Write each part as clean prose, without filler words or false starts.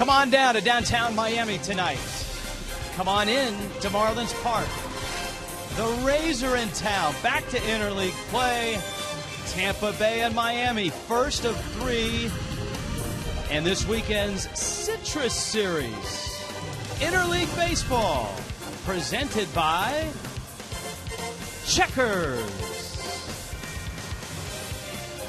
Come on down to downtown Miami tonight. Come on in to Marlins Park. The Rays are in town. Back to interleague play. Tampa Bay and Miami, first of 3. And this weekend's Citrus Series. Interleague Baseball, presented by Checkers.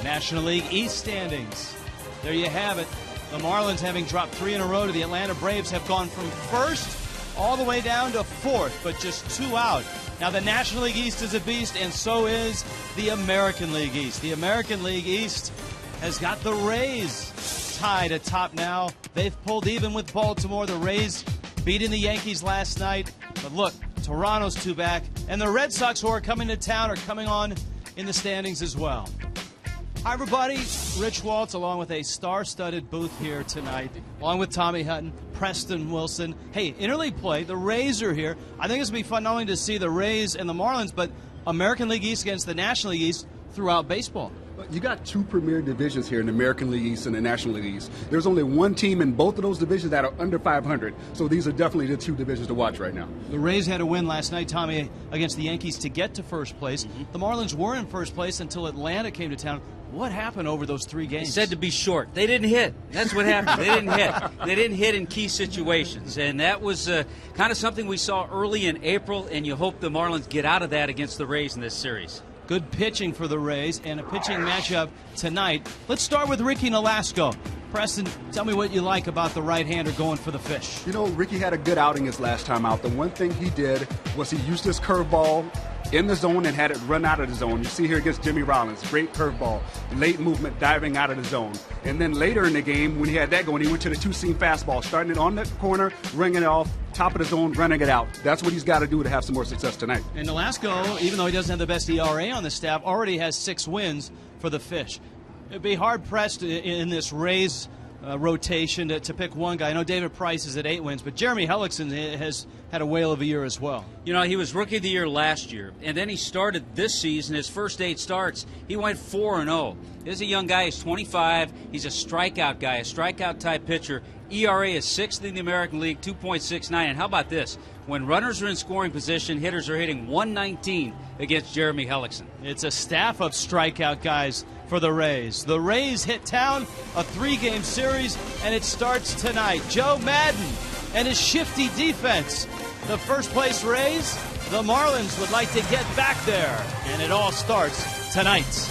National League East standings. There you have it. The Marlins, having dropped 3 in a row to the Atlanta Braves, have gone from first all the way down to 4th, but just 2 out. Now, the National League East is a beast, and so is the American League East. The American League East has got the Rays tied atop now. They've pulled even with Baltimore. The Rays beating the Yankees last night. But look, Toronto's 2 back, and the Red Sox, who are coming to town, are coming on in the standings as well. Hi, everybody. Rich Waltz, along with a star-studded booth here tonight, along with Tommy Hutton, Preston Wilson. Hey, interleague play. The Rays are here. I think it's going to be fun not only to see the Rays and the Marlins, but American League East against the National League East throughout baseball. You got 2 premier divisions here in the American League East and the National League East. There's only 1 team in both of those divisions that are under 500. So these are definitely the 2 divisions to watch right now. The Rays had a win last night, Tommy, against the Yankees to get to first place. The Marlins were in first place until Atlanta came to town. What happened over those 3 games? Said to be short. They didn't hit. That's what happened. They didn't hit. They didn't hit in key situations. And that was kind of something we saw early in April, and you hope the Marlins get out of that against the Rays in this series. Good pitching for the Rays and a pitching matchup tonight. Let's start with Ricky Nolasco. Preston, tell me what you like about the right-hander going for the fish. You know, Ricky had a good outing his last time out. The one thing he did was he used his curveball in the zone and had it run out of the zone. You see here against Jimmy Rollins, great curveball, late movement, diving out of the zone. And then later in the game, when he had that going, he went to the 2-seam fastball, starting it on the corner, ringing it off, top of the zone, running it out. That's what he's got to do to have some more success tonight. And Nolasco, even though he doesn't have the best ERA on the staff, already has 6 wins for the fish. It'd be hard-pressed in this Rays rotation to pick one guy. I know David Price is at 8 wins, but Jeremy Hellickson has had a whale of a year as well. You know, he was Rookie of the Year last year, and then he started this season. His first 8 starts, he went 4-0. This is a young guy. He's 25. He's a strikeout guy, a strikeout-type pitcher. ERA is 6th in the American League, 2.69. And how about this? When runners are in scoring position, hitters are hitting 119 against Jeremy Hellickson. It's a staff of strikeout guys for the Rays. The Rays hit town, a 3-game series, and it starts tonight. Joe Madden and his shifty defense. The first-place Rays, the Marlins would like to get back there, and it all starts tonight.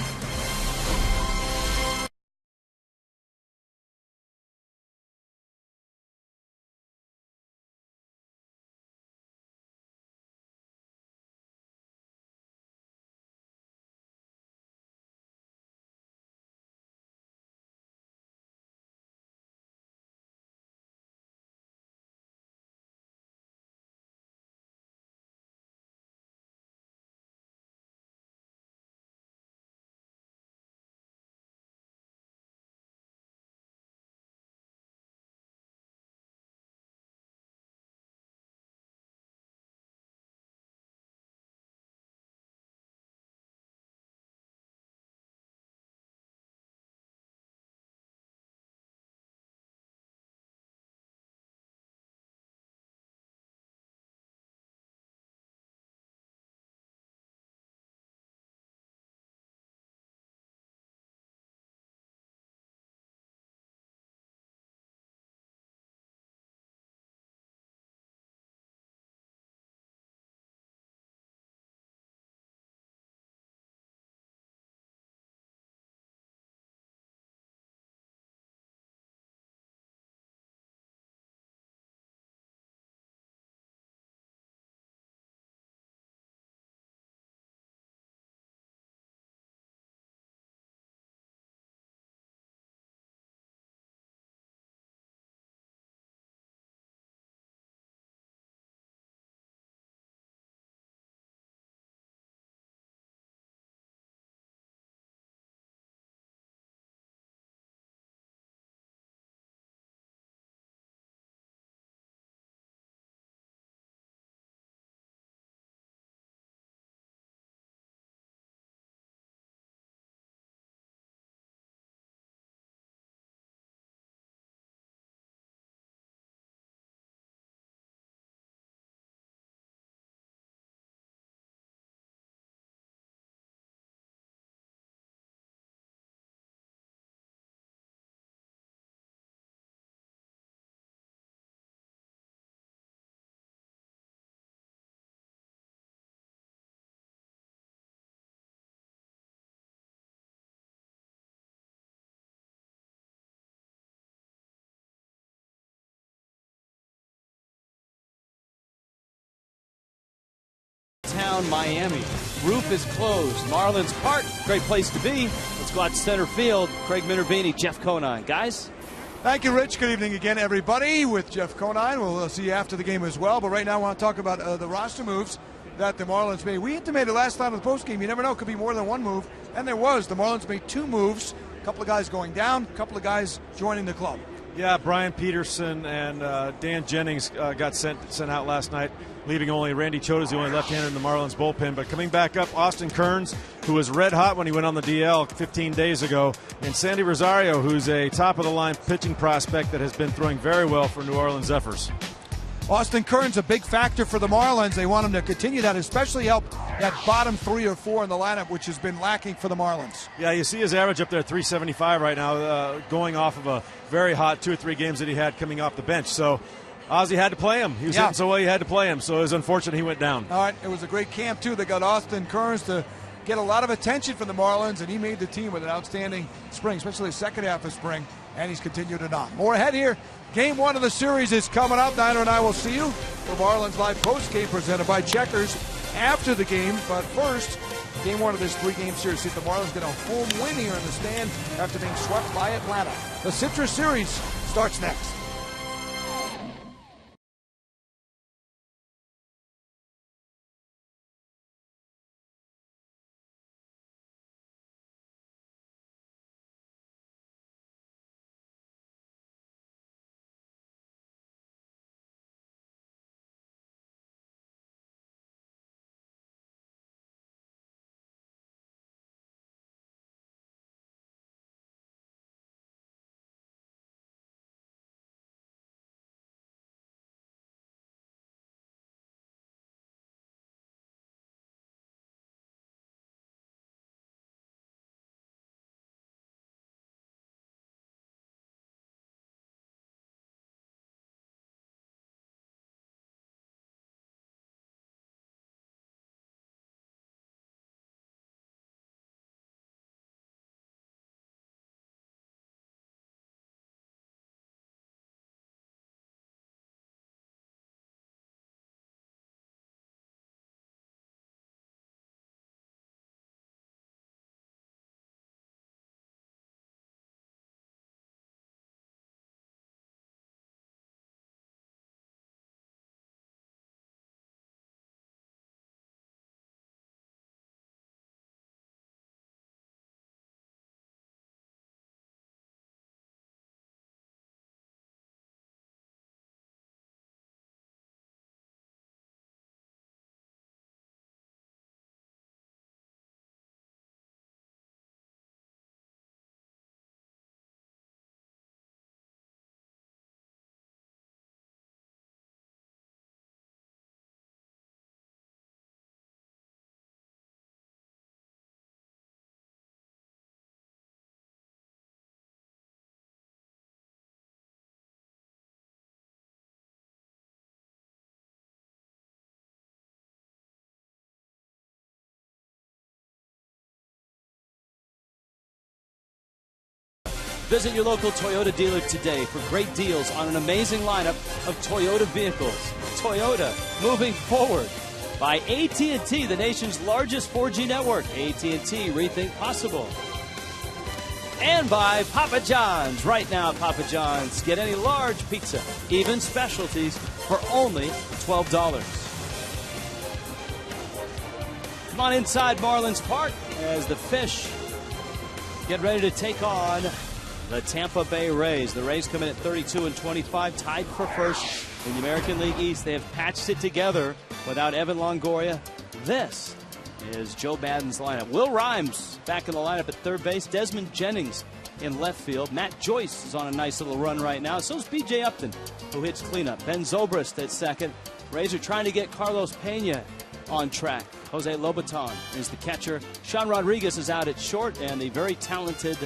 downtown Miami. Roof is closed. Marlins Park, great place to be. Let's go out to center field. Craig Minervini, Jeff Conine. Guys? Thank you, Rich. Good evening again, everybody, with Jeff Conine. We'll see you after the game as well. But right now I want to talk about the roster moves that the Marlins made. We intimated last night on the postgame, you never know, it could be more than one move. And there was. The Marlins made two moves. A couple of guys going down, a couple of guys joining the club. Yeah, Brian Peterson and Dan Jennings got sent out last night, leaving only Randy Choda's the only left-hander in the Marlins bullpen. But coming back up, Austin Kearns, who was red hot when he went on the DL 15 days ago, and Sandy Rosario, who's a top-of-the-line pitching prospect that has been throwing very well for New Orleans Zephyrs. Austin Kearns, a big factor for the Marlins. They want him to continue that, especially help that bottom 3 or 4 in the lineup, which has been lacking for the Marlins. Yeah, you see his average up there, 375 right now, going off of a very hot 2 or 3 games that he had coming off the bench. So Ozzie had to play him. He was hitting so well he had to play him. So it was unfortunate he went down. All right, it was a great camp, too. They got Austin Kearns to get a lot of attention from the Marlins, and he made the team with an outstanding spring, especially the second half of spring, and he's continued it on. More ahead here. Game 1 of the series is coming up. Niner and I will see you for Marlins Live postgame presented by Checkers after the game. But first, Game 1 of this 3-game series. See if the Marlins get a home win here in the stand after being swept by Atlanta. The Citrus Series starts next. Visit your local Toyota dealer today for great deals on an amazing lineup of Toyota vehicles. Toyota, moving forward. By AT&T, the nation's largest 4G network. AT&T, rethink possible. And by Papa John's. Right now, Papa John's. Get any large pizza, even specialties, for only $12. Come on inside Marlins Park as the Fish get ready to take on the Tampa Bay Rays. The Rays come in at 32-25, tied for first in the American League East. They have patched it together without Evan Longoria. This is Joe Madden's lineup. Will Rhymes back in the lineup at third base. Desmond Jennings in left field. Matt Joyce is on a nice little run right now. So is B.J. Upton, who hits cleanup. Ben Zobrist at second. Rays are trying to get Carlos Pena on track. Jose Lobaton is the catcher. Sean Rodriguez is out at short, and the very talented,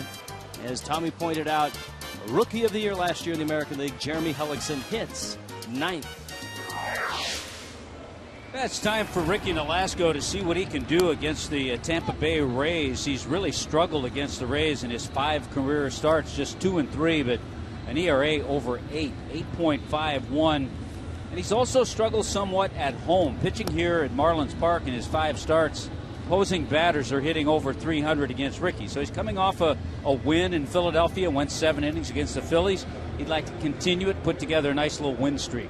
as Tommy pointed out, Rookie of the Year last year in the American League, Jeremy Hellickson hits ninth. It's time for Ricky Nolasco to see what he can do against the Tampa Bay Rays. He's really struggled against the Rays in his 5 career starts, just 2-3, but an ERA over 8.51. And he's also struggled somewhat at home. Pitching here at Marlins Park in his 5 starts, opposing batters are hitting over 300 against Ricky. So he's coming off a win in Philadelphia, went 7 innings against the Phillies. He'd like to continue it, put together a nice little win streak.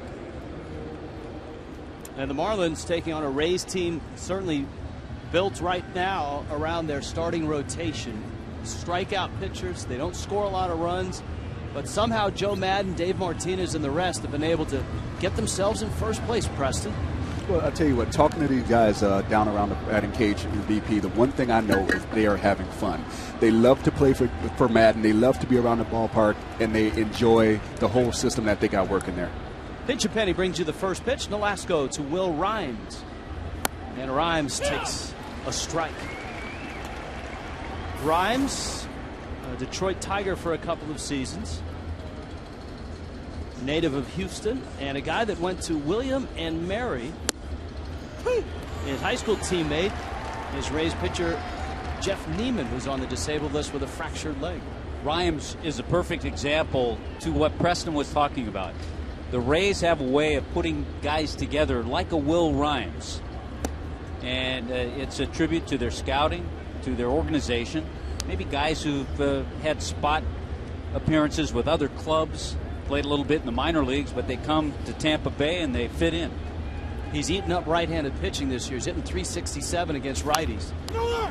And the Marlins taking on a Rays team certainly built right now around their starting rotation. Strikeout pitchers, they don't score a lot of runs, but somehow Joe Madden, Dave Martinez, and the rest have been able to get themselves in first place, Preston. Well, I'll tell you what, talking to these guys down around the batting cage in BP, the one thing I know is they are having fun. They love to play for Madden. They love to be around the ballpark, and they enjoy the whole system that they got working there. Pinch a Penny brings you the first pitch. Nolasco to Will Rhymes. And Rhymes takes a strike. Rhymes, a Detroit Tiger for a couple of seasons. Native of Houston, and a guy that went to William and Mary. His high school teammate is Rays pitcher Jeff Neiman, who's on the disabled list with a fractured leg. Rhymes is a perfect example to what Preston was talking about. The Rays have a way of putting guys together like a Will Rhymes. And it's a tribute to their scouting, to their organization. Maybe guys who've had spot appearances with other clubs, played a little bit in the minor leagues, but they come to Tampa Bay and they fit in. He's eaten up right-handed pitching this year. He's hitting .367 against righties.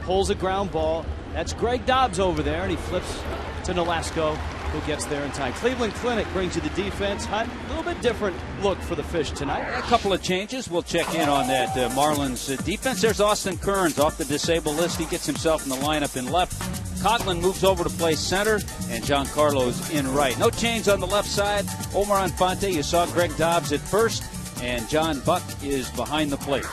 Pulls a ground ball. That's Greg Dobbs over there, and he flips to Nolasco, who gets there in time. Cleveland Clinic brings you the defense. Hunt, a little bit different look for the Fish tonight. A couple of changes. We'll check in on that Marlins defense. There's Austin Kearns off the disabled list. He gets himself in the lineup in left. Coughlin moves over to play center, and Giancarlo's in right. No change on the left side. Omar Infante, you saw Greg Dobbs at first, and John Buck is behind the plate.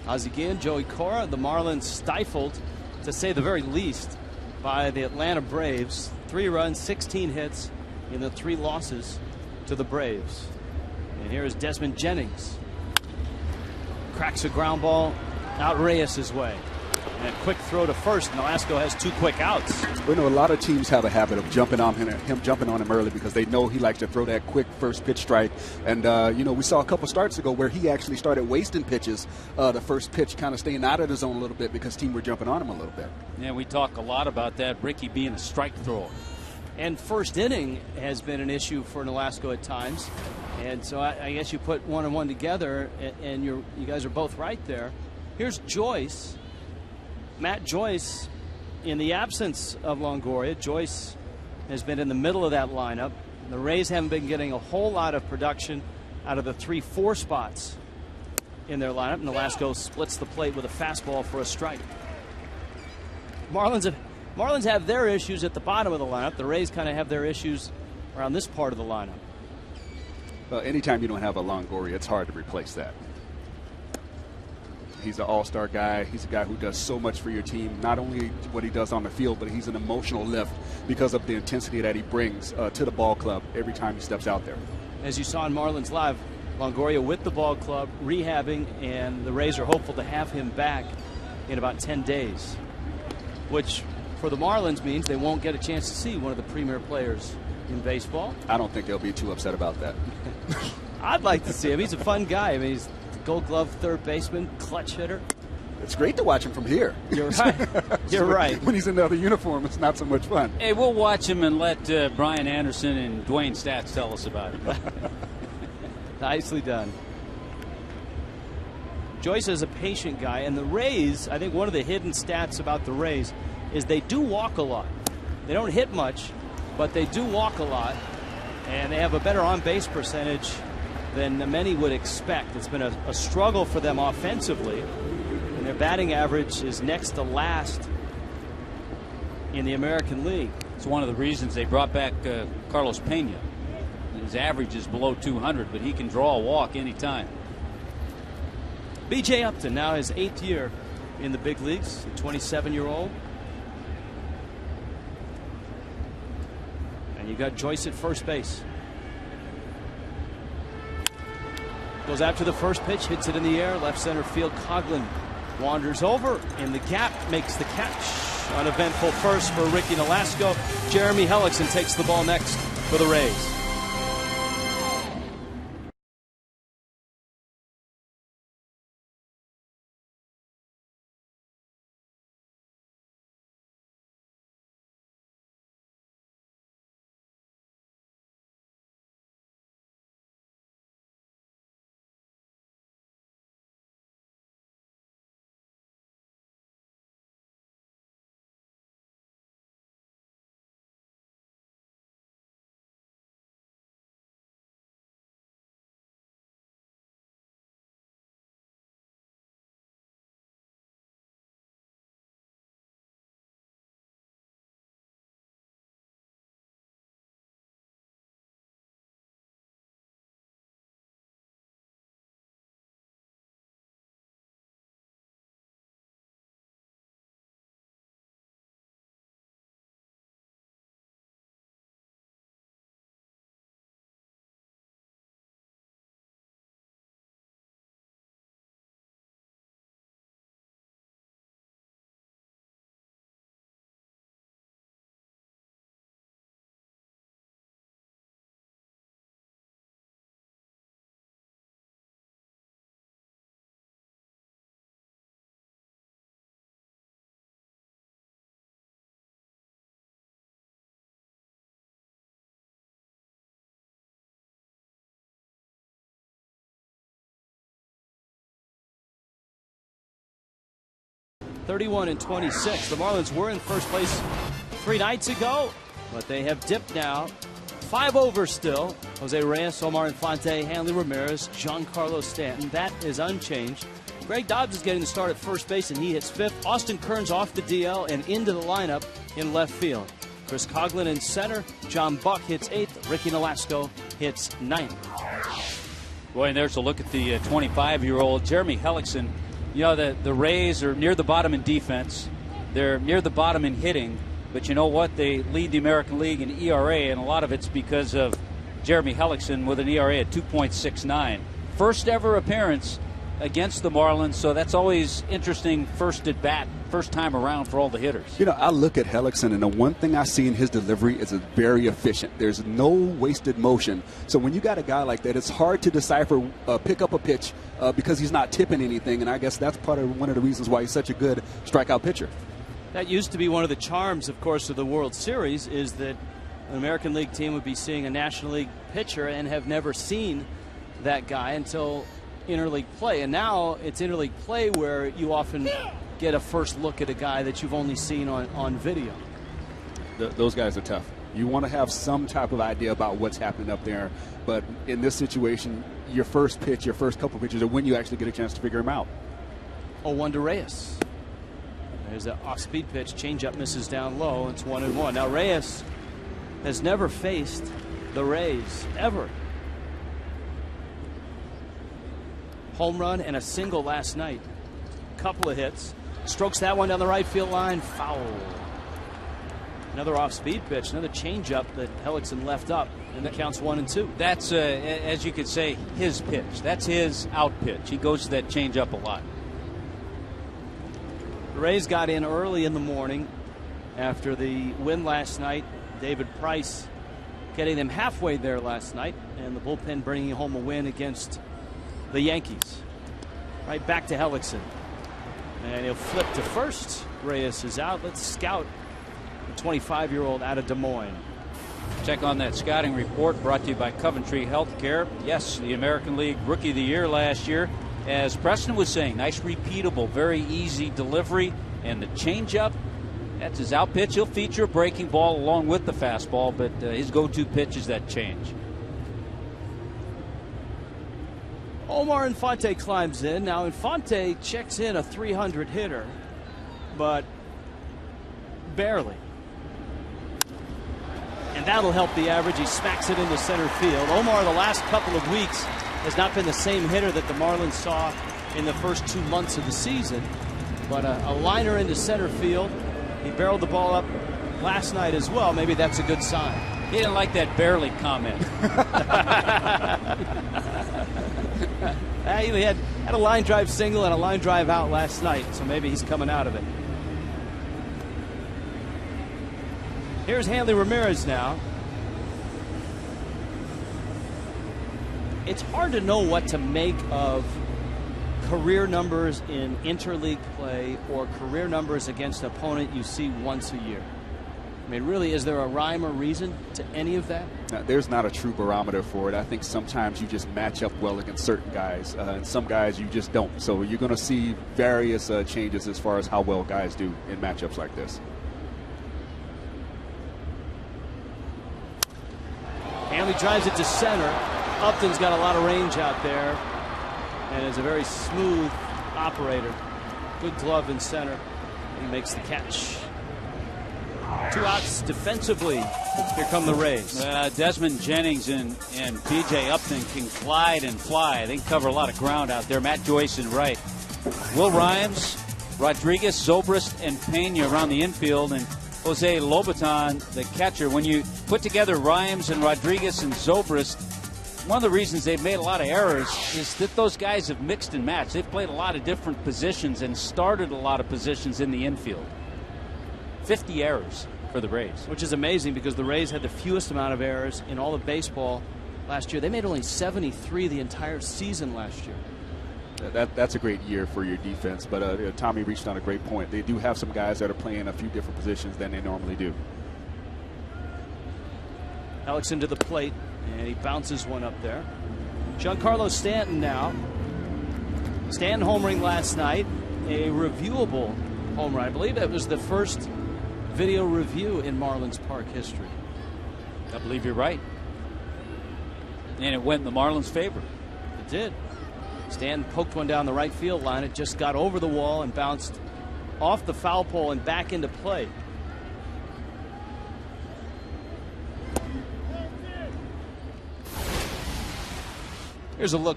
Ozzie Guillen, Joey Cora, the Marlins stifled, to say the very least, by the Atlanta Braves. 3 runs, 16 hits in the 3 losses to the Braves. And here is Desmond Jennings. Cracks a ground ball out Reyes' way. And a quick throw to first. Nolasco has 2 quick outs. We know a lot of teams have a habit of jumping on him jumping on him early because they know he likes to throw that quick first pitch strike. And, we saw a couple starts ago where he actually started wasting pitches. The first pitch kind of staying out of the zone a little bit because teams were jumping on him a little bit. Yeah, we talk a lot about that. Ricky being a strike thrower. And first inning has been an issue for Nolasco at times. And so I guess you put 1 and 1 together, and you guys are both right there. Here's Joyce. Matt Joyce, in the absence of Longoria, Joyce has been in the middle of that lineup. The Rays haven't been getting a whole lot of production out of the 3-4 spots in their lineup. Nolasco splits the plate with a fastball for a strike. Marlins have their issues at the bottom of the lineup. The Rays kind of have their issues around this part of the lineup. Anytime you don't have a Longoria, it's hard to replace that. He's an all-star guy. He's a guy who does so much for your team, not only what he does on the field, but he's an emotional lift because of the intensity that he brings to the ball club every time he steps out there. As you saw in Marlins Live, Longoria with the ball club, rehabbing, and the Rays are hopeful to have him back in about 10 days, which for the Marlins means they won't get a chance to see one of the premier players in baseball. I don't think they'll be too upset about that. I'd like to see him. He's a fun guy. I mean, he's Gold Glove third baseman, clutch hitter. It's great to watch him from here. You're right. You're right. When he's in the other uniform, it's not so much fun. Hey, we'll watch him and let Brian Anderson and Dwayne Stats tell us about it. Nicely done. Joyce is a patient guy, and the Rays, I think one of the hidden stats about the Rays is they do walk a lot. They don't hit much, but they do walk a lot, and they have a better on-base percentage than many would expect. It's been a struggle for them offensively, and their batting average is next to last in the American League. It's one of the reasons they brought back Carlos Pena. His average is below 200, but he can draw a walk anytime. B.J. Upton, now his 8th year in the big leagues, a 27-year-old. And you got Joyce at first base. Goes after the first pitch, hits it in the air, left center field. Coughlin wanders over in the gap, makes the catch. Uneventful first for Ricky Nolasco. Jeremy Hellickson takes the ball next for the Rays. 31-26. The Marlins were in first place 3 nights ago, but they have dipped now. 5 over still. Jose Reyes, Omar Infante, Hanley Ramirez, Giancarlo Stanton. That is unchanged. Greg Dobbs is getting the start at first base, and he hits 5th. Austin Kearns off the DL and into the lineup in left field. Chris Coughlin in center. John Buck hits 8th. Ricky Nolasco hits 9th. Boy, and there's a look at the 25-year-old Jeremy Hellickson. You know, the Rays are near the bottom in defense. They're near the bottom in hitting. But you know what? They lead the American League in ERA, and a lot of it's because of Jeremy Hellickson with an ERA at 2.69. First ever appearance against the Marlins, so that's always interesting first at bat, first time around for all the hitters. You know, I look at Hellickson, and the one thing I see in his delivery is it's very efficient. There's no wasted motion. So when you got a guy like that, it's hard to decipher, pick up a pitch because he's not tipping anything, and I guess that's one of the reasons why he's such a good strikeout pitcher. That used to be one of the charms, of course, of the World Series, is that an American League team would be seeing a National League pitcher and have never seen that guy until interleague play. And now it's interleague play where you often get a first look at a guy that you've only seen on video. Those guys are tough. You want to have some type of idea about what's happening up there, but in this situation, your first pitch, your first couple pitches are when you actually get a chance to figure them out. 0-1 to Reyes. There's an off-speed pitch. Changeup misses down low. It's 1-1. Now Reyes has never faced the Rays ever. Home run and a single last night. Couple of hits. Strokes that one down the right field line. Foul. Another off-speed pitch. Another changeup that Hellickson left up, and that counts 1-2. That's, as you could say, his pitch. That's his out pitch. He goes to that changeup a lot. The Rays got in early in the morning after the win last night. David Price getting them halfway there last night, and the bullpen bringing home a win against the Yankees. Right back to Hellickson. And he'll flip to first. Reyes is out. Let's scout the 25-year-old out of Des Moines. Check on that scouting report brought to you by Coventry Healthcare. Yes, the American League Rookie of the Year last year. As Preston was saying, nice repeatable, very easy delivery. And the changeup, that's his out pitch. He'll feature a breaking ball along with the fastball, but his go-to pitch is that change. Omar Infante climbs in. Now Infante checks in a 300 hitter, but barely. And that'll help the average. He smacks it into center field. Omar, the last couple of weeks, has not been the same hitter that the Marlins saw in the first 2 months of the season. But a liner into center field. He barreled the ball up last night as well. Maybe that's a good sign. He didn't like that barely comment. He had a line drive single and a line drive out last night, so maybe he's coming out of it. Here's Hanley Ramirez now. It's hard to know what to make of career numbers in interleague play or career numbers against an opponent you see once a year. I mean, really, is there a rhyme or reason to any of that? There's not a true barometer for it. I think sometimes you just match up well against certain guys, and some guys you just don't. So you're going to see various changes as far as how well guys do in matchups like this. Hanley drives it to center. Upton's got a lot of range out there and is a very smooth operator. Good glove in center. He makes the catch. 2 outs defensively. Here come the Rays. Desmond Jennings and P.J. Upton can glide and fly. They can cover a lot of ground out there. Matt Joyce in right. Will Rhymes, Rodriguez, Zobrist, and Pena around the infield, and Jose Lobaton, the catcher. When you put together Rhymes and Rodriguez and Zobrist, one of the reasons they've made a lot of errors is that those guys have mixed and matched. They've played a lot of different positions and started a lot of positions in the infield. 50 errors for the Rays. Which is amazing because the Rays had the fewest amount of errors in all of baseball last year. They made only 73 the entire season last year. That's a great year for your defense, but Tommy reached on a great point. They do have some guys that are playing a few different positions than they normally do. Hellickson to the plate, and he bounces one up there. Giancarlo Stanton now. Stanton homering last night. A reviewable home run. I believe that was the first video review in Marlins Park history. I believe you're right. And it went in the Marlins' favor. It did. Stanton poked one down the right field line. It just got over the wall and bounced off the foul pole and back into play. Here's a look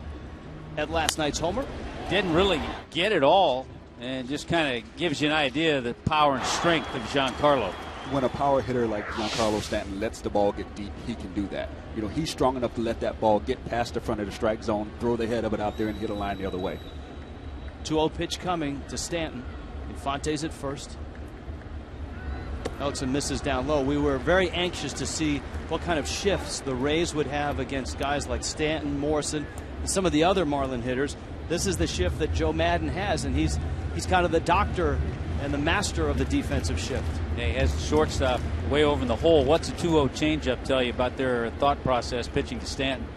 at last night's homer. Didn't really get it all, and just kind of gives you an idea of the power and strength of Giancarlo. When a power hitter like Giancarlo Stanton lets the ball get deep, he can do that. You know, he's strong enough to let that ball get past the front of the strike zone, throw the head of it out there, and hit a line the other way. 2-0 pitch coming to Stanton. Infante's at first. Hellickson misses down low. We were very anxious to see what kind of shifts the Rays would have against guys like Stanton, Morrison, and some of the other Marlin hitters. This is the shift that Joe Madden has, and he's kind of the doctor and the master of the defensive shift. Yeah, he has the shortstop way over in the hole. What's a 2-0 changeup tell you about their thought process pitching to Stanton?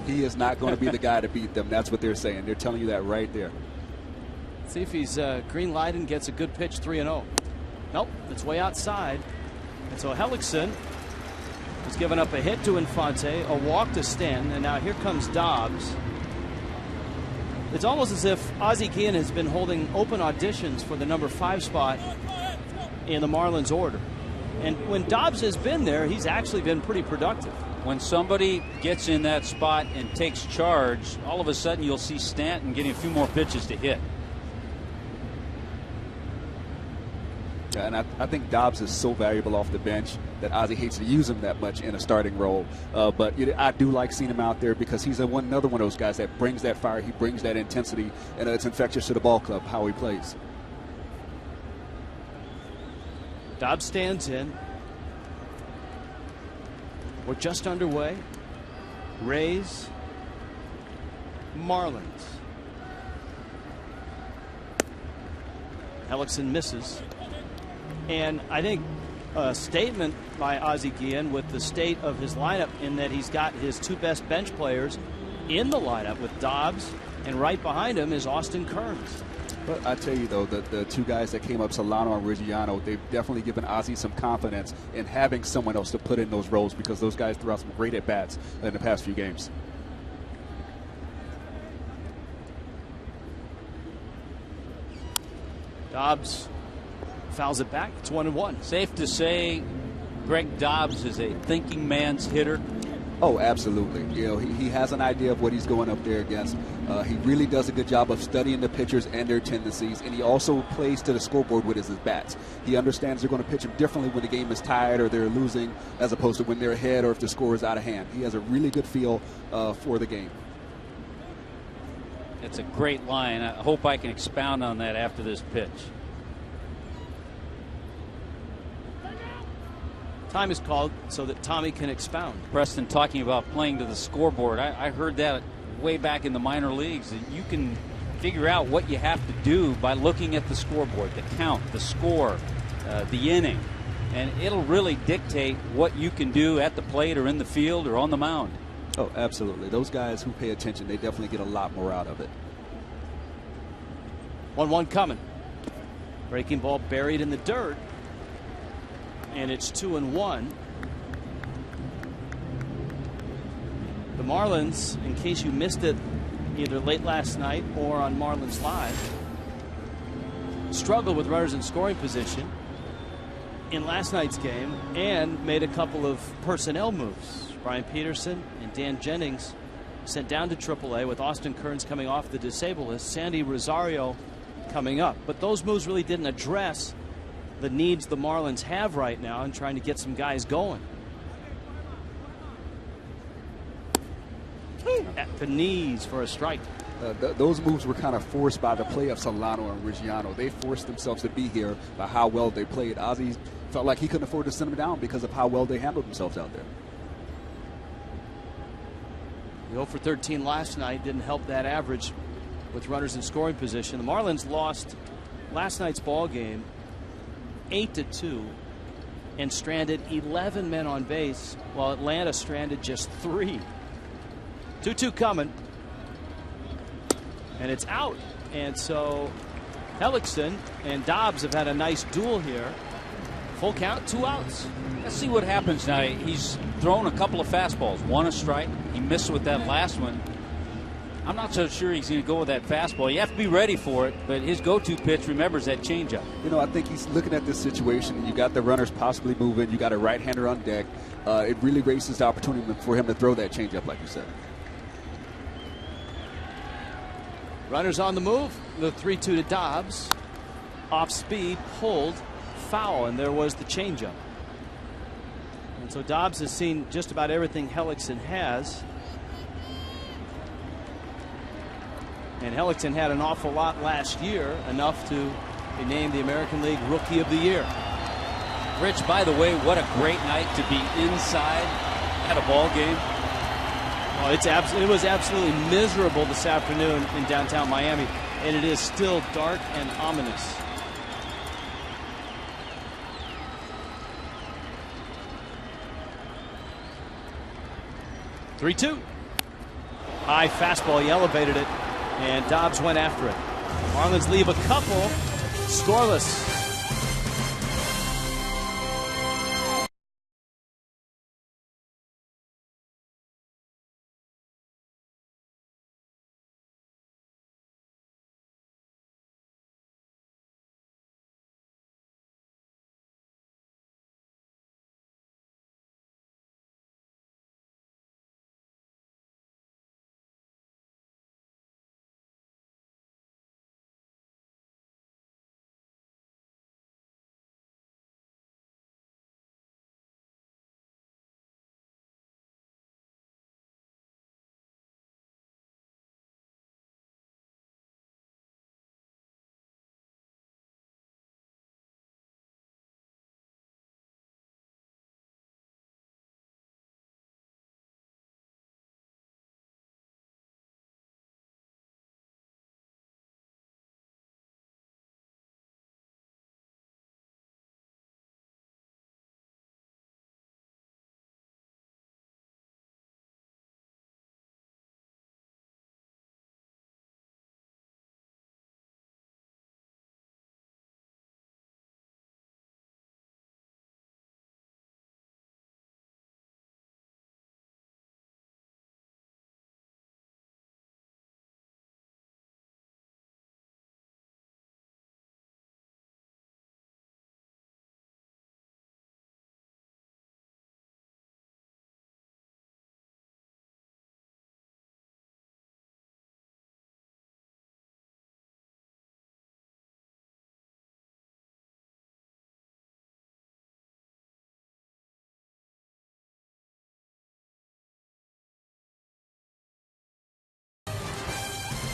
He is not going to be the guy to beat them. That's what they're saying. They're telling you that right there. See if he's green light and gets a good pitch. 3-0. Nope, it's way outside. And so Hellickson has given up a hit to Infante, a walk to Stanton, and now here comes Dobbs. It's almost as if Ozzie Guillen has been holding open auditions for the number 5 spot in the Marlins order. And when Dobbs has been there, he's actually been pretty productive. When somebody gets in that spot and takes charge, all of a sudden you'll see Stanton getting a few more pitches to hit. Yeah, and I think Dobbs is so valuable off the bench that Ozzie hates to use him that much in a starting role. But I do like seeing him out there because he's another one of those guys that brings that fire, he brings that intensity, and it's infectious to the ball club, how he plays. Dobbs stands in. We're just underway. Rays, Marlins. Hellickson misses. And I think a statement by Ozzie Guillen with the state of his lineup in that he's got his 2 best bench players in the lineup with Dobbs, and right behind him is Austin Kearns. But I tell you, though, the 2 guys that came up, Solano and Reggiano, they've definitely given Ozzie some confidence in having someone else to put in those roles because those guys threw out some great at-bats in the past few games. Dobbs fouls it back. It's 1-1. Safe to say Greg Dobbs is a thinking man's hitter. Oh, absolutely. You know, he has an idea of what he's going up there against. He really does a good job of studying the pitchers and their tendencies, and he also plays to the scoreboard with his bats. He understands they're going to pitch him differently when the game is tied or they're losing as opposed to when they're ahead or if the score is out of hand. He has a really good feel for the game. It's a great line. I hope I can expound on that after this pitch. Time is called so that Tommy can expound. Preston talking about playing to the scoreboard. I heard that way back in the minor leagues. That you can figure out what you have to do by looking at the scoreboard, the count, the score, the inning. And it'll really dictate what you can do at the plate or in the field or on the mound. Oh, absolutely. Those guys who pay attention, they definitely get a lot more out of it. 1-1 coming. Breaking ball buried in the dirt. And it's 2-1. The Marlins, in case you missed it either late last night or on Marlins Live, struggled with runners in scoring position in last night's game and made a couple of personnel moves. Brian Peterson and Dan Jennings sent down to AAA with Austin Kearns coming off the disabled list, Sandy Rosario coming up. But those moves really didn't address the needs the Marlins have right now in trying to get some guys going. At the knees for a strike. Those moves were kind of forced by the play of Solano and Reggiano. They forced themselves to be here by how well they played. Ozzie felt like he couldn't afford to send them down because of how well they handled themselves out there. The 0 for 13 last night didn't help that average with runners in scoring position. The Marlins lost last night's ball game 8-2 and stranded 11 men on base, while Atlanta stranded just 3. 2-2 coming, and it's out. And so Hellickson and Dobbs have had a nice duel here. Full count, 2 outs. Let's see what happens now. He's thrown a couple of fastballs, one a strike. He missed with that last one. I'm not so sure he's going to go with that fastball. You have to be ready for it, but his go-to pitch, remembers that changeup. You know, I think he's looking at this situation. You got the runners possibly moving. You got a right-hander on deck. It really raises the opportunity for him to throw that changeup, like you said. Runners on the move. The 3-2 to Dobbs. Off speed, pulled, foul, and there was the changeup. And so Dobbs has seen just about everything Hellickson has. And Hellickson had an awful lot last year, enough to be named the American League Rookie of the Year. Rich, by the way, what a great night to be inside at a ball game. Oh, it was absolutely miserable this afternoon in downtown Miami, and it is still dark and ominous. Three-two. High fastball, he elevated it, and Dobbs went after it. Marlins leave a couple scoreless.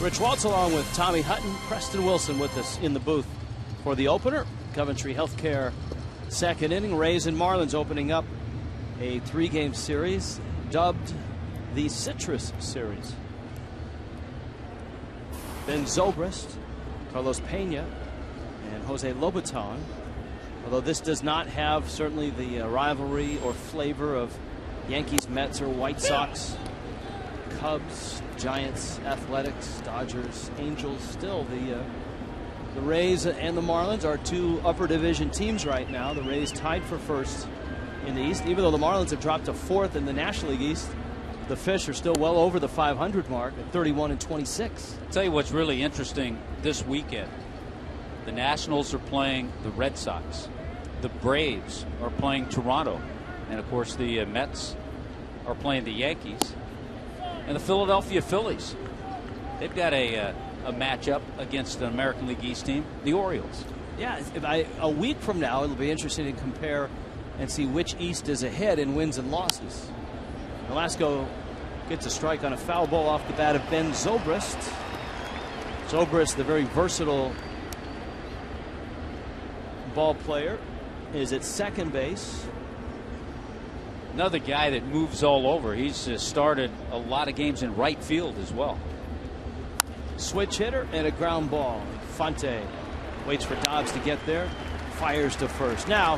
Rich Waltz along with Tommy Hutton, Preston Wilson with us in the booth for the opener. Coventry Healthcare second inning. Rays and Marlins opening up a 3-game series dubbed the Citrus Series. Ben Zobrist, Carlos Pena, and Jose Lobaton. Although this does not have certainly the rivalry or flavor of Yankees, Mets, or White Sox. Cubs, Giants, Athletics, Dodgers, Angels. Still, the Rays and the Marlins are 2 upper division teams right now. The Rays tied for first in the East. Even though the Marlins have dropped to 4th in the National League East, the Fish are still well over the 500 mark at 31-26. I'll tell you what's really interesting this weekend. The Nationals are playing the Red Sox. The Braves are playing Toronto. And, of course, the Mets are playing the Yankees. And the Philadelphia Phillies, they've got a matchup against an American League East team, the Orioles. Yeah, a week from now, it'll be interesting to compare and see which East is ahead in wins and losses. Velasco gets a strike on a foul ball off the bat of Ben Zobrist. Zobrist, the very versatile ball player, is at second base. Another guy that moves all over. He's started a lot of games in right field as well. Switch hitter and a ground ball. Fonte waits for Dobbs to get there. Fires to first. Now,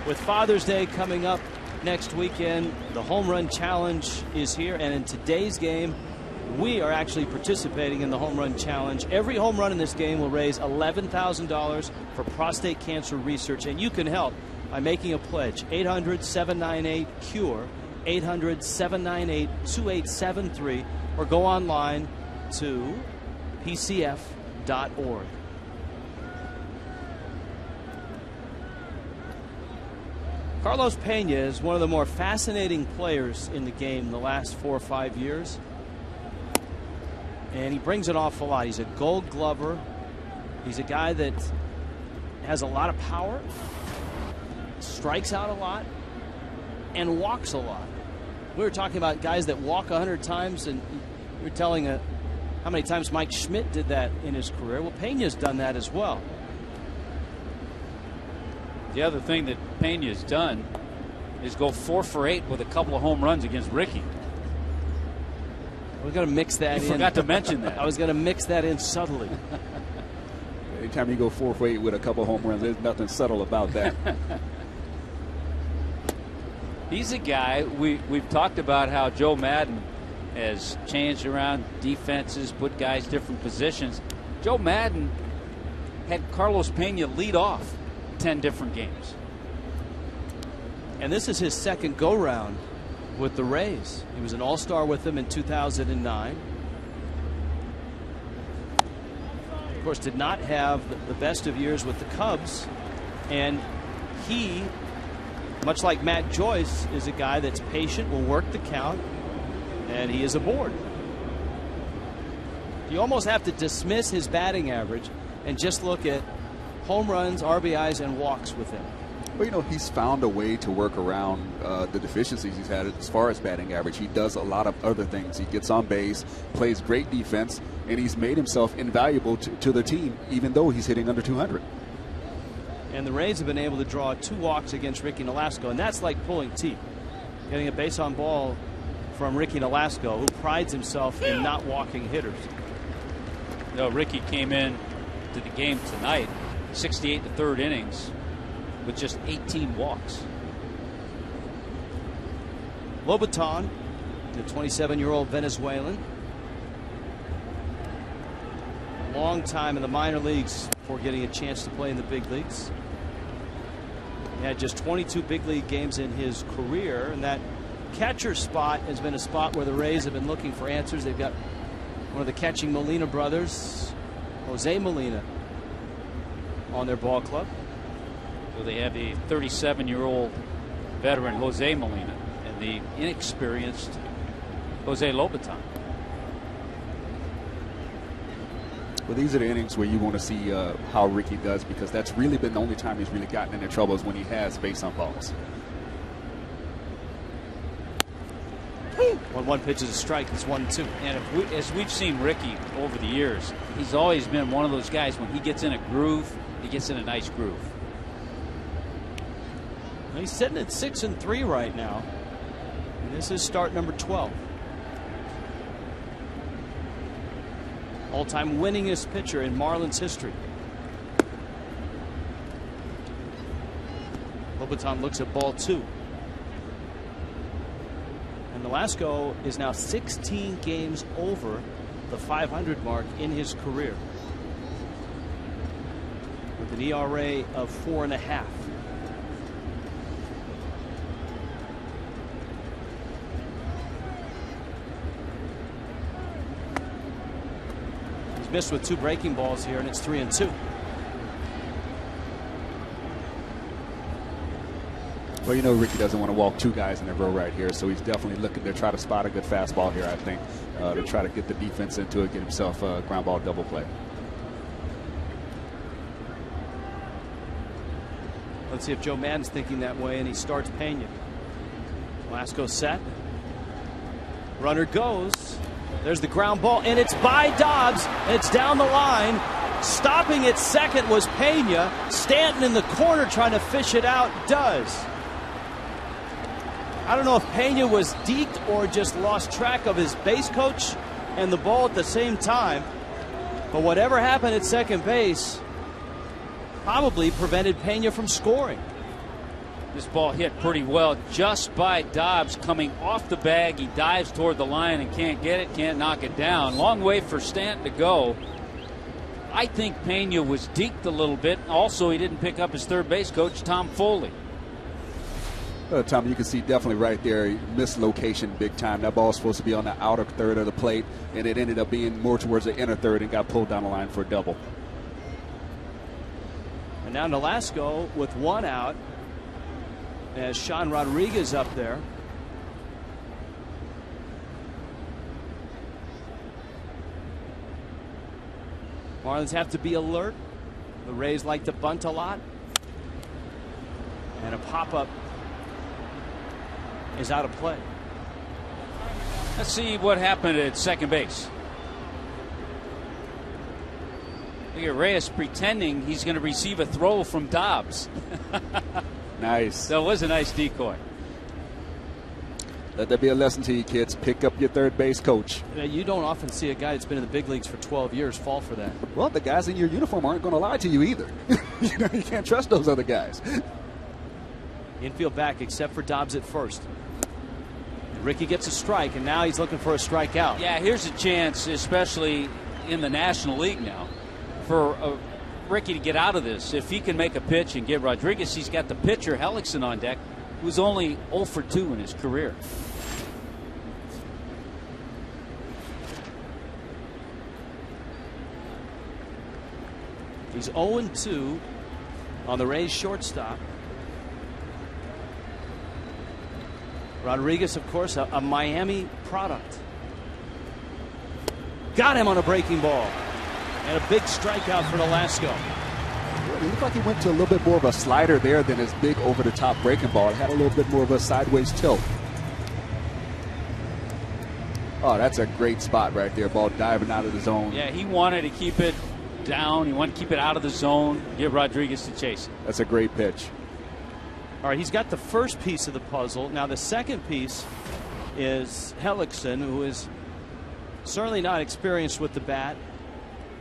with Father's Day coming up next weekend, the home run challenge is here. And in today's game, we are actually participating in the Home Run Challenge. Every home run in this game will raise $11,000 for prostate cancer research, and you can help by making a pledge. 800-798-CURE, 800-798-2873, or go online to pcf.org. Carlos Pena is one of the more fascinating players in the game the last 4 or 5 years. And he brings an awful lot. He's a Gold Glover. He's a guy that has a lot of power, strikes out a lot, and walks a lot. We were talking about guys that walk 100 times, and we were telling how many times Mike Schmidt did that in his career. Well, Pena's done that as well. The other thing that Pena's done is go 4 for 8 with a couple of home runs against Ricky. I was going to mix that in. You forgot to mention that. I was going to mix that in subtly. Anytime you go 4 for 8 with a couple of home runs, there's nothing subtle about that. He's a guy, we've talked about how Joe Madden has changed around defenses, put guys different positions. Joe Madden had Carlos Pena lead off 10 different games. And this is his second go-round with the Rays. He was an all-star with them in 2009. Of course, did not have the best of years with the Cubs. And he, much like Matt Joyce, is a guy that's patient, will work the count, and he is aboard. You almost have to dismiss his batting average and just look at home runs, RBIs, and walks with him. Well, you know, he's found a way to work around the deficiencies he's had as far as batting average. He does a lot of other things. He gets on base, plays great defense, and he's made himself invaluable to the team, even though he's hitting under 200. And the Rays have been able to draw 2 walks against Ricky Nolasco, and that's like pulling teeth. Getting a base on ball from Ricky Nolasco, who prides himself in not walking hitters. No, Ricky came in to the game tonight, 68 to third innings, with just 18 walks. Lobaton, the 27-year-old Venezuelan. Long time in the minor leagues before getting a chance to play in the big leagues. He had just 22 big league games in his career, and that catcher spot has been a spot where the Rays have been looking for answers. They've got one of the catching Molina brothers, Jose Molina, on their ball club. So they have the 37-year-old veteran Jose Molina and the inexperienced Jose Lobaton. Well, these are the innings where you want to see how Ricky does, because that's really been the only time he's really gotten into trouble is when he has base on balls. 1-1 pitch is a strike. It's 1-2. And as we've seen Ricky over the years, he's always been one of those guys, when he gets in a groove, he gets in a nice groove. He's sitting at 6-3 right now. And this is start number 12. All-time winningest pitcher in Marlins history. Lobaton looks at ball 2. And Nolasco is now 16 games over the 500 mark in his career, with an ERA of 4.5. He's missed with 2 breaking balls here, and it's 3-2. Well, you know, Ricky doesn't want to walk 2 guys in a row right here, so he's definitely looking to try to spot a good fastball here, I think, to try to get the defense into it, get himself a ground ball double play. Let's see if Joe Madden's thinking that way, and he starts Pena. Nolasco set. Runner goes. There's the ground ball, and it's by Dobbs, and it's down the line. Stopping at second was Pena. Stanton in the corner trying to fish it out. Does. I don't know if Pena was deked or just lost track of his base coach and the ball at the same time. But whatever happened at second base probably prevented Pena from scoring. This ball hit pretty well just by Dobbs coming off the bag. He dives toward the line and can't get it, can't knock it down. Long way for Stanton to go. I think Pena was deked a little bit. Also, he didn't pick up his third base coach, Tom Foley. Tom, you can see definitely right there, mislocation big time. That ball was supposed to be on the outer third of the plate, and it ended up being more towards the inner third and got pulled down the line for a double. And now Nolasco with one out as Sean Rodriguez up there. Marlins have to be alert. The Rays like to bunt a lot. And a pop-up is out of play. Let's see what happened at second base. Look at Reyes pretending he's going to receive a throw from Dobbs. Nice. That was a nice decoy. Let that be a lesson to you, kids. Pick up your third base coach. You don't often see a guy that's been in the big leagues for 12 years fall for that. Well, the guys in your uniform aren't going to lie to you either. You can't trust those other guys. Infield back except for Dobbs at first. And Ricky gets a strike, and now he's looking for a strikeout. Yeah, here's a chance, especially in the National League now, for Ricky to get out of this. If he can make a pitch and get Rodriguez, he's got the pitcher, Hellickson, on deck, who's only 0 for 2 in his career. He's 0-2 on the Rays shortstop. Rodriguez, of course, a Miami product. Got him on a breaking ball. And a big strikeout for Nolasco. It looked like he went to a little bit more of a slider there than his big over-the-top breaking ball. It had a little bit more of a sideways tilt. Oh, that's a great spot right there. Ball diving out of the zone. Yeah, he wanted to keep it down. He wanted to keep it out of the zone, give Rodriguez to chase it. That's a great pitch. All right, he's got the first piece of the puzzle. Now the second piece is Hellickson, who is certainly not experienced with the bat.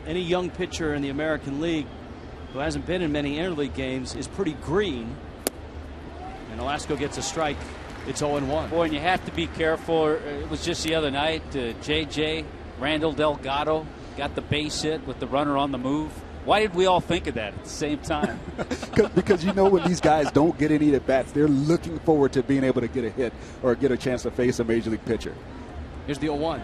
Any young pitcher in the American League who hasn't been in many interleague games is pretty green. And Nolasco gets a strike. It's 0-1. Boy, and you have to be careful. It was just the other night. J.J. Randall Delgado got the base hit with the runner on the move. Why did we all think of that at the same time? Because you know when these guys don't get any at bats, they're looking forward to being able to get a hit or get a chance to face a major league pitcher. Here's the 0-1.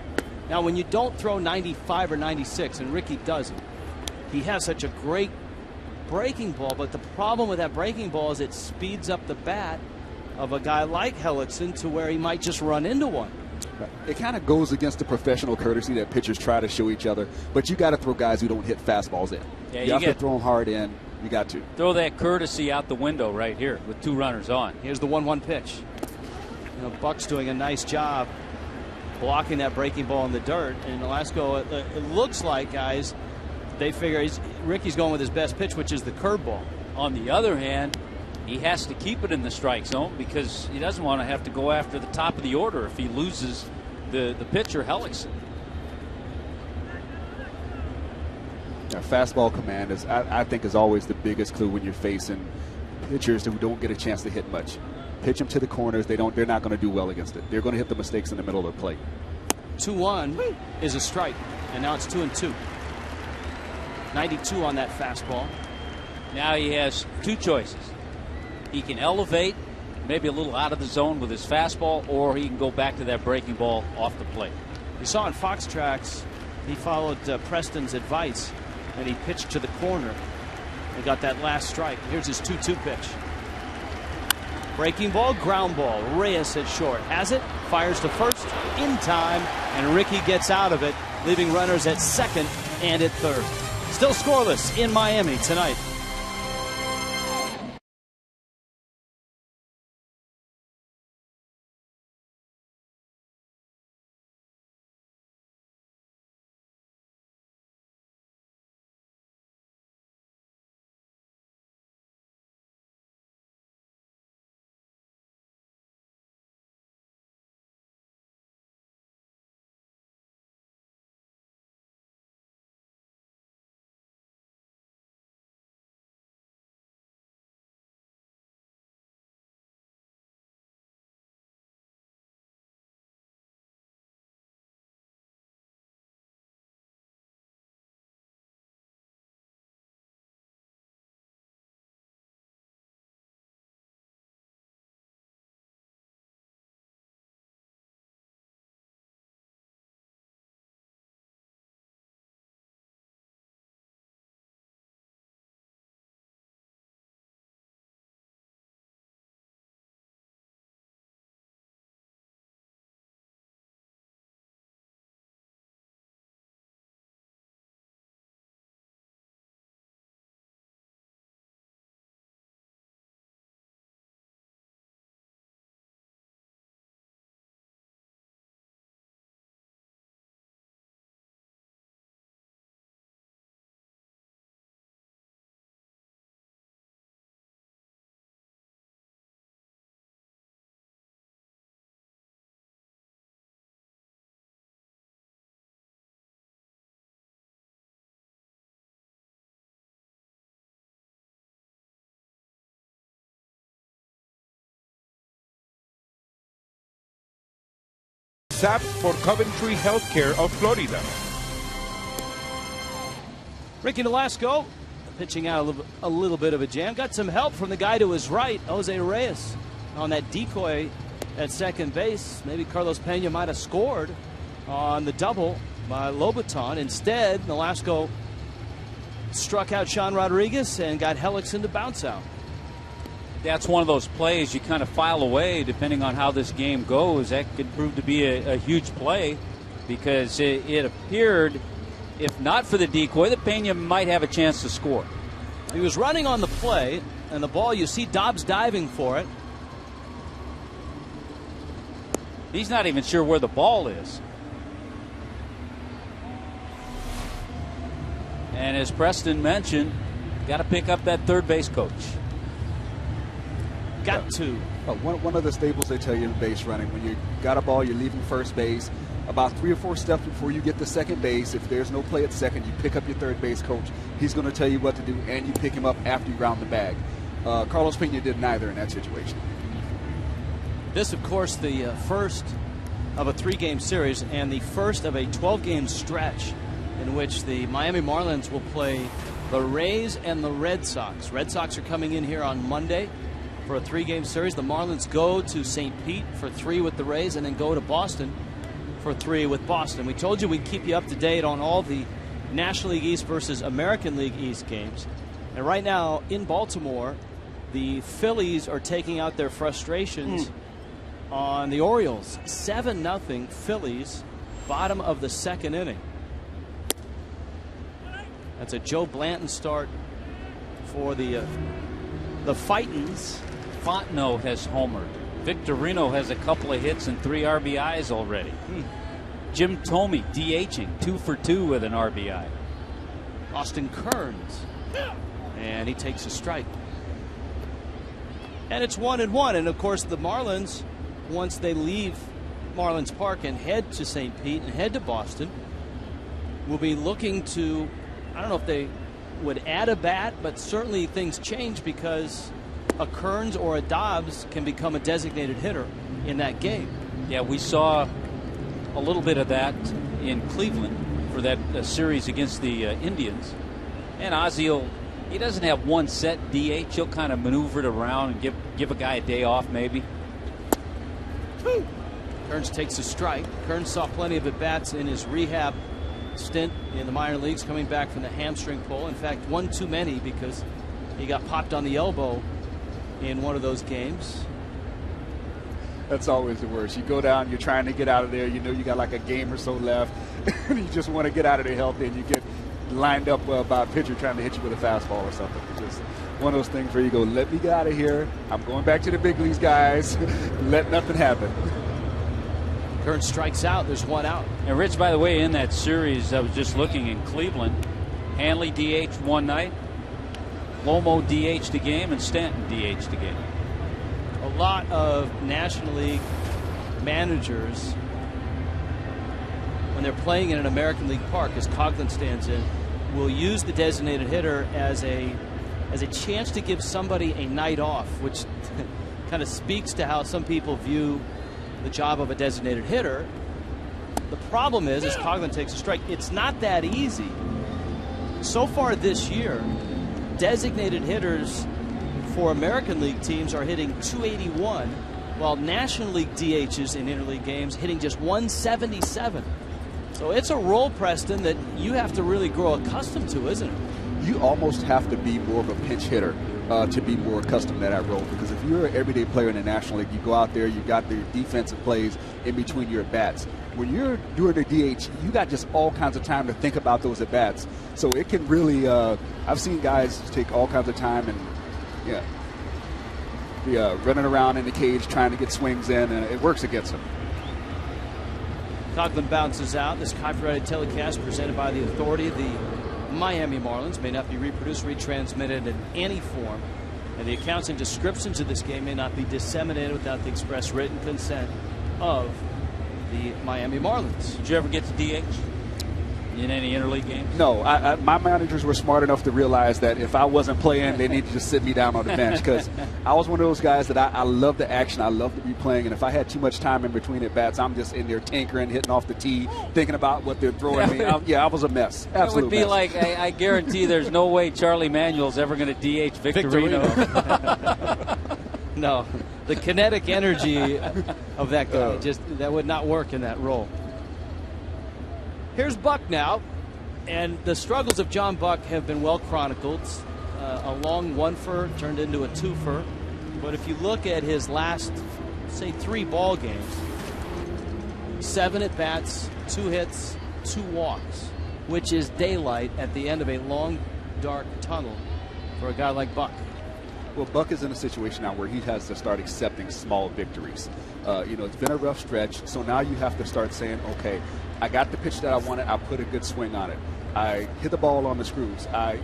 Now, when you don't throw 95 or 96, and Ricky doesn't, he has such a great breaking ball. But the problem with that breaking ball is it speeds up the bat of a guy like Hellickson to where he might just run into one. It kind of goes against the professional courtesy that pitchers try to show each other, but you got to throw guys who don't hit fastballs in. Yeah, you have to throw them hard in. You got to throw that courtesy out the window right here with 2 runners on. Here's the 1-1 pitch. You know, Buck's doing a nice job blocking that breaking ball in the dirt, and Nolasco, it looks like, guys, they figure Ricky's going with his best pitch, which is the curveball. On the other hand, he has to keep it in the strike zone because he doesn't want to have to go after the top of the order if he loses the pitcher, Hellickson. Yeah, fastball command is, I think, is always the biggest clue when you're facing pitchers who don't get a chance to hit much. Pitch them to the corners. They're not going to do well against it. They're going to hit the mistakes in the middle of the plate. 2-1 is a strike, and now it's 2-2. 92 on that fastball. Now he has 2 choices. He can elevate, maybe a little out of the zone with his fastball, or he can go back to that breaking ball off the plate. You saw in Fox Tracks, he followed Preston's advice, and he pitched to the corner and got that last strike. Here's his 2-2 pitch. Breaking ball, ground ball. Reyes at short. Has it, fires to first in time, and Ricky gets out of it, leaving runners at second and at third. Still scoreless in Miami tonight. SAP for Coventry Healthcare of Florida. Ricky Nolasco pitching out a little bit of a jam. Got some help from the guy to his right, Jose Reyes, on that decoy at second base. Maybe Carlos Pena might have scored on the double by Lobaton. Instead, Nolasco struck out Sean Rodriguez and got Hellickson to bounce out. That's one of those plays you kind of file away depending on how this game goes. That could prove to be a huge play because it appeared, if not for the decoy, that Pena might have a chance to score. He was running on the play, and the ball, you see Dobbs diving for it. He's not even sure where the ball is. And as Preston mentioned, got to pick up that third base coach. Got to. One of the staples they tell you in base running, when you got a ball, you're leaving first base. About 3 or 4 steps before you get to second base, if there's no play at second, you pick up your third base coach. He's going to tell you what to do, and you pick him up after you round the bag. Carlos Pena did neither in that situation. This, of course, the first of a 3-game series and the first of a 12-game stretch in which the Miami Marlins will play the Rays and the Red Sox. Red Sox are coming in here on Monday for a 3-game series. The Marlins go to St. Pete for 3 with the Rays and then go to Boston for 3 with Boston. We told you we'd keep you up to date on all the National League East versus American League East games. And right now in Baltimore, the Phillies are taking out their frustrations on the Orioles. 7-0 Phillies, bottom of the 2nd inning. That's a Joe Blanton start for the Fightins. Fontenot has homered. Victorino has a couple of hits and 3 RBIs already. Jim Thome DHing, 2 for 2 with an RBI. Austin Kearns, and he takes a strike. And it's 1-1. And of course, the Marlins, once they leave Marlins Park and head to St. Pete and head to Boston, will be looking to, I don't know if they would add a bat, but certainly things change because a Kearns or a Dobbs can become a designated hitter in that game. Yeah, we saw a little bit of that in Cleveland for that series against the Indians. And Ozzie, he doesn't have one set DH. He'll kind of maneuver it around and give a guy a day off maybe. Kearns takes a strike. Kearns saw plenty of at-bats in his rehab stint in the minor leagues, coming back from the hamstring pull. In fact, one too many because he got popped on the elbow in one of those games. That's always the worst. You go down, you're trying to get out of there, you know you got like a game or so left, and you just want to get out of there healthy, and you get lined up by a pitcher trying to hit you with a fastball or something. It's just one of those things where you go, let me get out of here. I'm going back to the big leagues, guys. Let nothing happen. Kearns strikes out. There's 1 out. And Rich, by the way, in that series, I was just looking in Cleveland, Hanley DH one night, Lomo DH the game, and Stanton DH the game. A lot of National League managers, when they're playing in an American League park, as Coughlin stands in, will use the designated hitter as a chance to give somebody a night off, which kind of speaks to how some people view the job of a designated hitter. The problem is, as Coughlin takes a strike, it's not that easy. So far this year, designated hitters for American League teams are hitting .281, while National League DHs in interleague games hitting just .177. So it's a role, Preston, that you have to really grow accustomed to, isn't it? You almost have to be more of a pinch hitter to be more accustomed to that role, because if you're an everyday player in the National League, you go out there, you got the defensive plays in between your at-bats. When you're doing the DH, you got just all kinds of time to think about those at-bats. So it can really, I've seen guys take all kinds of time and be running around in the cage trying to get swings in, and it works against them. Coughlin bounces out. This copyrighted telecast presented by the authority of the Miami Marlins may not be reproduced, retransmitted in any form, and the accounts and descriptions of this game may not be disseminated without the express written consent of the Miami Marlins. Did you ever get to DH? in any interleague games? No, my managers were smart enough to realize that if I wasn't playing, they needed to sit me down on the bench, because I was one of those guys that I love the action, I love to be playing, and if I had too much time in between at bats, I'm just in there tinkering, hitting off the tee, thinking about what they're throwing me. I was a mess. Absolute It would be mess. like, I guarantee there's no way Charlie Manuel's ever going to DH Victorino. No, the kinetic energy of that guy, that would not work in that role. Here's Buck now, and the struggles of John Buck have been well chronicled. A long one-fer turned into a two-fer. But if you look at his last, say, 3 ball games, 7 at-bats, 2 hits, 2 walks, which is daylight at the end of a long, dark tunnel for a guy like Buck. Well, Buck is in a situation now where he has to start accepting small victories. It's been a rough stretch, so now you have to start saying, okay, I got the pitch that I wanted. I put a good swing on it. I hit the ball on the screws. I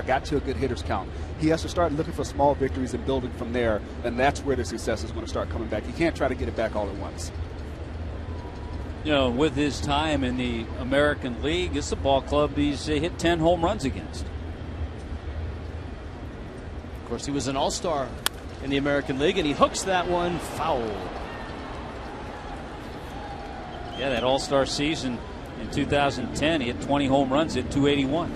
got to a good hitter's count. He has to start looking for small victories and building from there, and that's where the success is going to start coming back. He can't try to get it back all at once. With his time in the American League, it's a ball club he's hit 10 home runs against. Of course, he was an all-star in the American League, and he hooks that one foul. Yeah, that all-star season in 2010, he hit 20 home runs at 281.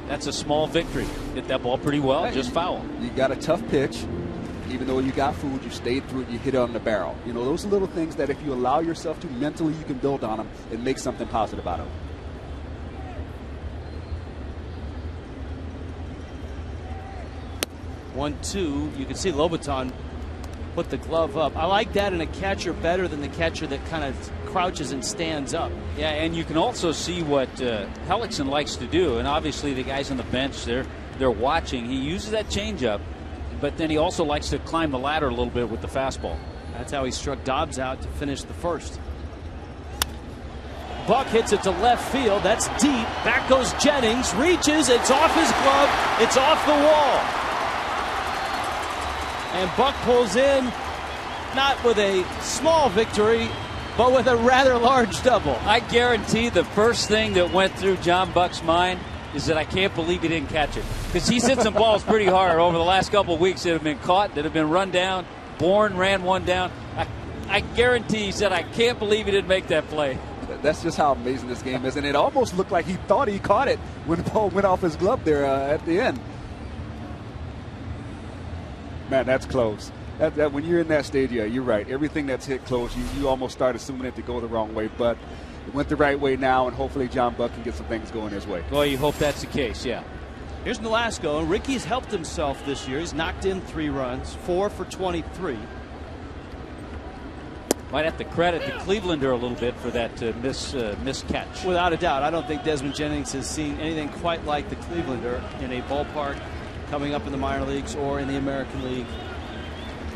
That's a small victory. Hit that ball pretty well, just foul. You got a tough pitch. Even though you got food, you stayed through it, you hit it on the barrel. Those are little things that if you allow yourself to mentally, you can build on them and make something positive out of them. 1-2. You can see Lobaton put the glove up. I like that in a catcher better than the catcher that kind of crouches and stands up. Yeah, and you can also see what Hellickson likes to do. And obviously the guys on the bench, they're watching. He uses that changeup, but then he also likes to climb the ladder a little bit with the fastball. That's how he struck Dobbs out to finish the first. Buck hits it to left field. That's deep. Back goes Jennings. Reaches. It's off his glove. It's off the wall. And Buck pulls in, not with a small victory, but with a rather large double. I guarantee the first thing that went through John Buck's mind is that I can't believe he didn't catch it. Because he's hit some balls pretty hard over the last couple of weeks that have been caught, that have been run down. Bourne ran one down. I guarantee he said, I can't believe he didn't make that play. That's just how amazing this game is. And it almost looked like he thought he caught it when the ball went off his glove there at the end. Man, that's close. That when you're in that stage, yeah, you're right. Everything that's hit close, you almost start assuming it to go the wrong way. But it went the right way now, and hopefully John Buck can get some things going his way. Well, you hope that's the case, yeah. Here's Nolasco, and Ricky's helped himself this year. He's knocked in 3 runs, 4 for 23. Might have to credit the Clevelander a little bit for that missed catch. Without a doubt. I don't think Desmond Jennings has seen anything quite like the Clevelander in a ballpark coming up in the minor leagues or in the American League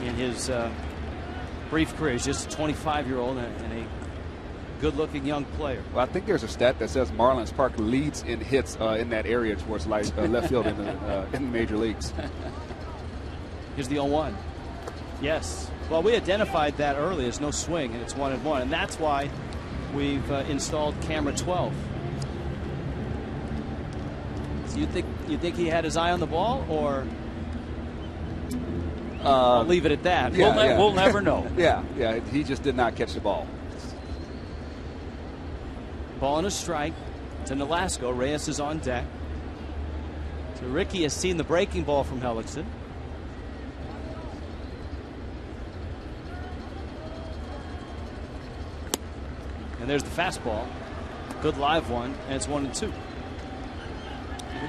in his brief career. He's just a 25-year-old and a good-looking young player. Well, I think there's a stat that says Marlins Park leads in hits in that area towards left field in the major leagues. Here's the 0-1. Yes. Well, we identified that early as no swing, and it's 1-1, and that's why we've installed camera 12. So you think he had his eye on the ball, or I'll leave it at that. Yeah, we'll never know. Yeah, he just did not catch the ball. Ball and a strike to Nolasco. Reyes is on deck. So Ricky has seen the breaking ball from Hellickson. And there's the fastball. Good live one, and it's 1-2.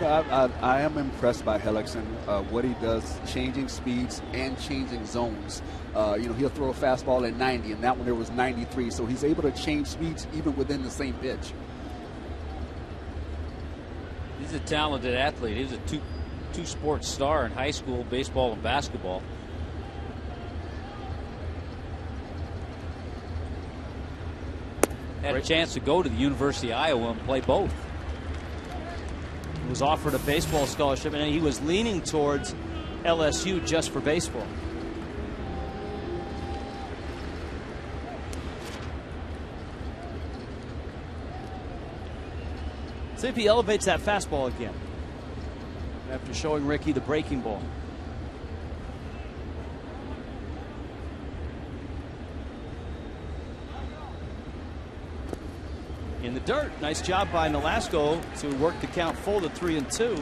I am impressed by Hellickson, what he does, changing speeds and changing zones. He'll throw a fastball at 90, and that one there was 93, so he's able to change speeds even within the same pitch. He's a talented athlete. He was a two-sport star in high school, baseball and basketball. Had a chance to go to the University of Iowa and play both. He was offered a baseball scholarship, and he was leaning towards LSU just for baseball. See if he elevates that fastball again after showing Ricky the breaking ball. In the dirt. Nice job by Nolasco to work the count full to 3-2.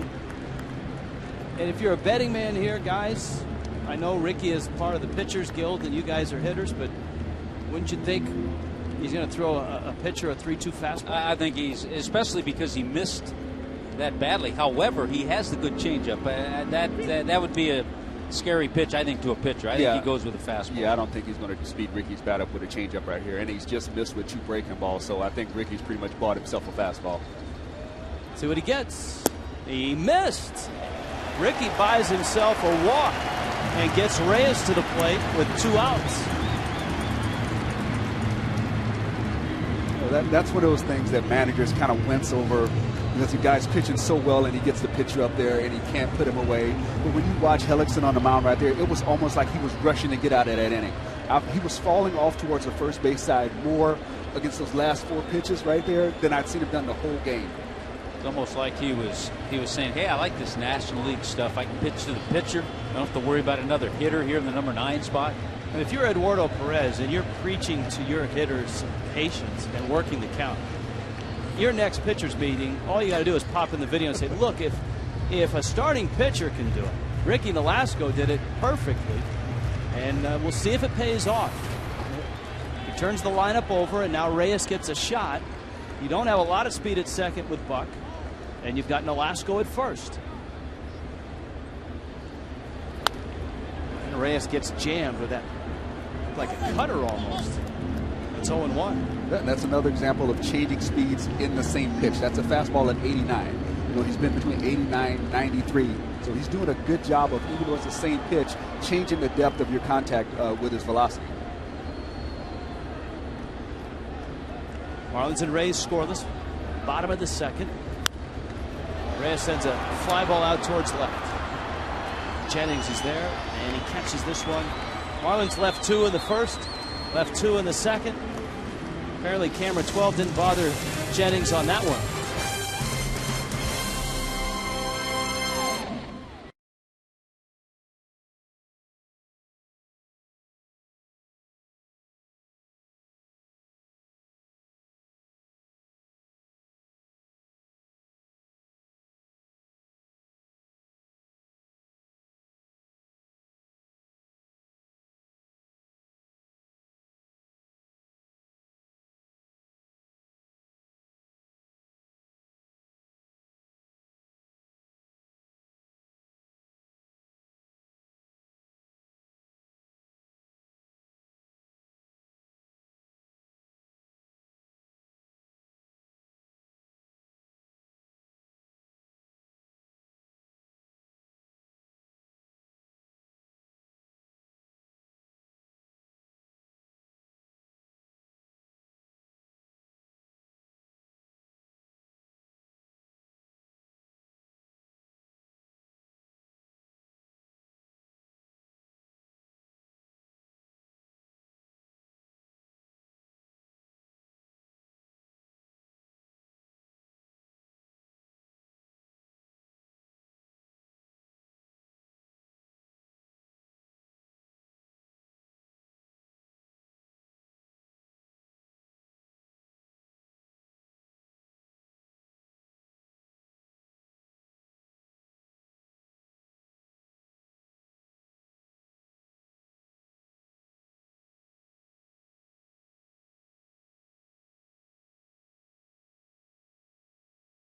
And if you're a betting man here, guys, I know Ricky is part of the Pitchers Guild and you guys are hitters, but wouldn't you think he's going to throw a pitcher a 3-2 fastball? I think he's, especially because he missed that badly. However, he has the good changeup. That would be a scary pitch, I think, to a pitcher. I think he goes with a fastball. Yeah, I don't think he's going to speed Ricky's bat up with a changeup right here. And he's just missed with 2 breaking balls, so I think Ricky's pretty much bought himself a fastball. See what he gets. He missed. Ricky buys himself a walk and gets Reyes to the plate with 2 outs. Well, that's one of those things that managers kind of wince over, because the guy's pitching so well and he gets the pitcher up there and he can't put him away. But when you watch Hellickson on the mound right there, it was almost like he was rushing to get out of that inning. He was falling off towards the first base side more against those last 4 pitches right there than I'd seen him done the whole game. It's almost like he was saying, hey, I like this National League stuff. I can pitch to the pitcher. I don't have to worry about another hitter here in the number 9 spot. And if you're Eduardo Perez and you're preaching to your hitters patience and working the count, your next pitcher's meeting, all you got to do is pop in the video and say, look, if a starting pitcher can do it, Ricky Nolasco did it perfectly, and we'll see if it pays off. He turns the lineup over, and now Reyes gets a shot. You don't have a lot of speed at second with Buck, and you've got Nolasco at first. And Reyes gets jammed with that, like a cutter almost. It's 0-1. That's another example of changing speeds in the same pitch. That's a fastball at 89. You know, he's been between 89 and 93. So he's doing a good job of, even though it's the same pitch, changing the depth of your contact with his velocity. Marlins and Rays scoreless. Bottom of the second. Reyes sends a fly ball out towards left. Jennings is there, and he catches this one. Marlins left 2 in the first, left 2 in the second. Apparently camera 12 didn't bother Jennings on that one.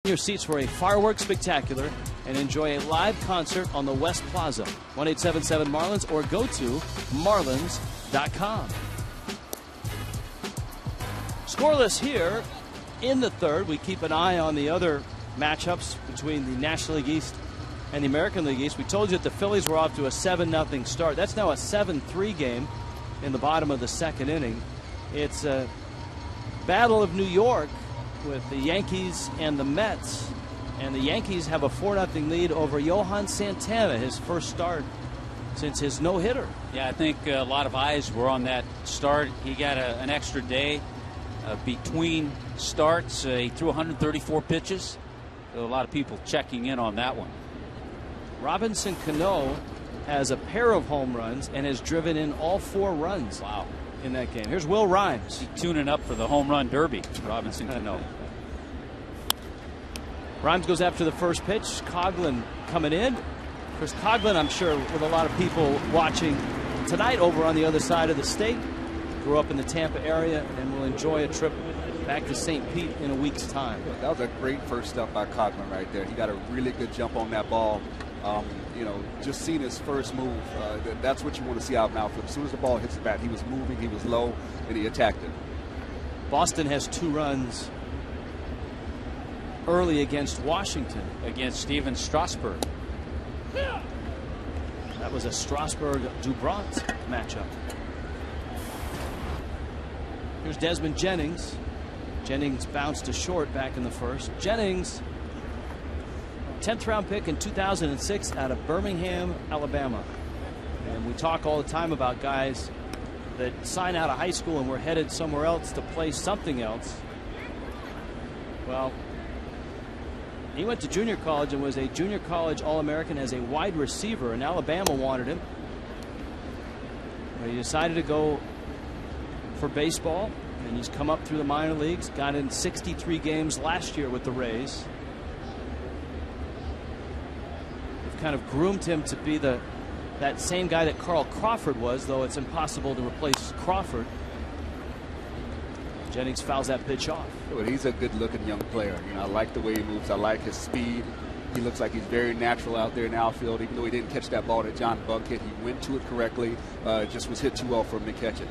Your seats for a fireworks spectacular and enjoy a live concert on the West Plaza. 1-877 Marlins or go to marlins.com. Scoreless here in the third. We keep an eye on the other matchups between the National League East and the American League East. We told you that the Phillies were off to a 7-0 start. That's now a 7-3 game in the bottom of the second inning. It's a Battle of New York with the Yankees and the Mets. And the Yankees have a 4-0 lead over Johan Santana, his first start since his no-hitter. Yeah, I think a lot of eyes were on that start. He got an extra day between starts. He threw 134 pitches, A lot of people checking in on that one. Robinson Cano has a pair of home runs and has driven in all 4 runs. Wow. In that game. Here's Will Rhymes. He's tuning up for the home run derby, Robinson Cano. Rhymes goes after the first pitch. Coughlin coming in. Chris Coughlin, I'm sure, with a lot of people watching tonight over on the other side of the state. Grew up in the Tampa area and will enjoy a trip back to St. Pete in a week's time. That was a great first step by Coughlin right there. He got a really good jump on that ball. You know, just seeing his first move, that's what you want to see out of an outfield. As soon as the ball hits the bat, he was moving, he was low, and he attacked it. Boston has 2 runs early against Washington. Against Steven Strasburg. That was a Strasburg-Dubront matchup. Here's Desmond Jennings. Jennings bounced to short back in the first. Jennings, 10th round pick in 2006 out of Birmingham, Alabama. And we talk all the time about guys that sign out of high school and were headed somewhere else to play something else. Well, he went to junior college and was a junior college All-American as a wide receiver, and Alabama wanted him. But he decided to go for baseball, and he's come up through the minor leagues, got in 63 games last year with the Rays. They've kind of groomed him to be that same guy that Carl Crawford was, though it's impossible to replace Crawford. Jennings fouls that pitch off. But he's a good-looking young player. You know, I like the way he moves. I like his speed. He looks like he's very natural out there in the outfield. Even though he didn't catch that ball that John Buck hit, he went to it correctly. Just was hit too well for him to catch it.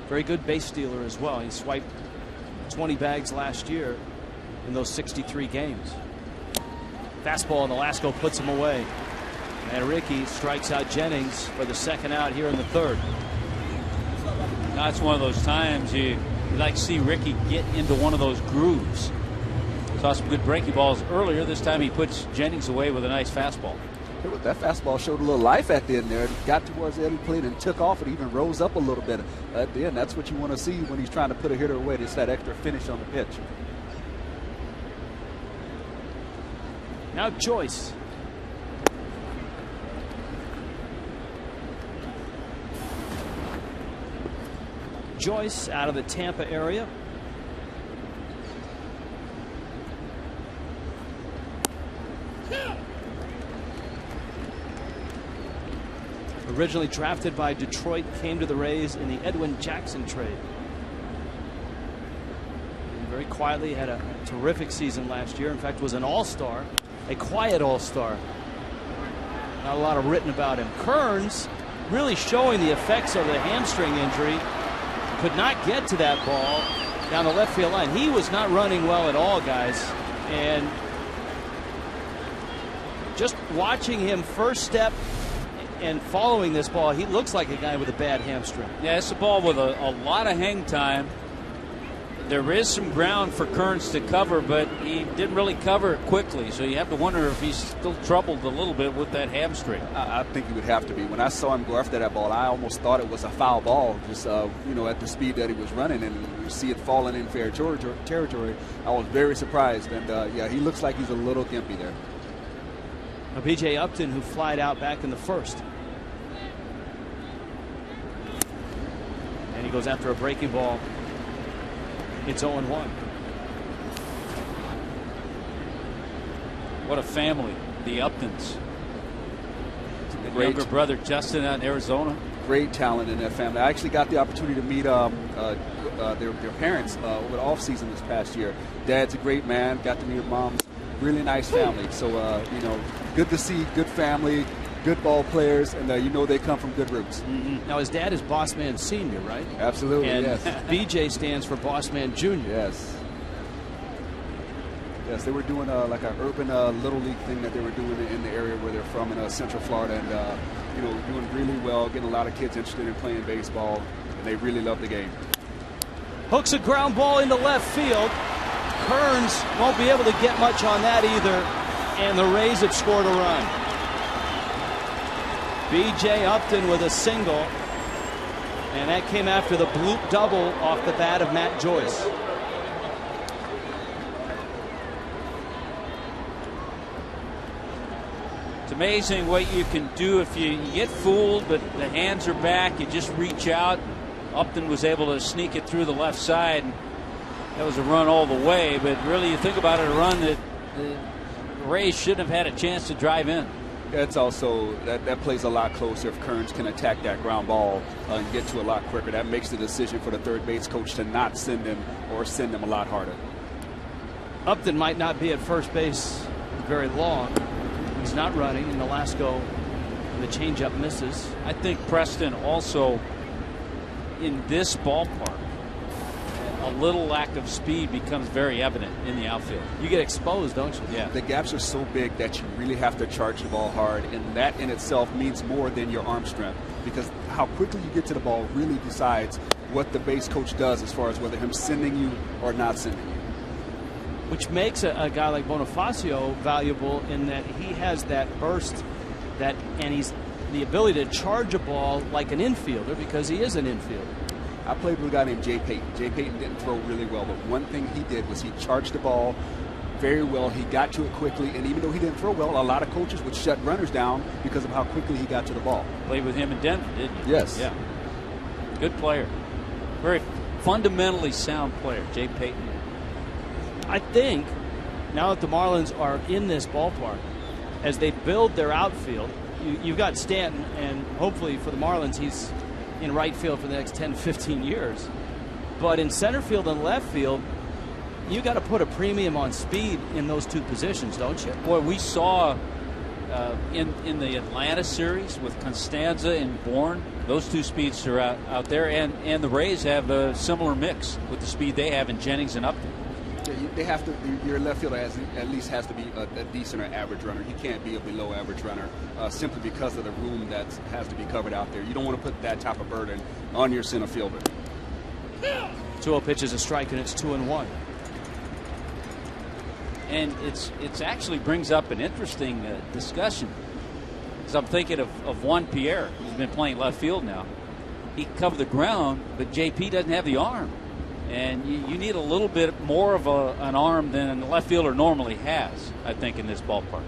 Very good base stealer as well. He swiped 20 bags last year in those 63 games. Fastball, and Velasco puts him away. And Ricky strikes out Jennings for the second out here in the third. Now it's one of those times you like to see Ricky get into one of those grooves. Saw some good breaking balls earlier. This time he puts Jennings away with a nice fastball. That fastball showed a little life at the end there. It got towards the end of the plate and took off. It even rose up a little bit at the end. That's what you want to see when he's trying to put a hitter away. It's that extra finish on the pitch. Now Joyce. Joyce out of the Tampa area. Originally drafted by Detroit, came to the Rays in the Edwin Jackson trade. And very quietly had a terrific season last year. In fact, was an all-star, a quiet all-star. Not a lot of written about him. Kearns really showing the effects of the hamstring injury. Could not get to that ball down the left field line. He was not running well at all, guys. And just watching him first step and following this ball, he looks like a guy with a bad hamstring. Yeah, it's a ball with a lot of hang time. There is some ground for Kearns to cover, but he didn't really cover it quickly. So you have to wonder if he's still troubled a little bit with that hamstring. I think he would have to be. When I saw him go after that ball, I almost thought it was a foul ball, just you know, at the speed that he was running, and you see it falling in fair territory. I was very surprised, and yeah, he looks like he's a little gimpy there. Now B.J. Upton, who flied out back in the first. And he goes after a breaking ball. It's 0-1. What a family, the Uptons. The younger brother Justin out in Arizona. Great talent in that family. I actually got the opportunity to meet their parents over the off season this past year. Dad's a great man. Got to meet mom's. Really nice family. So you know, good to see good family, good ball players, and you know they come from good roots. Now his dad is Bossman Senior, right? Absolutely. And yes. BJ stands for Bossman Junior. Yes. Yes, they were doing like an urban little league thing that they were doing in the area where they're from in Central Florida, and you know, doing really well, getting a lot of kids interested in playing baseball, and they really love the game. Hooks a ground ball into left field. Kearns won't be able to get much on that either, and the Rays have scored a run. B.J. Upton with a single, and that came after the bloop double off the bat of Matt Joyce. amazing what you can do if you get fooled, but the hands are back. You just reach out. Upton was able to sneak it through the left side. That was a run all the way, but really you think about it, a run that the Rays shouldn't have had a chance to drive in. It's also that plays a lot closer if Kearns can attack that ground ball and get to a lot quicker. That makes the decision for the third base coach to not send him or send him a lot harder. Upton might not be at first base very long. He's not running, and Nolasco, the changeup misses. I think Preston also, in this ballpark, a little lack of speed becomes very evident in the outfield. You get exposed, don't you? Yeah. The gaps are so big that you really have to charge the ball hard, and that in itself means more than your arm strength, because how quickly you get to the ball really decides what the base coach does as far as whether him sending you or not sending you. Which makes a guy like Bonifacio valuable in that he has that burst, and he's the ability to charge a ball like an infielder, because he is an infielder. I played with a guy named Jay Payton. Jay Payton didn't throw really well, but one thing he did was he charged the ball very well. He got to it quickly, and even though he didn't throw well, a lot of coaches would shut runners down because of how quickly he got to the ball. Played with him in Denver, didn't you? Yes. Yeah. Good player. Very fundamentally sound player, Jay Payton. I think now that the Marlins are in this ballpark, as they build their outfield, you've got Stanton, and hopefully for the Marlins he's in right field for the next 10, 15 years. But in center field and left field, you got to put a premium on speed in those two positions, don't you? Boy, we saw in the Atlanta series with Constanza and Bourne, those two speeds are out there, and the Rays have a similar mix with the speed they have in Jennings and Upton. They have to. Your left fielder at least has to be a decent or average runner. He can't be a below average runner simply because of the room that has to be covered out there. You don't want to put that type of burden on your center fielder. 2-0 pitch is a strike, and it's 2-1. And it's actually brings up an interesting discussion, because I'm thinking of Juan Pierre, who's been playing left field now. He can cover the ground, but JP doesn't have the arm. And you need a little bit more of an arm than a left fielder normally has, I think, in this ballpark.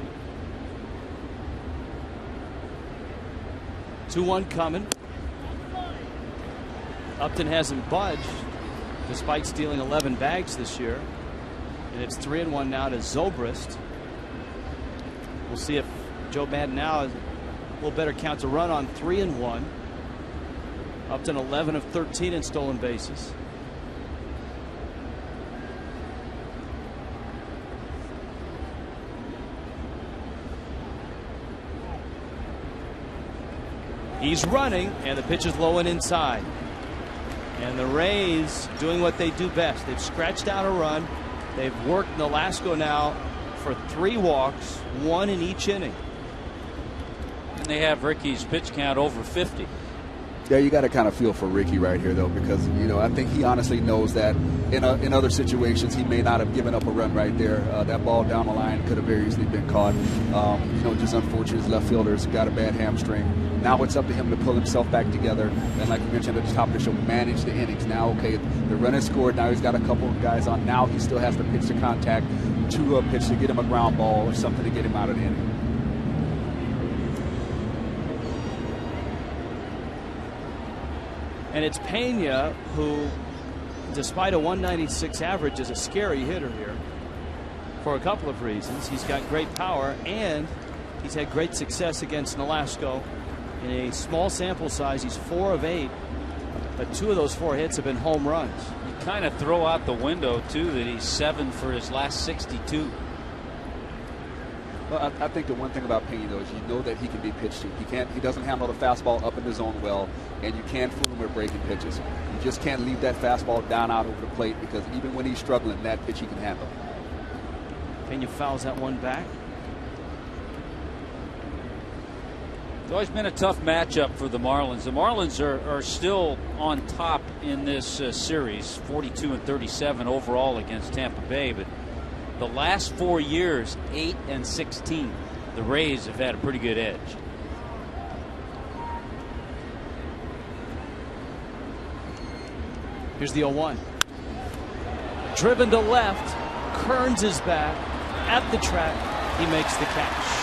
2-1 coming. Upton hasn't budged despite stealing 11 bags this year. And it's 3-1 now to Zobrist. We'll see if Joe Madden now is a little better counts a run on 3-1. Upton 11 of 13 in stolen bases. He's running, and the pitch is low and inside. And the Rays doing what they do best. They've scratched out a run. They've worked Nolasco now for 3 walks, 1 in each inning. And they have Ricky's pitch count over 50. Yeah, you got to kind of feel for Ricky right here, though, because, I think he honestly knows that in other situations he may not have given up a run right there. That ball down the line could have very easily been caught. Just unfortunate, his left fielder's got a bad hamstring. Now it's up to him to pull himself back together. And like you mentioned at the top of the show, manage the innings. Now, okay, the run is scored. Now he's got a couple of guys on. Now he still has to pitch to contact, to a pitch to get him a ground ball or something to get him out of the inning. And it's Pena who, despite a 196 average, is a scary hitter here for a couple of reasons. He's got great power, and he's had great success against Nolasco. In a small sample size, he's 4 of 8, but 2 of those 4 hits have been home runs. You kind of throw out the window, too, that he's 7 for his last 62. Well, I think the one thing about Payne, though, is you know that he can be pitched to. He doesn't handle the fastball up in the zone well, and you can't fool him with breaking pitches. You just can't leave that fastball down out over the plate, because even when he's struggling, that pitch he can handle. Pena fouls that one back. It's always been a tough matchup for the Marlins. The Marlins are still on top in this series, 42-37 overall against Tampa Bay, but the last 4 years, 8-16. The Rays have had a pretty good edge. Here's the 0-1. Driven to left. Kearns is back at the track. He makes the catch.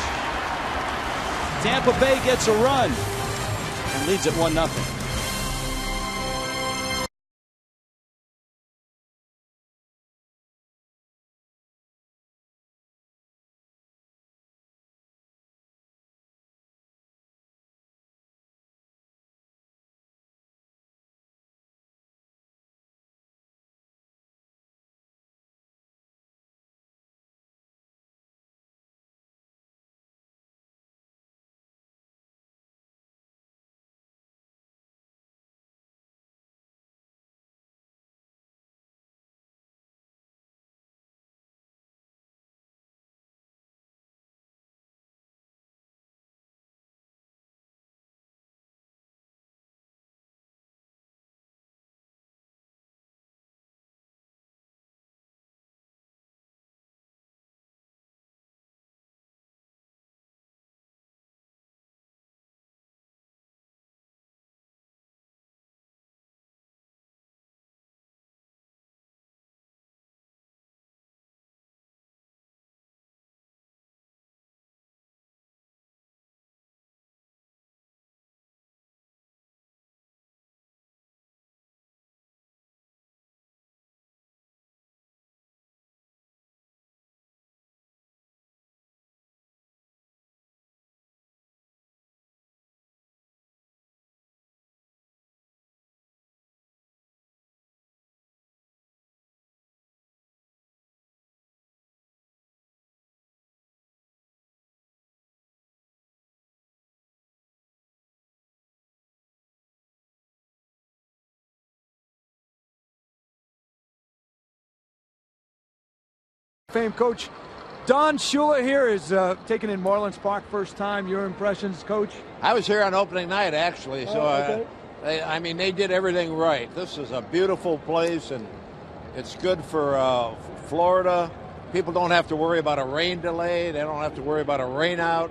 Tampa Bay gets a run and leads at 1-0. Fame coach Don Shula here is taking in Marlins Park first time. Your impressions, Coach? I was here on opening night, actually, so okay. I mean, they did everything right. This is a beautiful place, and it's good for Florida. People don't have to worry about a rain delay. They don't have to worry about a rain out.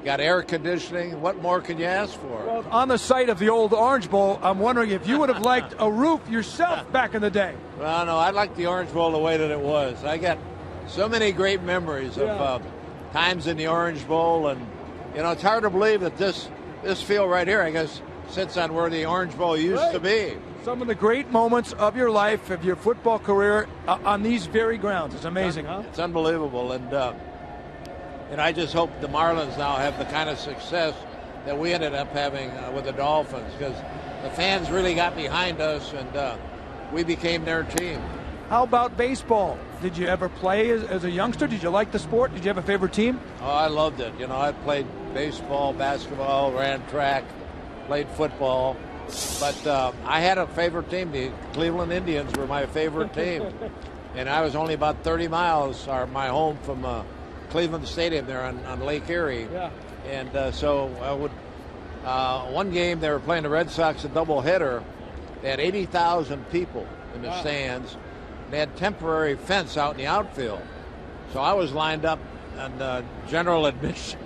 Got air conditioning. What more can you ask for? Well, on the site of the old Orange Bowl, I'm wondering if you would have liked a roof yourself back in the day. Well, no, I like the Orange Bowl the way that it was. I got so many great memories of times in the Orange Bowl, and you know, it's hard to believe that this field right here, I guess, sits on where the Orange Bowl used to be. Some of the great moments of your life, of your football career, on these very grounds. It's amazing, huh? It's unbelievable, and I just hope the Marlins now have the kind of success that we ended up having with the Dolphins, because the fans really got behind us, and we became their team. How about baseball? Did you ever play as a youngster? Did you like the sport? Did you have a favorite team? Oh, I loved it. You know, I played baseball, basketball, ran track, played football. But I had a favorite team. The Cleveland Indians were my favorite team. And I was only about 30 miles, my home, from Cleveland Stadium there on Lake Erie. Yeah. And so I would, one game they were playing the Red Sox, a doubleheader. They had 80,000 people in the stands. They had temporary fence out in the outfield. So I was lined up on general admission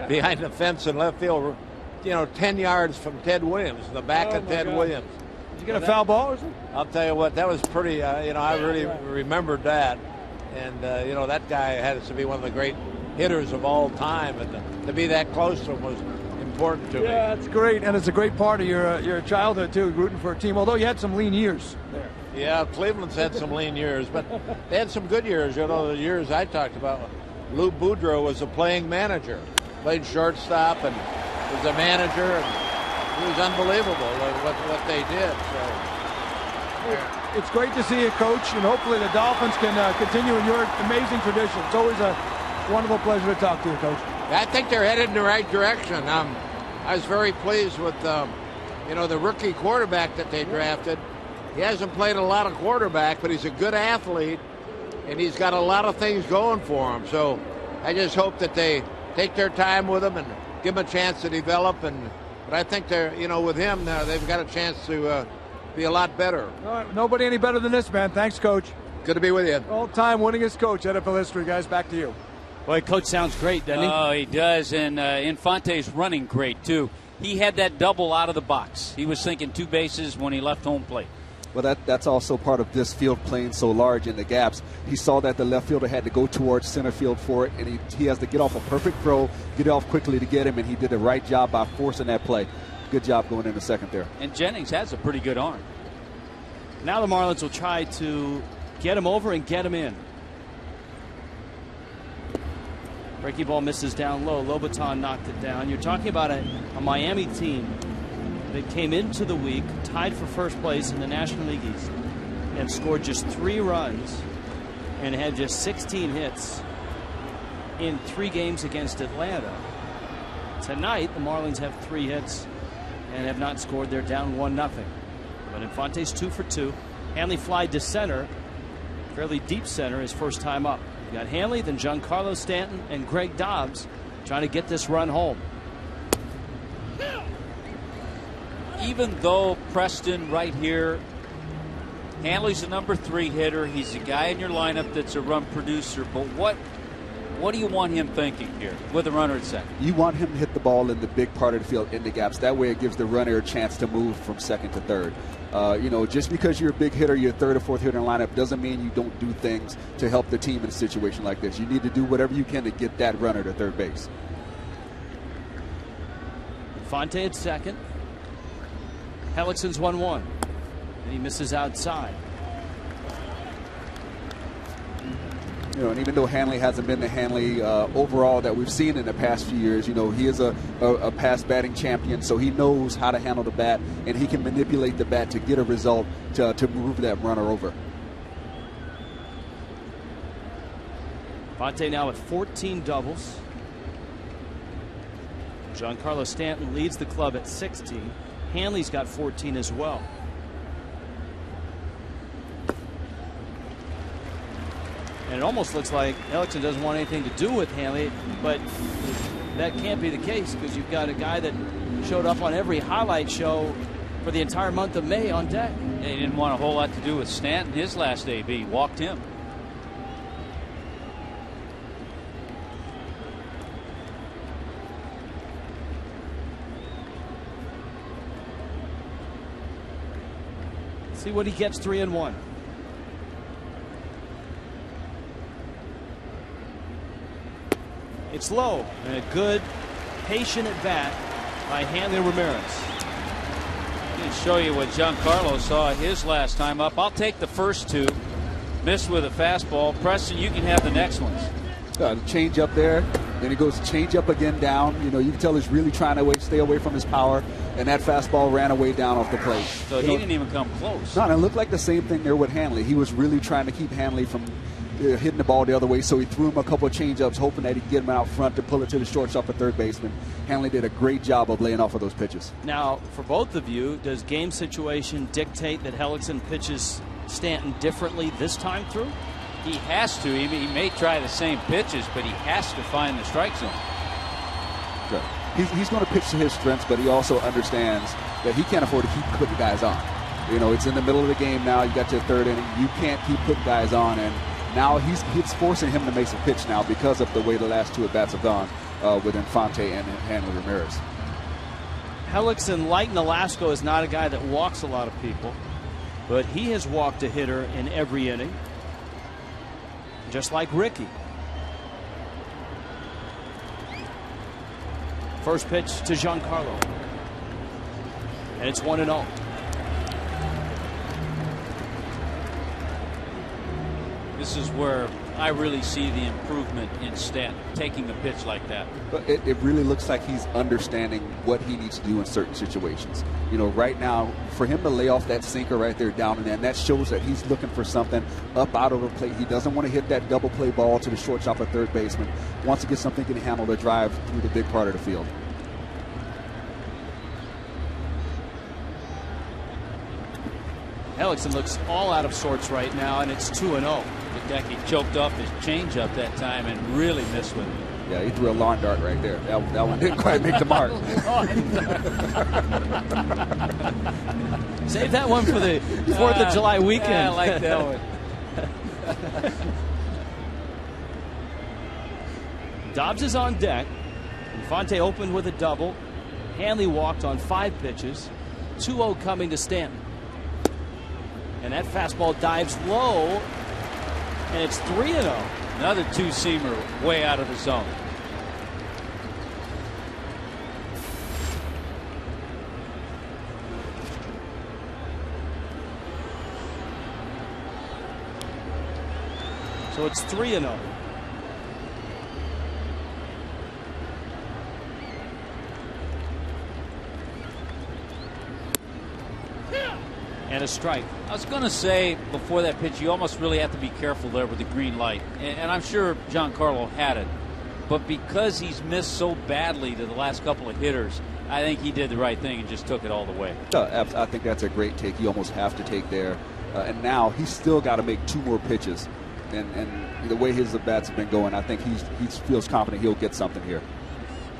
behind the fence in left field, you know, 10 yards from Ted Williams, in the back of Ted Williams. Did you get a foul ball or something? I'll tell you what, that was pretty, you know, I really remembered that. And, you know, that guy had to be one of the great hitters of all time. And to be that close to him was important to me. Yeah, it's great. And it's a great part of your childhood, too, rooting for a team, although you had some lean years there. Yeah, Cleveland's had some lean years, but they had some good years. You know, the years I talked about. Lou Boudreau was a playing manager, played shortstop and was a manager, and it was unbelievable what they did. So, it's great to see you, Coach, and hopefully the Dolphins can continue in your amazing tradition. It's always a wonderful pleasure to talk to you, Coach. I think they're headed in the right direction. I was very pleased with, you know, the rookie quarterback that they drafted. He hasn't played a lot of quarterback, but he's a good athlete, and he's got a lot of things going for him. So I just hope that they take their time with him and give him a chance to develop. But I think they're, you know, with him now, they've got a chance to be a lot better. All right, nobody any better than this, man. Thanks, Coach. Good to be with you. All-time winningest coach, NFL history, guys. Back to you. Boy, Coach sounds great, doesn't he? Oh, he does, and Infante's running great, too. He had that double out of the box. He was thinking 2 bases when he left home plate. Well, that's also part of this field playing so large in the gaps. He saw that the left fielder had to go towards center field for it, and he has to get off a perfect throw, get it off quickly to get him, and he did the right job by forcing that play. Good job going in the second there. And Jennings has a pretty good arm. Now the Marlins will try to get him over and get him in. Breaking ball misses down low. Lobaton knocked it down. You're talking about a Miami team that came into the week tied for first place in the National League East and scored just 3 runs and had just 16 hits in 3 games against Atlanta. Tonight, the Marlins have 3 hits and have not scored. They're down 1-0. But Infante's 2 for 2. Hanley flied to center, fairly deep center, his first time up. You got Hanley, then Giancarlo Stanton, and Greg Dobbs trying to get this run home. Even though Preston right here, Hanley's the number 3 hitter. He's a guy in your lineup that's a run producer. But what do you want him thinking here with a runner at second? You want him to hit the ball in the big part of the field in the gaps. That way it gives the runner a chance to move from second to third. Just because you're a big hitter, you're a third or fourth hitter in the lineup doesn't mean you don't do things to help the team in a situation like this. You need to do whatever you can to get that runner to third base. Infante at second. Hellickson's 1-1. And he misses outside. And even though Hanley hasn't been the Hanley overall that we've seen in the past few years, he is a past batting champion, so he knows how to handle the bat, and he can manipulate the bat to get a result to move that runner over. Infante now at 14 doubles. Giancarlo Stanton leads the club at 16. Hanley's got 14 as well. And it almost looks like Hellickson doesn't want anything to do with Hanley, but that can't be the case because you've got a guy that showed up on every highlight show for the entire month of May on deck. He didn't want a whole lot to do with Stanton his last AB. Walked him. See what he gets. 3-1. It's low, and a good, patient at bat by Hanley Ramirez. Let me show you what Giancarlo saw his last time up. I'll take the first 2. Missed with a fastball. Preston, you can have the next ones. The change up there, then he goes change up again down. You can tell he's really trying to stay away from his power, and that fastball ran away down off the plate. So he didn't even come close. No, and it looked like the same thing there with Hanley. He was really trying to keep Hanley from hitting the ball the other way, so he threw him a couple of change-ups, hoping that he'd get him out front to pull it to the shortstop or third baseman. Hanley did a great job of laying off of those pitches. Now, for both of you, does game situation dictate that Hellickson pitches Stanton differently this time through? He has to. He may try the same pitches, but he has to find the strike zone. Good. He's going to pitch to his strengths, but he also understands that he can't afford to keep putting guys on. It's in the middle of the game now. You got your third inning. You can't keep putting guys on, and now he's forcing him to make some pitch now because of the way the last 2 at-bats have gone with Infante and Hanley Ramirez. Hellickson, like Nolasco, is not a guy that walks a lot of people, but he has walked a hitter in every inning, just like Ricky. First pitch to Giancarlo, and it's 1-0. This is where I really see the improvement in Stanton, taking a pitch like that. But it really looks like he's understanding what he needs to do in certain situations. Right now, for him to lay off that sinker right there down and in, that shows that he's looking for something up out of the plate. He doesn't want to hit that double play ball to the shortstop or third baseman. Wants to get something he can handle to drive through the big part of the field. Hellickson looks all out of sorts right now, and it's 2-0. He choked off his changeup that time and really missed with it. Yeah, he threw a lawn dart right there. That one didn't quite make the mark. Save that one for the 4th of July weekend. Yeah, I like that one. Dobbs is on deck. Infante opened with a double. Hanley walked on 5 pitches. 2-0 coming to Stanton. And that fastball dives low, and it's 3-0. Another two-seamer way out of the zone. So it's 3-0. And a strike. I was going to say before that pitch, you almost really have to be careful there with the green light. And I'm sure Giancarlo had it. But because he's missed so badly to the last couple of hitters, I think he did the right thing and just took it all the way. I think that's a great take. You almost have to take there. And now he's still got to make 2 more pitches. And the way his bats have been going, I think he feels confident he'll get something here.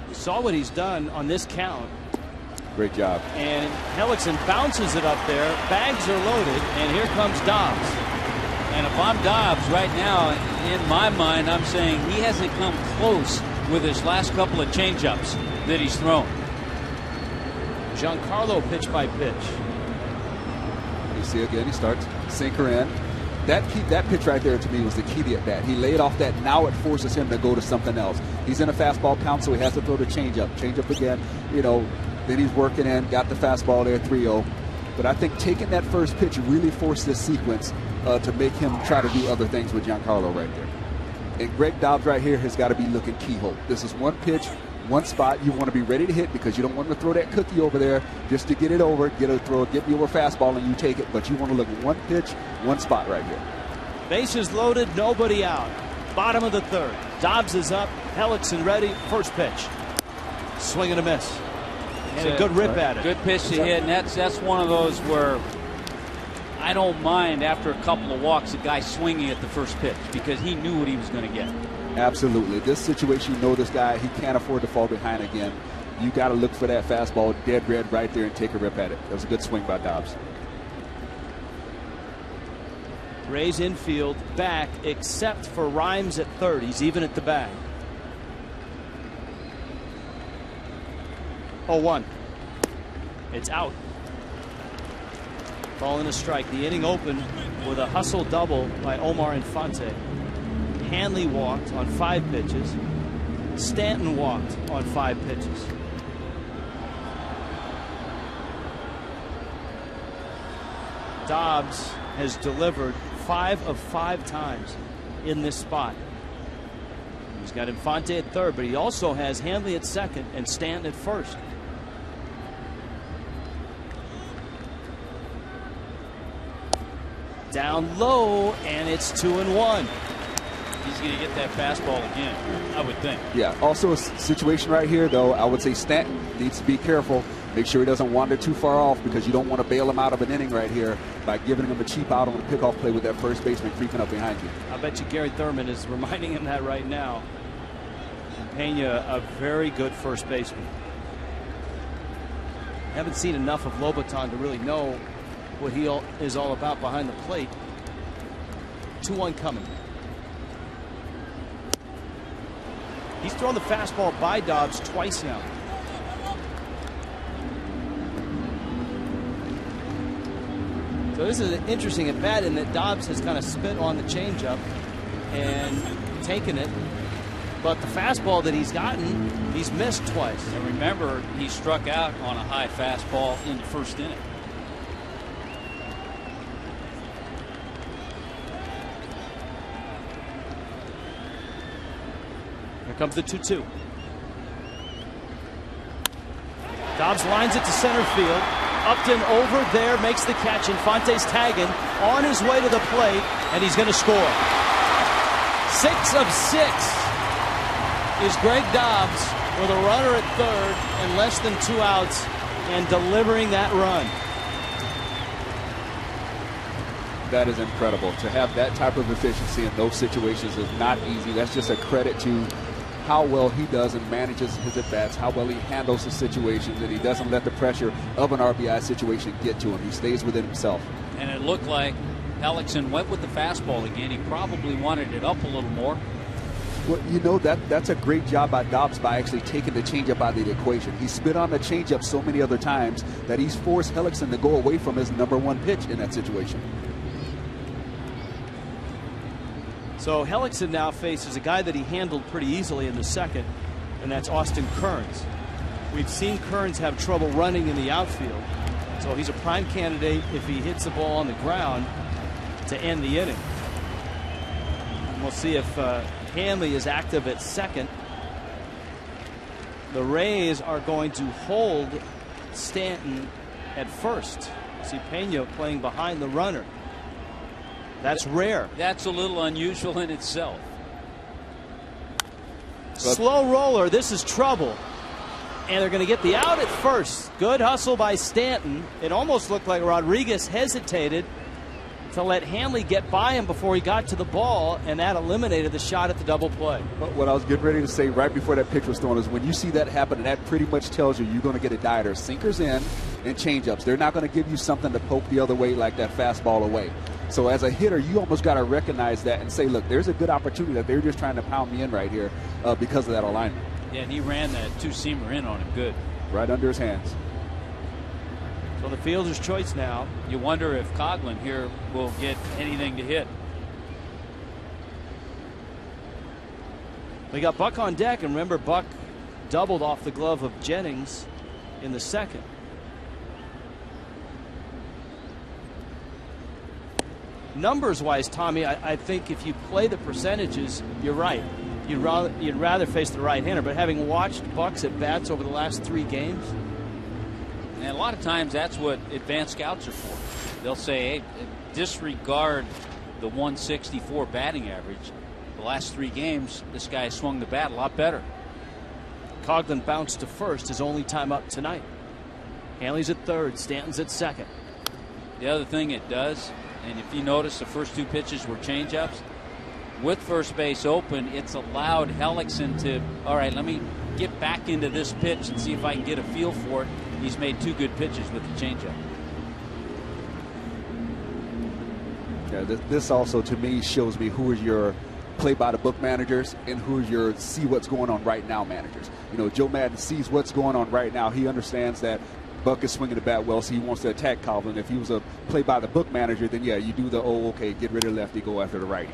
You saw what he's done on this count. Great job. And Hellickson bounces it up there. Bags are loaded, and here comes Dobbs. And if I'm Dobbs right now, in my mind, I'm saying he hasn't come close with his last couple of changeups that he's thrown. Giancarlo pitch by pitch. You see again, he starts sinker in. That pitch right there to me was the key to that. He laid off that. Now it forces him to go to something else. He's in a fastball count, so he has to throw the changeup. Changeup again, then he's working in, got the fastball there, 3-0. But I think taking that first pitch really forced this sequence to make him try to do other things with Giancarlo right there. And Greg Dobbs right here has got to be looking keyhole. This is one pitch, one spot you want to be ready to hit because you don't want to throw that cookie over there just to get it over, get me over fastball and you take it. But you want to look at one pitch, one spot right here. Bases loaded, nobody out. Bottom of the third. Dobbs is up, Hellickson ready, first pitch. Swing and a miss. And a good rip at it. Good pitch to hit, and that's one of those where I don't mind after a couple of walks a guy swinging at the first pitch because he knew what he was going to get. Absolutely. This situation, this guy, he can't afford to fall behind again. You got to look for that fastball dead red right there and take a rip at it. That was a good swing by Dobbs. Rays infield back except for Rhymes at third. He's even at the bag. 0-1. It's out. Ball and a strike. The inning opened with a hustle double by Omar Infante. Hanley walked on 5 pitches. Stanton walked on 5 pitches. Dobbs has delivered 5 of 5 times in this spot. He's got Infante at third, but he also has Hanley at second and Stanton at first. Down low, and it's 2-1. He's going to get that fastball again, I would think. Yeah, also a situation right here, though, I would say Stanton needs to be careful. Make sure he doesn't wander too far off because you don't want to bail him out of an inning right here by giving him a cheap out on the pickoff play with that first baseman creeping up behind you. I bet you Gary Thurman is reminding him that right now. Pena, a very good first baseman. Haven't seen enough of Lobaton to really know what he is all about behind the plate. 2-1 coming. He's thrown the fastball by Dobbs twice now. So this is an interesting at bat in that Dobbs has kind of spit on the changeup and taken it. But the fastball that he's gotten, he's missed twice. And remember, he struck out on a high fastball in the first inning. Here comes the 2-2. Dobbs lines it to center field. Upton over there, makes the catch. Infante's tagging on his way to the plate, and he's going to score. 6 of 6 is Greg Dobbs with a runner at third and less than 2 outs and delivering that run. That is incredible. To have that type of efficiency in those situations is not easy. That's just a credit to how well he does and manages his at-bats, how well he handles the situations, and he doesn't let the pressure of an RBI situation get to him. He stays within himself. And it looked like Hellickson went with the fastball again. He probably wanted it up a little more. Well, that's a great job by Dobbs by actually taking the changeup out of the equation. He spit on the changeup so many other times that he's forced Hellickson to go away from his #1 pitch in that situation. So Hellickson now faces a guy that he handled pretty easily in the second, and that's Austin Kearns. We've seen Kearns have trouble running in the outfield, so he's a prime candidate if he hits the ball on the ground to end the inning. And we'll see if Hanley is active at second. The Rays are going to hold Stanton at first. See Pena playing behind the runner. That's rare. That's a little unusual in itself. Slow roller. This is trouble. And they're going to get the out at first. Good hustle by Stanton. It almost looked like Rodriguez hesitated to let Hanley get by him before he got to the ball, and that eliminated the shot at the double play. What I was getting ready to say right before that pitch was thrown is when you see that happen, that pretty much tells you you're going to get a dieter. Sinkers in and changeups. They're not going to give you something to poke the other way like that fastball away. So as a hitter, you almost got to recognize that and say, look, there's a good opportunity that they're just trying to pound me in right here because of that alignment. Yeah, and he ran that two-seamer in on him good. Right under his hands. So the fielder's choice now. You wonder if Coughlin here will get anything to hit. We got Buck on deck, and remember, Buck doubled off the glove of Jennings in the second. Numbers-wise, Tommy, I think if you play the percentages, you're right. You'd rather face the right-hander, but having watched Buck's at bats over the last 3 games. And a lot of times that's what advanced scouts are for. They'll say, hey, disregard the 164 batting average. The last 3 games, this guy swung the bat a lot better. Coughlin bounced to first, his only time up tonight. Hanley's at third, Stanton's at second. The other thing it does, and if you notice the first 2 pitches were changeups, with first base open, it's allowed Hellickson to, all right, let me get back into this pitch and see if I can get a feel for it. He's made 2 good pitches with the changeup. Yeah, this also to me shows me who is your play by the book managers and who is your see what's going on right now managers. You know, Joe Madden sees what's going on right now. He understands that Buck is swinging the bat well, so he wants to attack Coughlin. If he was a play by the book manager, then yeah, you do the okay, get rid of lefty, go after the righty.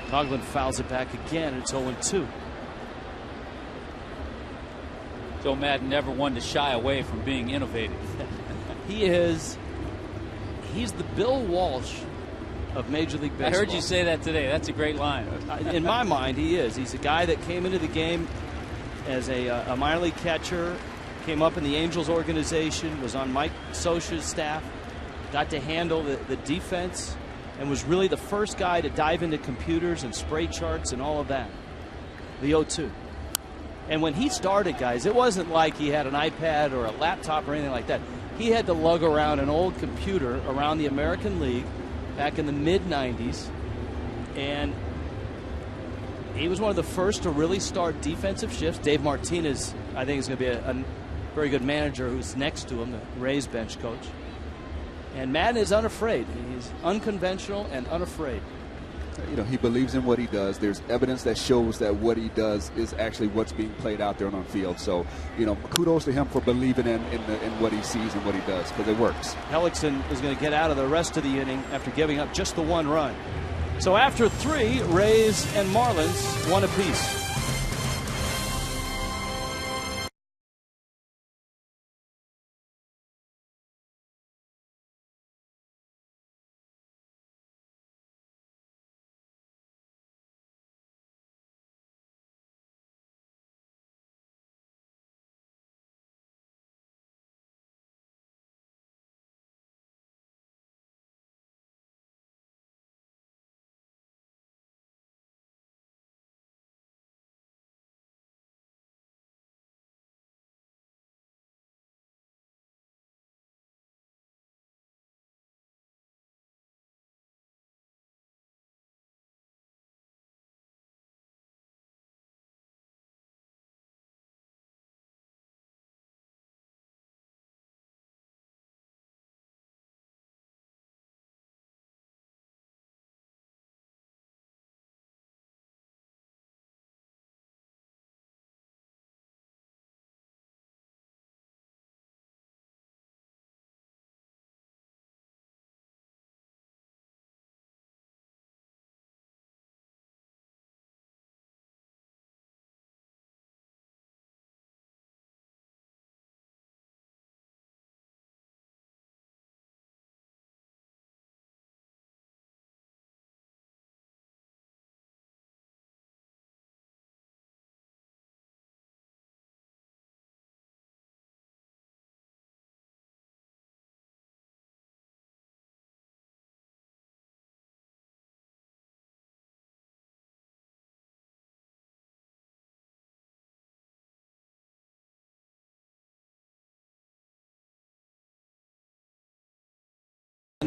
Coughlin fouls it back again. It's 0-2. Joe Madden never one to shy away from being innovative. He's the Bill Walsh of Major League Baseball. I heard you say that today. That's a great line. In my mind, he is. He's a guy that came into the game as a minor league catcher, came up in the Angels organization, was on Mike Scioscia's staff, got to handle the defense, and was really the first guy to dive into computers and spray charts and all of that. The 0-2. And when he started, guys, it wasn't like he had an iPad or a laptop or anything like that. He had to lug around an old computer around the American League back in the mid-90s. And he was one of the first to really start defensive shifts. Dave Martinez, I think, is going to be a very good manager who's next to him, the Rays bench coach. And Madden is unafraid. He's unconventional and unafraid. You know, he believes in what he does. There's evidence that shows that what he does is actually what's being played out there on the field. So, you know, kudos to him for believing in what he sees and what he does, because it works. Hellickson is going to get out of the rest of the inning after giving up just the 1 run. So after 3, Rays and Marlins 1 apiece.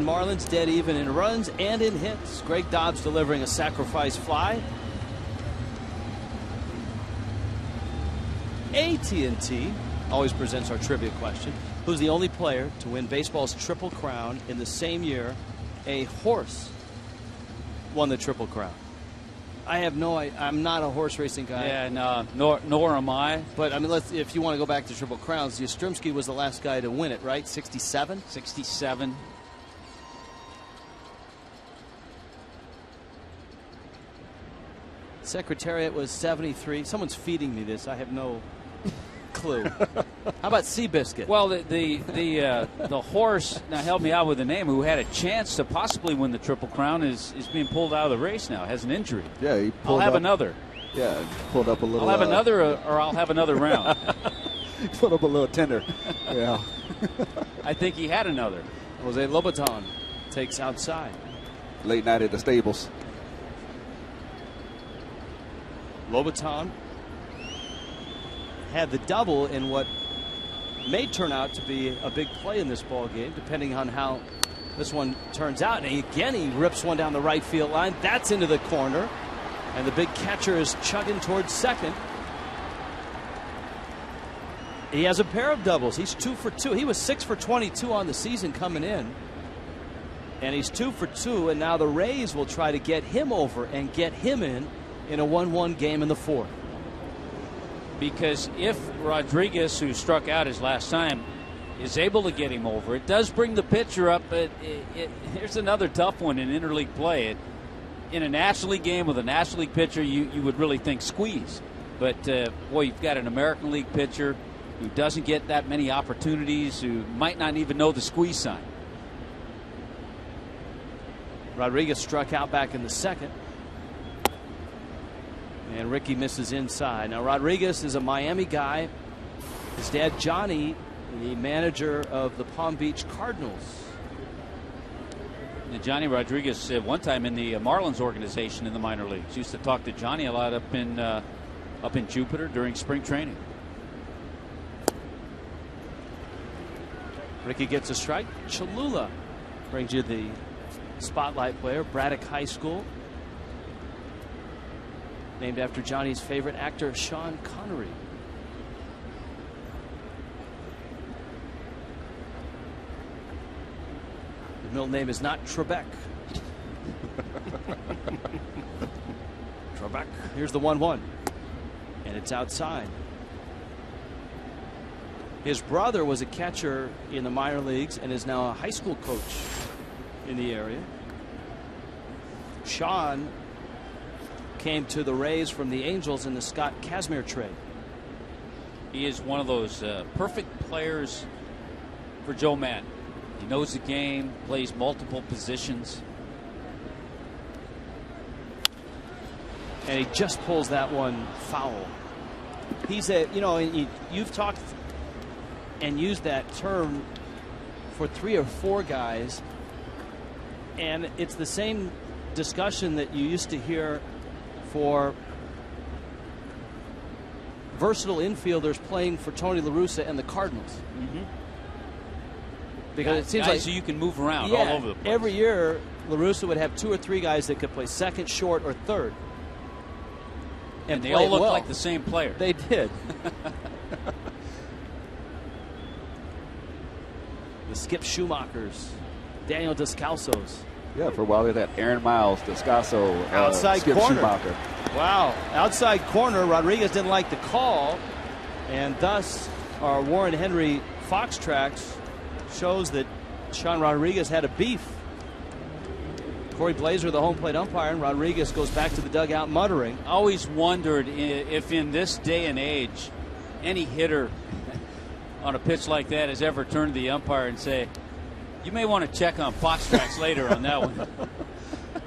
Marlins dead even in runs and in hits. Greg Dobbs delivering a sacrifice fly. AT&T always presents our trivia question. Who's the only player to win baseball's Triple Crown in the same year a horse won the Triple Crown? I have no idea. I'm not a horse racing guy. Yeah, no, nor am I. But, I mean, if you want to go back to Triple Crowns, Yastrzemski was the last guy to win it, right? 67? 67. Secretariat was 73. Someone's feeding me this. I have no clue. How about Seabiscuit? Well, the horse, now help me out with the name, who had a chance to possibly win the Triple Crown is being pulled out of the race now, has an injury. Yeah, he pulled I'll have up, another. Yeah, pulled up a little. I'll have another, or I'll have another round. Put up a little tender. Yeah. I think he had another. Jose Lobaton takes outside. Late night at the stables. Lobaton had the double in what may turn out to be a big play in this ball game, depending on how this one turns out. And again, he rips one down the right field line. That's into the corner. And the big catcher is chugging towards second. He has a pair of doubles. He's 2 for 2. He was 6 for 22 on the season coming in. And he's 2 for 2. And now the Rays will try to get him over and get him in a 1-1 game in the fourth. Because if Rodriguez, who struck out his last time, is able to get him over, it does bring the pitcher up. But here's another tough one in interleague play. In a National League game with a National League pitcher, you would really think squeeze. But, boy, you've got an American League pitcher who doesn't get that many opportunities, who might not even know the squeeze sign. Rodriguez struck out back in the second. And Ricky misses inside. Now, Rodriguez is a Miami guy. His dad, Johnny, the manager of the Palm Beach Cardinals. And Johnny Rodriguez, one time in the Marlins organization in the minor leagues, used to talk to Johnny a lot up in Jupiter during spring training. Ricky gets a strike. Cholula brings you the spotlight player, Braddock High School. Named after Johnny's favorite actor, Sean Connery. His middle name is not Trebek. Trebek. Here's the 1-1. And it's outside. His brother was a catcher in the minor leagues and is now a high school coach in the area. Sean came to the Rays from the Angels in the Scott Kazmir trade. He is one of those perfect players for Joe Madden. He knows the game, plays multiple positions. And he just pulls that one foul. He's you've talked and used that term for 3 or 4 guys, and it's the same discussion that you used to hear for versatile infielders playing for Tony La Russa and the Cardinals. Mm-hmm. Because it seems guys like so you can move around all over the place. Every year, La Russa would have 2 or 3 guys that could play second, short, or third. And they all look like the same player. They did. The Skip Schumachers, Daniel Descalsos. Yeah, for a while they had Aaron Miles, Descasso, outside Skip corner. Schumacher. Wow, outside corner. Rodriguez didn't like the call, and thus our Warren Henry Fox Tracks shows that Sean Rodriguez had a beef. Corey Blazer, the home plate umpire, and Rodriguez goes back to the dugout muttering. Always wondered if in this day and age any hitter on a pitch like that has ever turned to the umpire and say, you may want to check on Fox Tracks later on that one.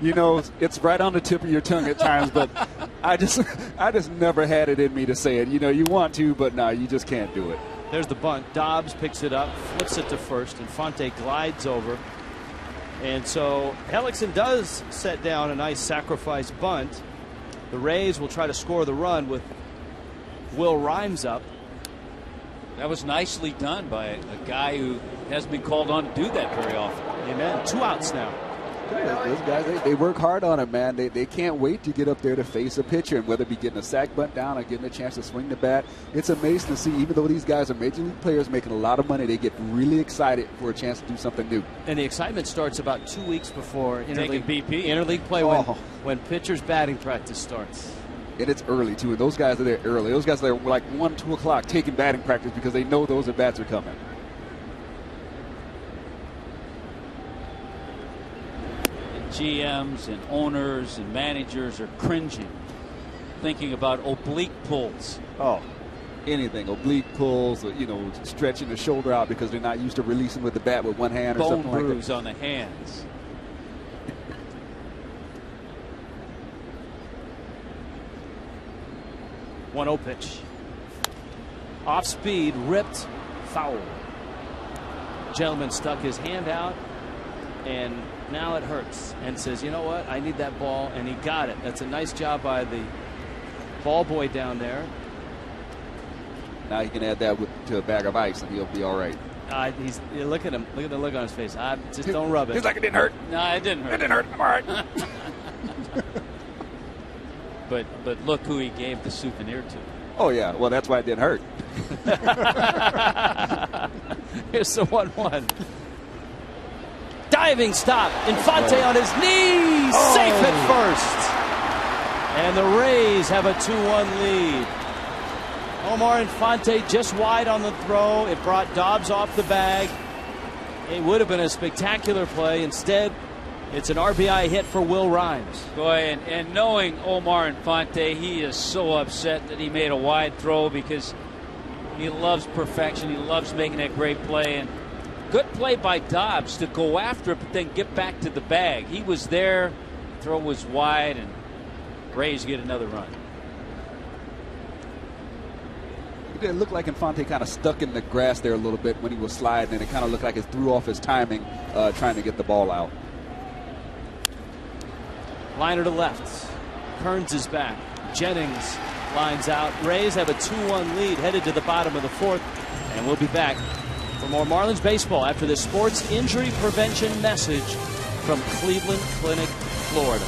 You know, it's right on the tip of your tongue at times, but I just never had it in me to say it. You know, you want to, but no, you just can't do it. There's the bunt. Dobbs picks it up, flips it to first, and Fonte glides over. And so Hellickson does set down a nice sacrifice bunt. The Rays will try to score the run with Will Rhymes up. That was nicely done by a guy who hasn't been called on to do that very often. Amen. 2 outs now. Those guys, they work hard on it, man. They can't wait to get up there to face a pitcher, and whether it be getting a sack bunt down or getting a chance to swing the bat. It's amazing to see, even though these guys are major league players making a lot of money, they get really excited for a chance to do something new. And the excitement starts about 2 weeks before interleague play when pitchers' batting practice starts. And it's early, too, and those guys are there early. Those guys are there like 1, 2 o'clock taking batting practice because they know those at-bats are coming. GMs and owners and managers are cringing, thinking about oblique pulls. Oh, anything. Oblique pulls, or, stretching the shoulder out because they're not used to releasing with the bat with one hand or something like that. Bone bruise on the hands. One 0 pitch. Off speed, ripped, foul. Gentleman stuck his hand out, and now it hurts, and says, you know what, I need that ball, and he got it. That's a nice job by the ball boy down there. Now he can add that to a bag of ice, and he'll be all right. Look at him. Look at the look on his face. Just don't rub it. He's like, it didn't hurt. No, it didn't hurt. It didn't hurt. I'm all right. But look who he gave the souvenir to. Oh, yeah. Well, that's why it didn't hurt. Here's the 1-1. Diving stop. Infante on his knees. Safe at first. And the Rays have a 2-1 lead. Omar Infante just wide on the throw. It brought Dobbs off the bag. It would have been a spectacular play. Instead, it's an RBI hit for Will Rhymes. Boy, and knowing Omar Infante, he is so upset that he made a wide throw because he loves perfection. He loves making that great play. And good play by Dobbs to go after it, but then get back to the bag. He was there. Throw was wide, and Rays get another run. It looked like Infante kind of stuck in the grass there a little bit when he was sliding, and it kind of looked like it threw off his timing trying to get the ball out. Liner to left. Kearns is back. Jennings lines out. Rays have a 2-1 lead headed to the bottom of the 4th, and we'll be back for more Marlins baseball after this sports injury prevention message from Cleveland Clinic, Florida.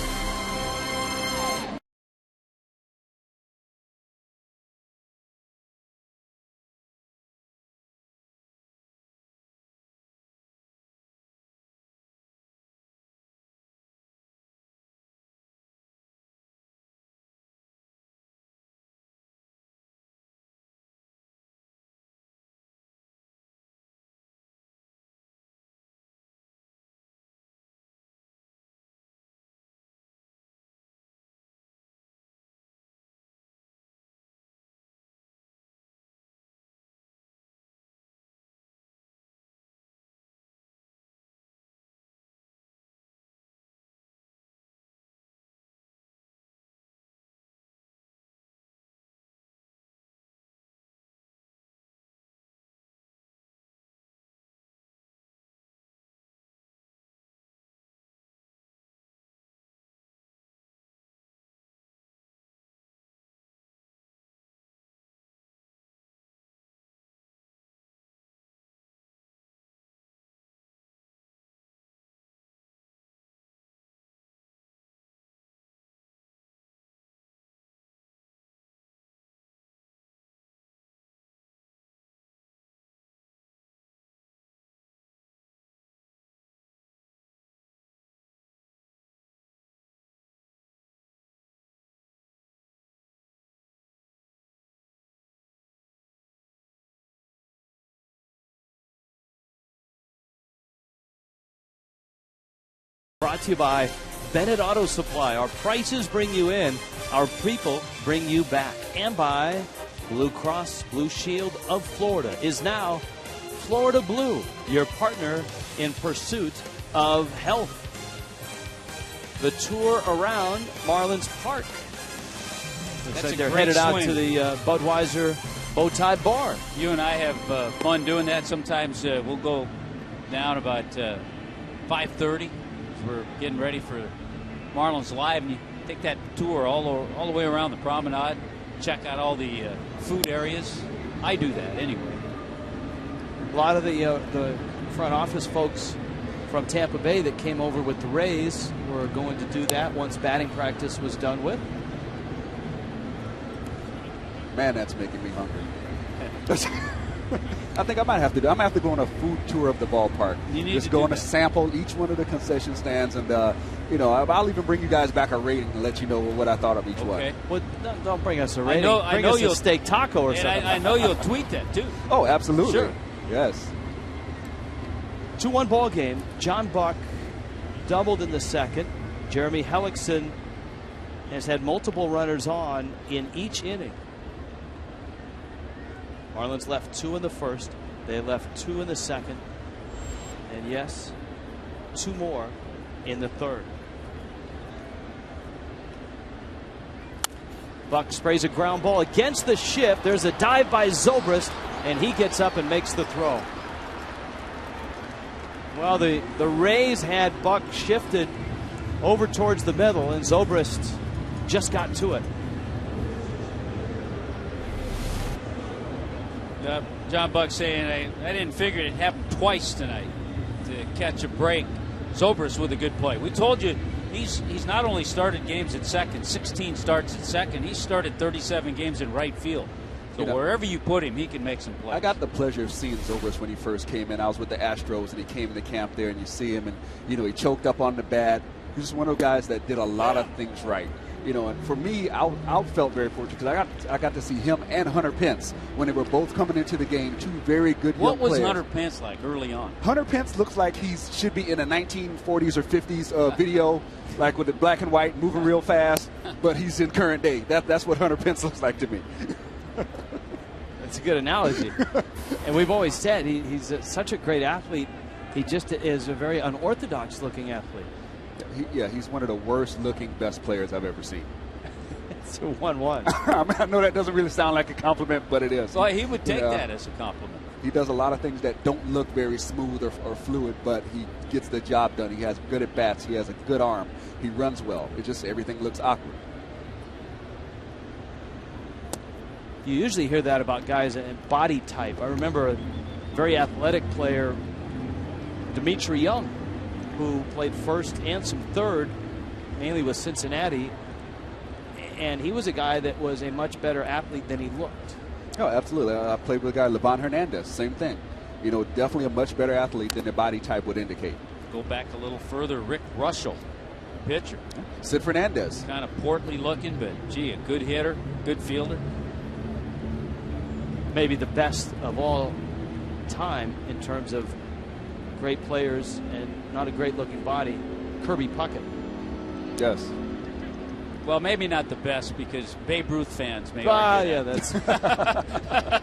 Brought to you by Bennett Auto Supply. Our prices bring you in, our people bring you back. And by Blue Cross Blue Shield of Florida is now Florida Blue, your partner in pursuit of health. The tour around Marlins Park. Looks like they're headed out to the Budweiser Bowtie Bar. You and I have fun doing that. Sometimes we'll go down about 5:30. We're getting ready for Marlins Live, and you take that tour all the way around the promenade, check out all the food areas. I do that anyway. A lot of the front office folks from Tampa Bay that came over with the Rays were going to do that once batting practice was done with. Man, that's making me hungry. I think I might have to do. I'm gonna have to go on a food tour of the ballpark. Just go on a sample each one of the concession stands, and I'll even bring you guys back a rating and let you know what I thought of each one. Well, don't bring us a rating. Bring us a steak taco or something. I know you'll tweet that too. Oh, absolutely. Sure. Yes. 2-1 ball game. John Buck doubled in the second. Jeremy Hellickson has had multiple runners on in each inning. Marlins left 2 in the first. They left 2 in the second. And yes, 2 more in the third. Buck sprays a ground ball against the shift. There's a dive by Zobrist, and he gets up and makes the throw. Well, the Rays had Buck shifted over towards the middle, and Zobrist just got to it. John Buck saying, I didn't figure it happened twice tonight to catch a break. Zobrist with a good play. We told you he's not only started games at second, 16 starts at second, he's started 37 games in right field. So wherever you put him, he can make some plays. I got the pleasure of seeing Zobrist when he first came in. I was with the Astros, and he came into camp there, and you see him, and he choked up on the bat. He's just one of those guys that did a lot of things right. And for me, I felt very fortunate because I got to see him and Hunter Pence when they were both coming into the game. 2 very good young players. What was Hunter Pence like early on? Hunter Pence looks like he should be in a 1940s or 50s video, like with the black and white, moving real fast. But he's in current day. That's what Hunter Pence looks like to me. That's a good analogy. And we've always said he's such a great athlete. He just is a very unorthodox looking athlete. He's one of the worst-looking best players I've ever seen. It's a 1-1. I know that doesn't really sound like a compliment, but it is. Well, he would take that as a compliment. He does a lot of things that don't look very smooth or fluid, but he gets the job done. He has good at-bats. He has a good arm. He runs well. It just everything looks awkward. You usually hear that about guys in body type. I remember a very athletic player, Dimitri Young, who played first and some third, mainly with Cincinnati. And he was a guy that was a much better athlete than he looked. Oh, absolutely. I played with a guy, Liban Hernandez, same thing. Definitely a much better athlete than the body type would indicate. Go back a little further, Rick Russell, pitcher. Sid Fernandez. Kind of portly looking, but gee, a good hitter, good fielder. Maybe the best of all time in terms of great players and not a great looking body, Kirby Puckett. Yes. Well, maybe not the best because Babe Ruth fans may argue that's.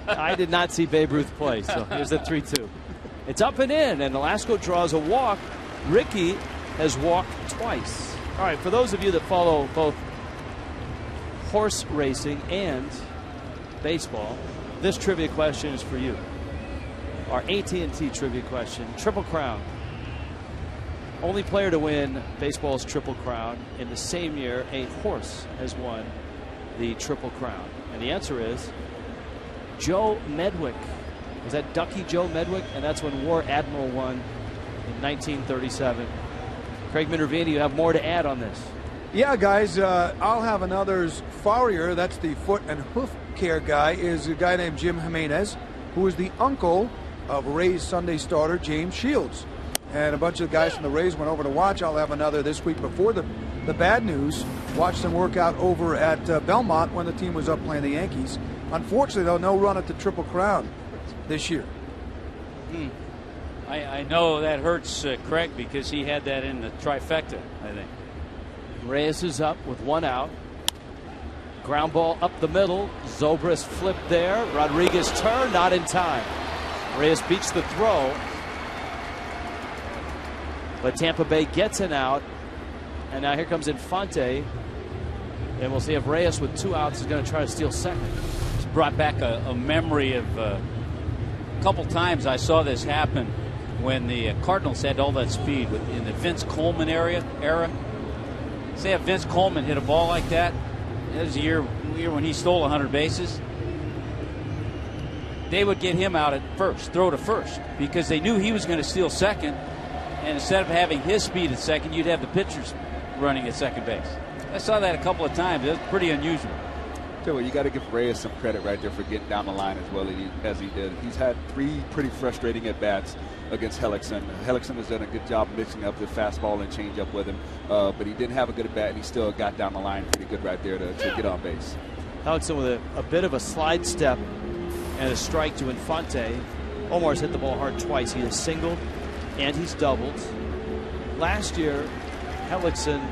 I did not see Babe Ruth play, so here's the 3-2. It's up and in, and Velasco draws a walk. Ricky has walked twice. All right, for those of you that follow both horse racing and baseball, this trivia question is for you. Our AT&T trivia question, Triple Crown. Only player to win baseball's Triple Crown in the same year a horse has won the Triple Crown. And the answer is Joe Medwick. Was that Ducky Joe Medwick? And that's when War Admiral won in 1937. Craig Minervini, you have more to add on this. Yeah, guys, I'll have another's farrier. That's the foot and hoof care guy, is a guy named Jim Jimenez, who is the uncle of Rays Sunday starter James Shields. And a bunch of guys from the Rays went over to watch. I'll have another this week before the bad news. Watched them work out over at Belmont when the team was up playing the Yankees. Unfortunately, though, no run at the Triple Crown this year. I know that hurts Craig because he had that in the trifecta, I think. Reyes is up with 1 out. Ground ball up the middle. Zobrist flipped there. Rodriguez turned, not in time. Reyes beats the throw. But Tampa Bay gets an out. And now here comes Infante. And we'll see if Reyes with 2 outs is going to try to steal second. It's brought back a memory of a couple times I saw this happen when the Cardinals had all that speed in the Vince Coleman era. Say if Vince Coleman hit a ball like that, it was the year when he stole 100 bases. they would get him out at first, throw to first, because they knew he was going to steal second. And instead of having his speed at second, you'd have the pitchers running at second base. I saw that a couple of times. It was pretty unusual. Well, you got to give Reyes some credit right there for getting down the line as well as he did. He's had 3 pretty frustrating at-bats against Hellickson. Hellickson has done a good job mixing up the fastball and changeup with him, but he didn't have a good at-bat, and he still got down the line pretty good right there to get on base. Hellickson with a bit of a slide step and a strike to Infante. Omar's hit the ball hard twice. He has singled and he's doubled. Last year, Hellickson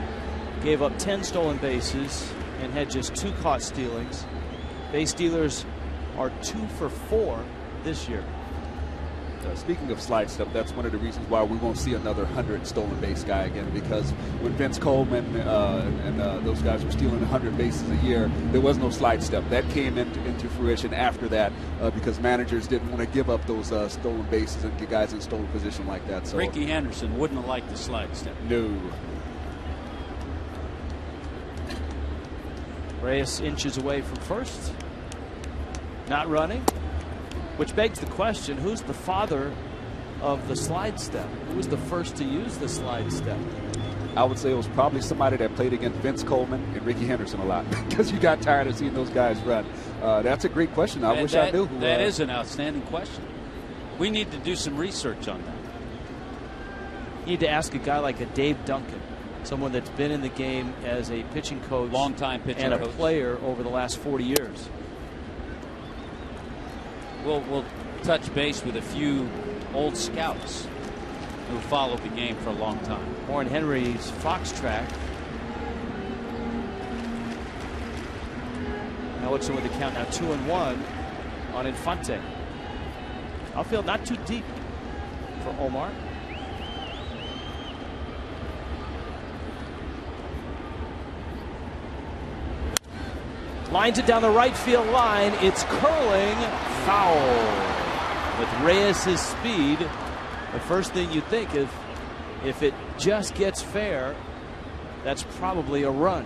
gave up 10 stolen bases and had just 2 caught stealings. Base stealers are 2 for 4 this year. Speaking of slide step, that's one of the reasons why we won't see another 100 stolen base guy again, because when Vince Coleman and those guys were stealing 100 bases a year, there was no slide step. That came into fruition after that because managers didn't want to give up those stolen bases and get guys in stolen position like that. So Ricky Henderson wouldn't have liked the slide step. No. Reyes inches away from first. Not running. Which begs the question, who's the father of the slide step? Who was the first to use the slide step? I would say it was probably somebody that played against Vince Coleman and Ricky Henderson a lot, because you got tired of seeing those guys run. That's a great question. I wish I knew who. That is an outstanding question. We need to do some research on that. You need to ask a guy like a Dave Duncan, someone that's been in the game as a pitching coach, long-time pitching and a coach, player over the last 40 years. We'll touch base with a few old scouts who followed the game for a long time. Warren Henry's Fox track. Hellickson with the count now 2-1 on Infante. Outfield not too deep for Omar. Lines it down the right field line. It's curling foul. With Reyes' speed, the first thing you think is, if it just gets fair, that's probably a run.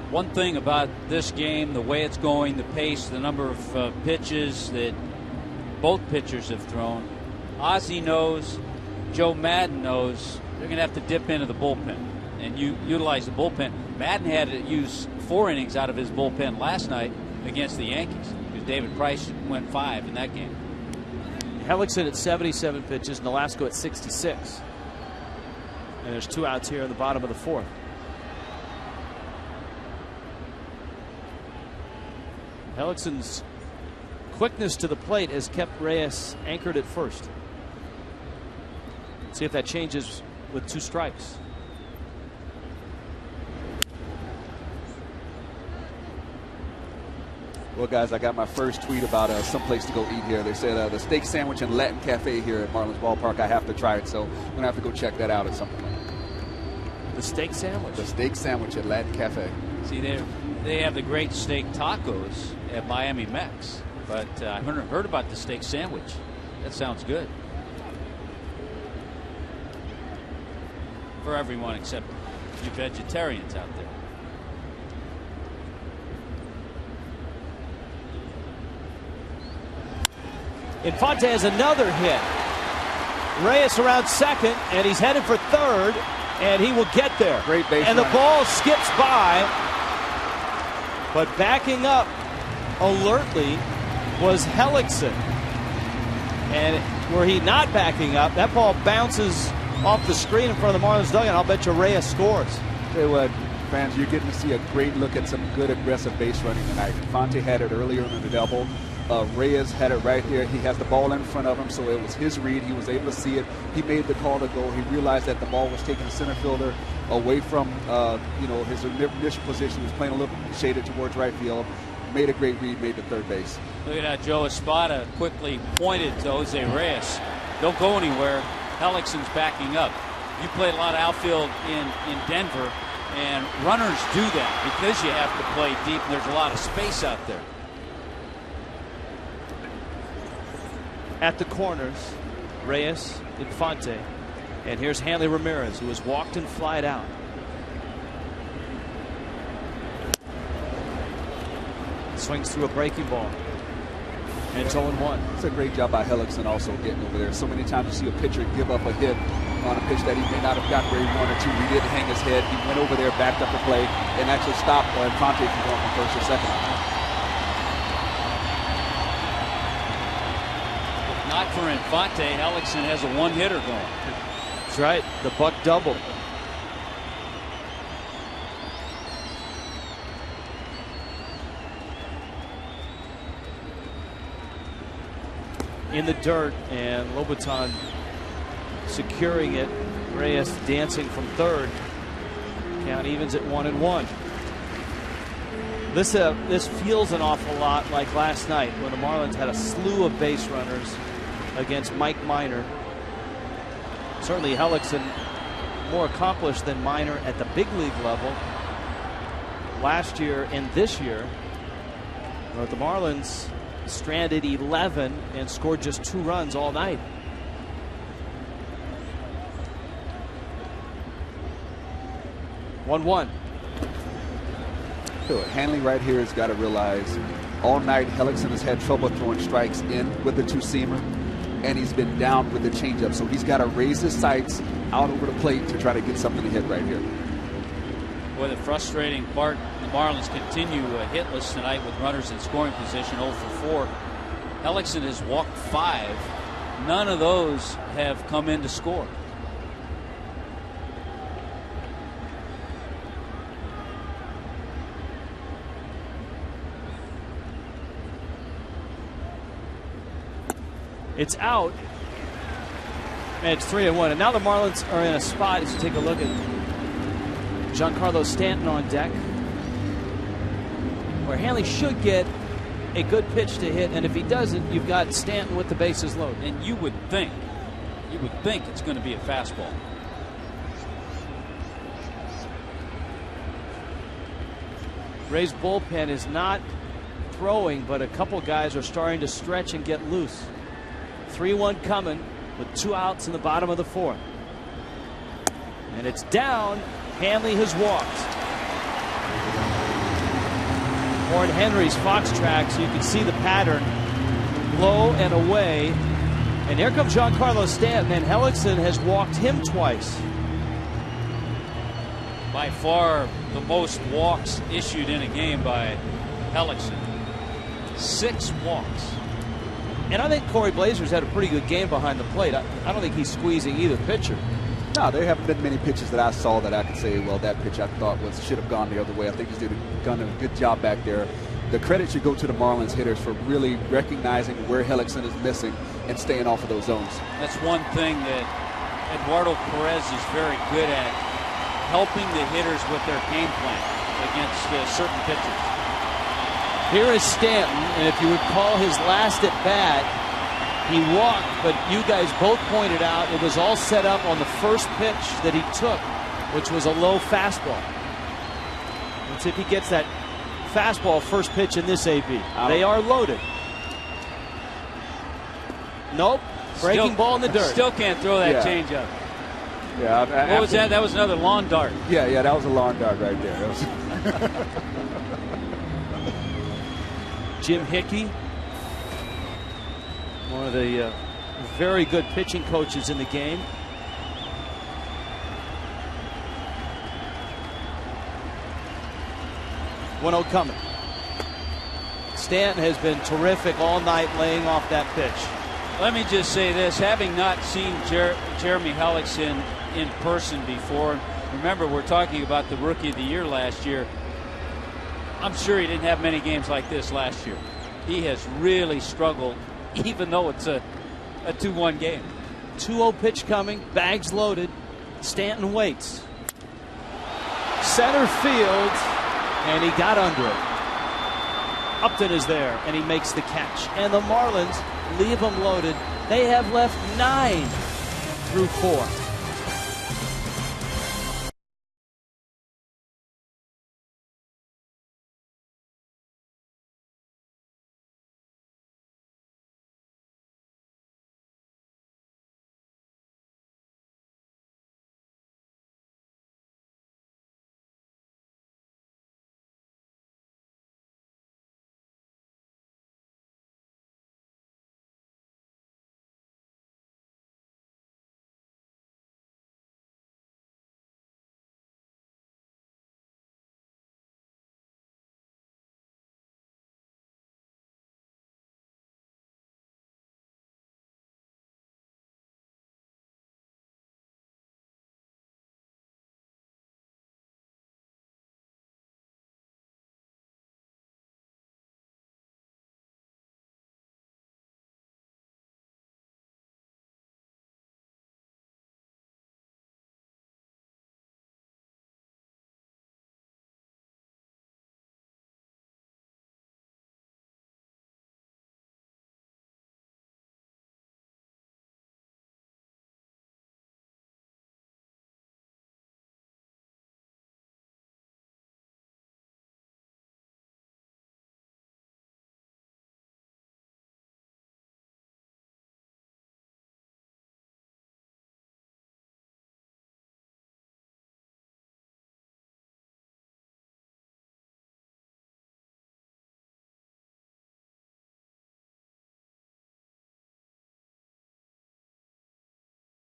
One thing about this game, the way it's going, the pace, the number of pitches that both pitchers have thrown, Ozzie knows, Joe Madden knows, they're going to have to dip into the bullpen and utilize the bullpen. Madden had to use 4 innings out of his bullpen last night against the Yankees because David Price went 5 in that game. Hellickson at 77 pitches, Nolasco at 66. And there's 2 outs here in the bottom of the 4th. Hellickson's quickness to the plate has kept Reyes anchored at first. See if that changes with 2 strikes. Well, guys, I got my first tweet about someplace to go eat here. They said the steak sandwich and Latin Cafe here at Marlins Ballpark. I have to try it, so I'm going to have to go check that out at some point. The steak sandwich? The steak sandwich at Latin Cafe. See, they have the great steak tacos at Miami Mex, but I haven't heard about the steak sandwich. That sounds good. For everyone except you vegetarians out there. Infante has another hit. Reyes around second, and he's headed for third, and he will get there. Great base and running. The ball skips by, but backing up alertly was Hellickson. And were he not backing up, that ball bounces off the screen in front of the Marlins dugout. I'll bet you Reyes scores. Tell you what, fans, you're getting to see a great look at some good aggressive base running tonight. Infante had it earlier in the double. Reyes had it right there. He has the ball in front of him, so it was his read. He was able to see it. He made the call to go. He realized that the ball was taking the center fielder away from his initial position. He was playing a little shaded towards right field. Made a great read, made the third base. Look at that. Joe Espada quickly pointed to Jose Reyes. Don't go anywhere. Hellickson's backing up. You played a lot of outfield in Denver, and runners do that because you have to play deep and there's a lot of space out there. At the corners, Reyes, Infante, and here's Hanley Ramirez, who has walked and flied out. Swings through a breaking ball. And it's 0-1. It's a great job by Hellickson also getting over there. So many times you see a pitcher give up a hit on a pitch that he may not have gotten where he wanted to. He didn't hang his head. He went over there, backed up the play, and actually stopped Infante from going from first to second. If not for Infante, Hellickson has a one-hitter going. That's right. The buck double. In the dirt, and Lobaton securing it. Reyes dancing from third. Count evens at 1-1. This feels an awful lot like last night when the Marlins had a slew of base runners against Mike Minor. Certainly Hellickson more accomplished than Minor at the big league level last year and this year. But the Marlins stranded 11 and scored just 2 runs all night. One. Hanley right here has got to realize all night Hellickson has had trouble throwing strikes in with the two-seamer, and he's been down with the changeup. So he's got to raise his sights out over the plate to try to get something to hit right here. Boy, the frustrating part, the Marlins continue hitless tonight with runners in scoring position, 0 for 4. Hellickson has walked 5. None of those have come in to score. It's out, and it's 3-1. And now the Marlins are in a spot, as you take a look at Giancarlo Stanton on deck, where Hanley should get a good pitch to hit, and if he doesn't, you've got Stanton with the bases loaded. And you would think it's going to be a fastball. Ray's bullpen is not throwing, but a couple guys are starting to stretch and get loose. 3-1 coming with 2 outs in the bottom of the 4th. And it's down. Hanley has walked. Warren Henry's fox track, so you can see the pattern. Low and away. And here comes Giancarlo Stanton, and Hellickson has walked him twice. By far the most walks issued in a game by Hellickson. 6 walks. And I think Corey Blazer's had a pretty good game behind the plate. I don't think he's squeezing either pitcher. No, there haven't been many pitches that I saw that I could say, well, that pitch I thought should have gone the other way. I think he's done a good job back there. The credit should go to the Marlins hitters for really recognizing where Hellickson is missing and staying off of those zones. That's one thing that Eduardo Perez is very good at, helping the hitters with their game plan against certain pitchers. Here is Stanton, and if you recall his last at bat, he walked, but you guys both pointed out it was all set up on the first pitch that he took, which was a low fastball. Let's see if he gets that fastball first pitch in this AB. They are loaded. Nope. Breaking ball in the dirt. Still can't throw that changeup. Yeah. What was that? That was another lawn dart. Yeah, that was a lawn dart right there. Jim Hickey, one of the very good pitching coaches in the game. One-0 coming. Stanton has been terrific all night laying off that pitch. Let me just say this, having not seen Jeremy Hellickson in person before, remember we're talking about the Rookie of the Year last year. I'm sure he didn't have many games like this last year. He has really struggled, even though it's a 2-1 game. 2-0 pitch coming, bags loaded. Stanton waits. Center field, and he got under it. Upton is there, and he makes the catch. And the Marlins leave him loaded. They have left 9 through 4.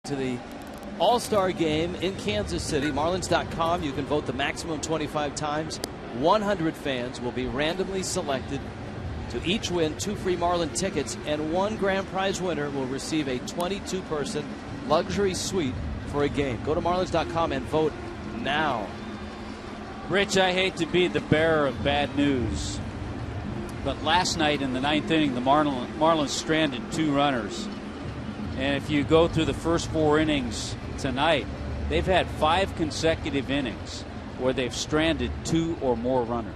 to the All-Star game in Kansas City. Marlins.com. You can vote the maximum 25 times. 100 fans will be randomly selected to each win 2 free Marlin tickets, and 1 grand prize winner will receive a 22-person luxury suite for a game. Go to Marlins.com and vote now. Rich, I hate to be the bearer of bad news, but last night in the 9th inning, the Marlins stranded 2 runners. And if you go through the first 4 innings tonight, they've had 5 consecutive innings where they've stranded 2 or more runners.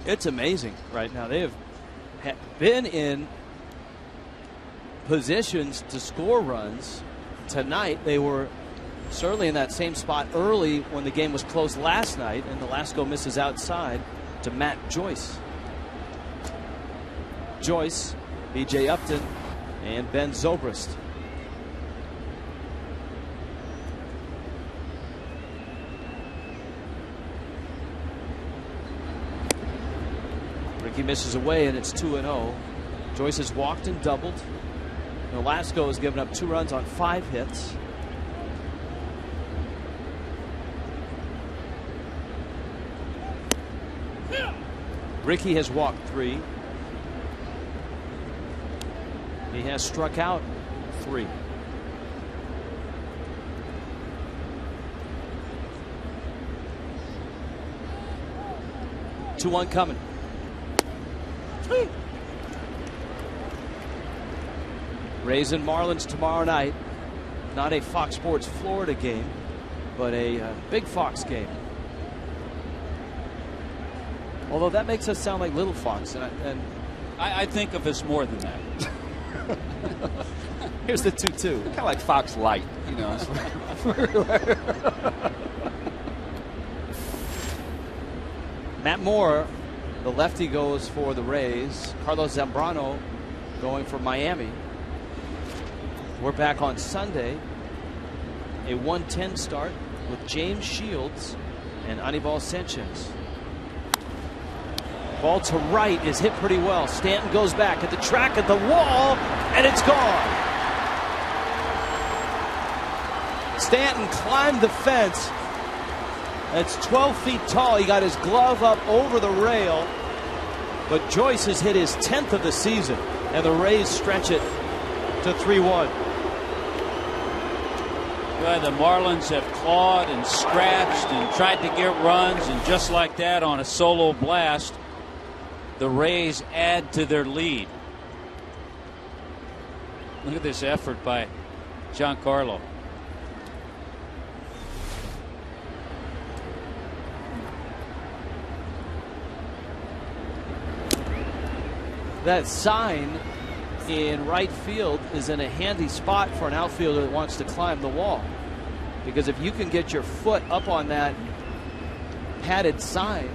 It's amazing right now. They have been in positions to score runs. Tonight, they were certainly in that same spot early when the game was close last night, and Velasco misses outside to Matt Joyce. Joyce, B.J. Upton, and Ben Zobrist. Ricky misses away, and it's 2-0. Joyce has walked and doubled. Velasco has given up 2 runs on 5 hits. Ricky has walked 3. He has struck out 3. Two one coming. Rays and Marlins tomorrow night. Not a Fox Sports Florida game, but a big Fox game. Although that makes us sound like Little Fox, and I think of us more than that. Here's the 2-2. Kind of like Fox Light, you know. Matt Moore, the lefty, goes for the Rays. Carlos Zambrano going for Miami. We're back on Sunday. A 1:10 start with James Shields and Anibal Sanchez. Ball to right is hit pretty well. Stanton goes back at the track at the wall, and it's gone. Stanton climbed the fence. It's 12 feet tall. He got his glove up over the rail, but Joyce has hit his 10th of the season, and the Rays stretch it to 3-1. Well, the Marlins have clawed and scratched and tried to get runs, and just like that, on a solo blast, the Rays add to their lead. Look at this effort by Giancarlo. That sign in right field is in a handy spot for an outfielder that wants to climb the wall. Because if you can get your foot up on that padded sign,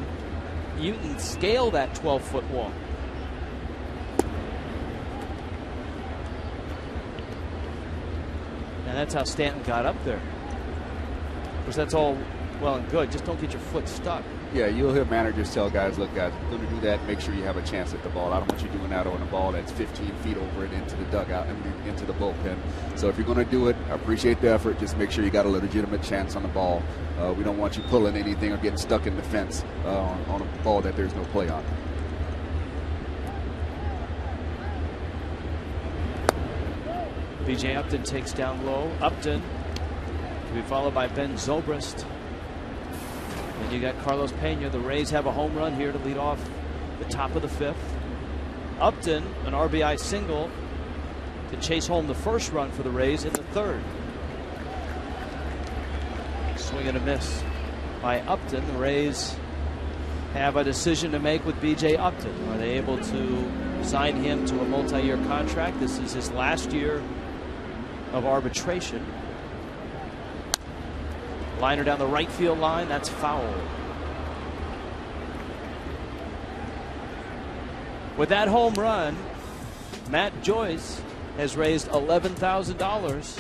you can scale that 12-foot wall. And that's how Stanton got up there. Of course, that's all well and good. Just don't get your foot stuck. Yeah, you'll hear managers tell guys, look, guys, if you're going to do that, make sure you have a chance at the ball. I don't want you doing that on a ball that's 15 feet over it into the dugout and into the bullpen. So if you're going to do it, I appreciate the effort. Just make sure you got a legitimate chance on the ball. We don't want you pulling anything or getting stuck in the fence on a ball that there's no play on. B.J. Upton takes down low. Upton to be followed by Ben Zobrist. And you got Carlos Pena. The Rays have a home run here to lead off the top of the 5th. Upton, an RBI single to chase home the first run for the Rays in the 3rd. Swing and a miss by Upton. The Rays have a decision to make with B.J. Upton. Are they able to sign him to a multi-year contract? This is his last year of arbitration. Liner down the right field line. That's foul. With that home run, Matt Joyce has raised $11,000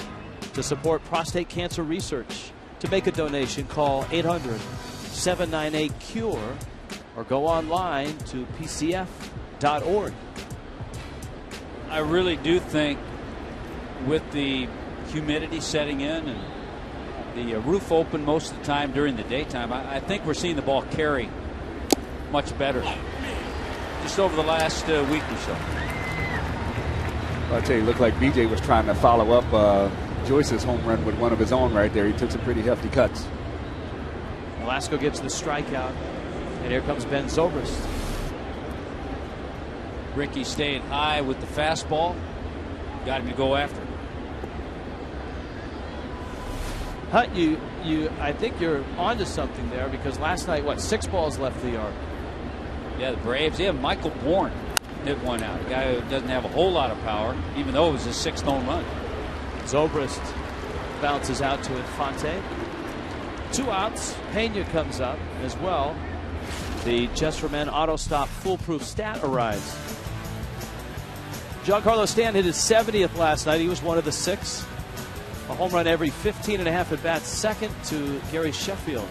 to support prostate cancer research. To make a donation, call 800-798-CURE or go online to pcf.org. I really do think with the humidity setting in and the roof open most of the time during the daytime, I think we're seeing the ball carry much better just over the last week or so. I'll tell you, it looked like BJ was trying to follow up Joyce's home run with one of his own right there. He took some pretty hefty cuts. Velasco gets the strikeout, and here comes Ben Zobrist. Ricky staying high with the fastball. Got him to go after. Hutt, I think you're onto something there, because last night, 6 balls left the yard. Yeah, the Braves. Yeah, Michael Bourne hit one out. A guy who doesn't have a whole lot of power, even though it was his 6th home run. Zobrist bounces out to Infante. 2 outs. Pena comes up as well. The Just for Men auto stop foolproof stat arrives. Giancarlo Stanton hit his 70th last night. He was one of the 6. A home run every 15 and a half at bats, second to Gary Sheffield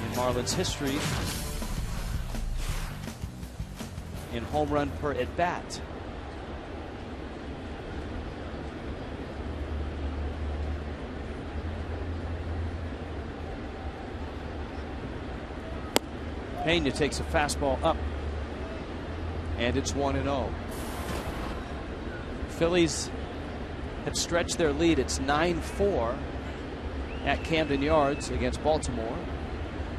in Marlins history in home run per at bat. Pena takes a fastball up, and it's 1-0. Phillies have stretched their lead. It's 9-4 at Camden Yards against Baltimore.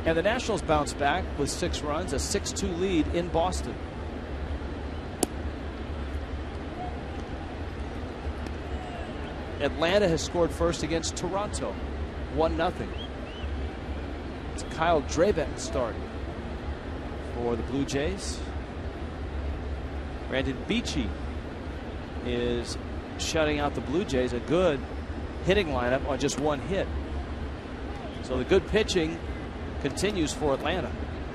And the Nationals bounce back with 6 runs, a 6-2 lead in Boston. Atlanta has scored first against Toronto, 1-0. It's Kyle Drabek starting for the Blue Jays. Brandon Beachy is shutting out the Blue Jays, a good hitting lineup on just 1 hit. So the good pitching continues for Atlanta.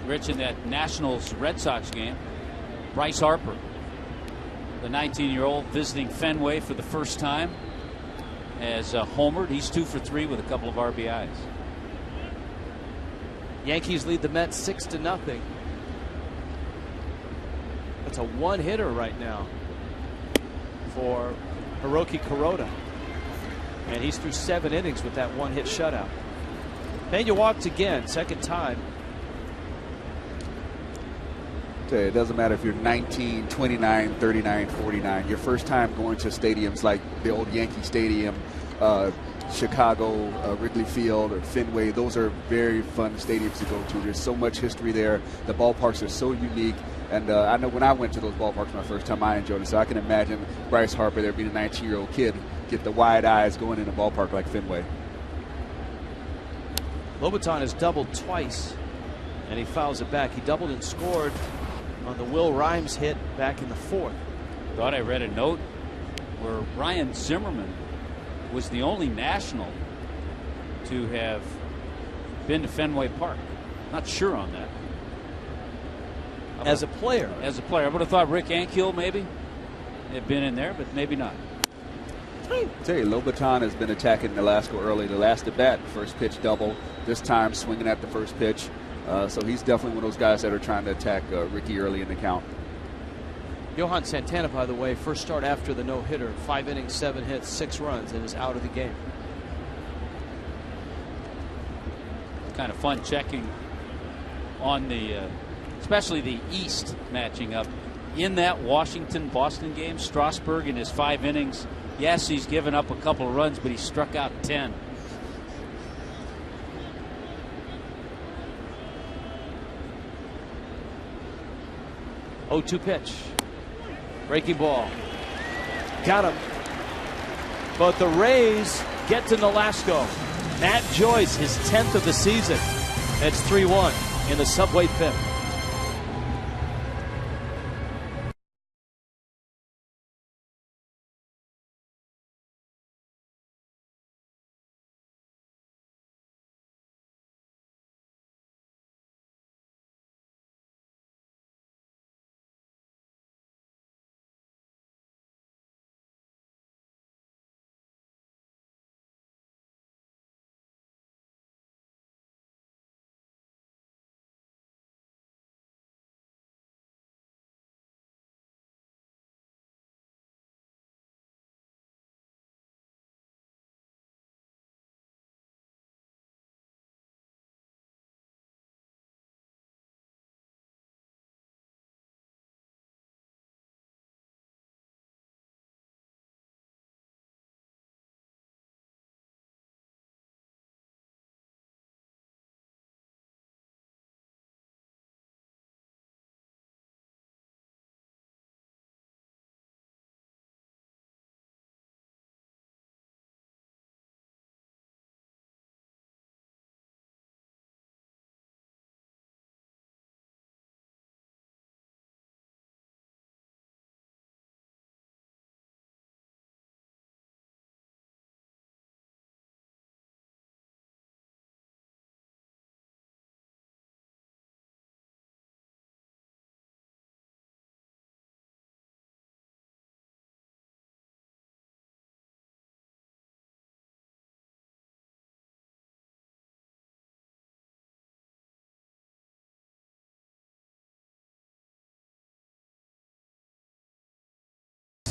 Rich, in that Nationals Red Sox game, Bryce Harper, the 19-year-old, visiting Fenway for the first time, has homered. He's 2 for 3 with a couple of RBIs. Yankees lead the Mets 6-0. That's a 1-hitter right now for Hiroki Kuroda, and he's through 7 innings with that 1-hit shutout. Pena walked again, second time. It doesn't matter if you're 19, 29, 39, 49. Your first time going to stadiums like the old Yankee Stadium, Chicago, Wrigley Field, or Fenway, those are very fun stadiums to go to. There's so much history there. The ballparks are so unique. And I know when I went to those ballparks my first time, I enjoyed it. So I can imagine Bryce Harper there being a 19-year-old kid, get the wide eyes going in a ballpark like Fenway. Lobaton has doubled twice, and he fouls it back. He doubled and scored on the Will Rhymes hit back in the 4th. Thought I read a note where Ryan Zimmerman was the only National to have been to Fenway Park. Not sure on that. As a player. As a player. I would have thought Rick Ankiel maybe had been in there, but maybe not. I tell you, Lobaton has been attacking Velasco early. The last at bat, first pitch double. This time swinging at the first pitch. So he's definitely one of those guys that are trying to attack Ricky early in the count. Johan Santana, by the way, first start after the no-hitter. 5 innings, 7 hits, 6 runs, and is out of the game. Kind of fun checking on the, especially the East matching up. In that Washington-Boston game, Strasburg in his 5 innings, yes, he's given up a couple of runs, but he struck out 10. Oh, 2 pitch. Breaking ball. Got him. But the Rays get to Nolasco. Matt Joyce, his 10th of the season. It's 3-1 in the Subway 5th.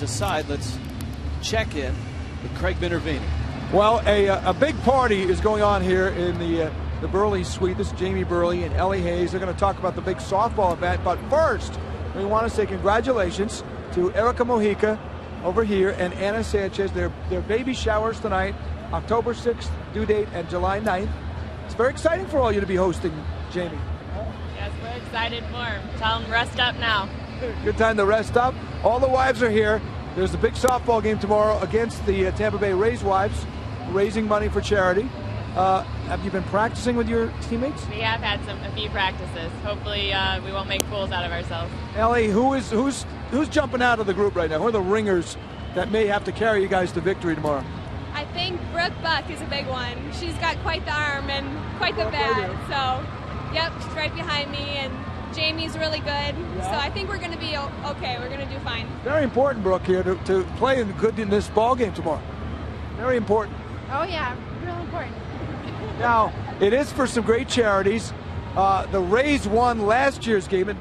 games aside, let's check in with Craig Minervini. Well, a big party is going on here in the Burley suite. This is Jamie Burley and Ellie Hayes. They're going to talk about the big softball event. But first, we want to say congratulations to Erica Mojica over here and Anna Sanchez. Their baby showers tonight, October 6th due date, and July 9th. It's very exciting for all you to be hosting, Jamie. Yes, we're excited for them. Tell them rest up now. Good time to rest up. All the wives are here. There's a big softball game tomorrow against the Tampa Bay Rays wives, raising money for charity. Have you been practicing with your teammates? We have had a few practices. Hopefully, we won't make fools out of ourselves. Ellie, who's jumping out of the group right now? Who are the ringers that may have to carry you guys to victory tomorrow? I think Brooke Buck is a big one. She's got quite the arm and quite the bat. So, yep, she's right behind me, and Jamie's really good. Yeah. So I think we're going to be okay. We're going to do fine. Very important, Brooke, here to play good in this ball game tomorrow. Very important. Oh yeah, real important. Now, it is for some great charities. The Rays won last year's game. And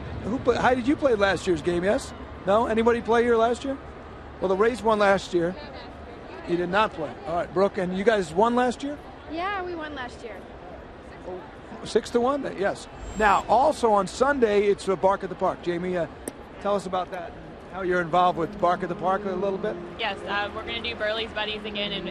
how did you play last year's game? Yes? No? Anybody play here last year? Well, the Rays won last year. You did not play. All right, Brooke, and you guys won last year? Yeah, we won last year. 6-1? Yes. Now, also on Sunday, it's a Bark at the Park. Jamie, tell us about that. How you're involved with Bark at the Park a little bit? Yes, we're going to do Burley's Buddies again and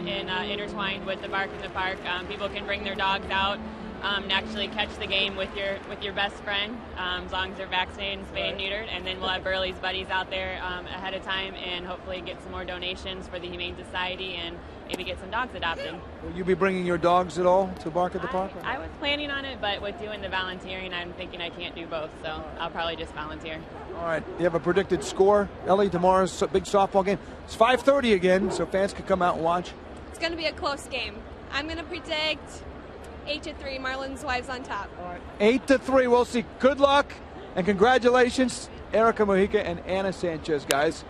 intertwined with the Bark in the Park. People can bring their dogs out and actually catch the game with your best friend, as long as they're vaccinated and spayed and neutered. And then we'll have Burley's Buddies out there ahead of time and hopefully get some more donations for the Humane Society and maybe get some dogs adopted. Will you be bringing your dogs at all to Bark at the Park? I was planning on it, but with doing the volunteering, I'm thinking I can't do both, so I'll probably just volunteer. All right. You have a predicted score, Ellie, tomorrow's big softball game? It's 5:30 again, so fans can come out and watch. It's going to be a close game. I'm going to predict 8-3, Marlins wives on top. All right. 8-3. We'll see. Good luck and congratulations, Erica Mojica and Anna Sanchez, guys.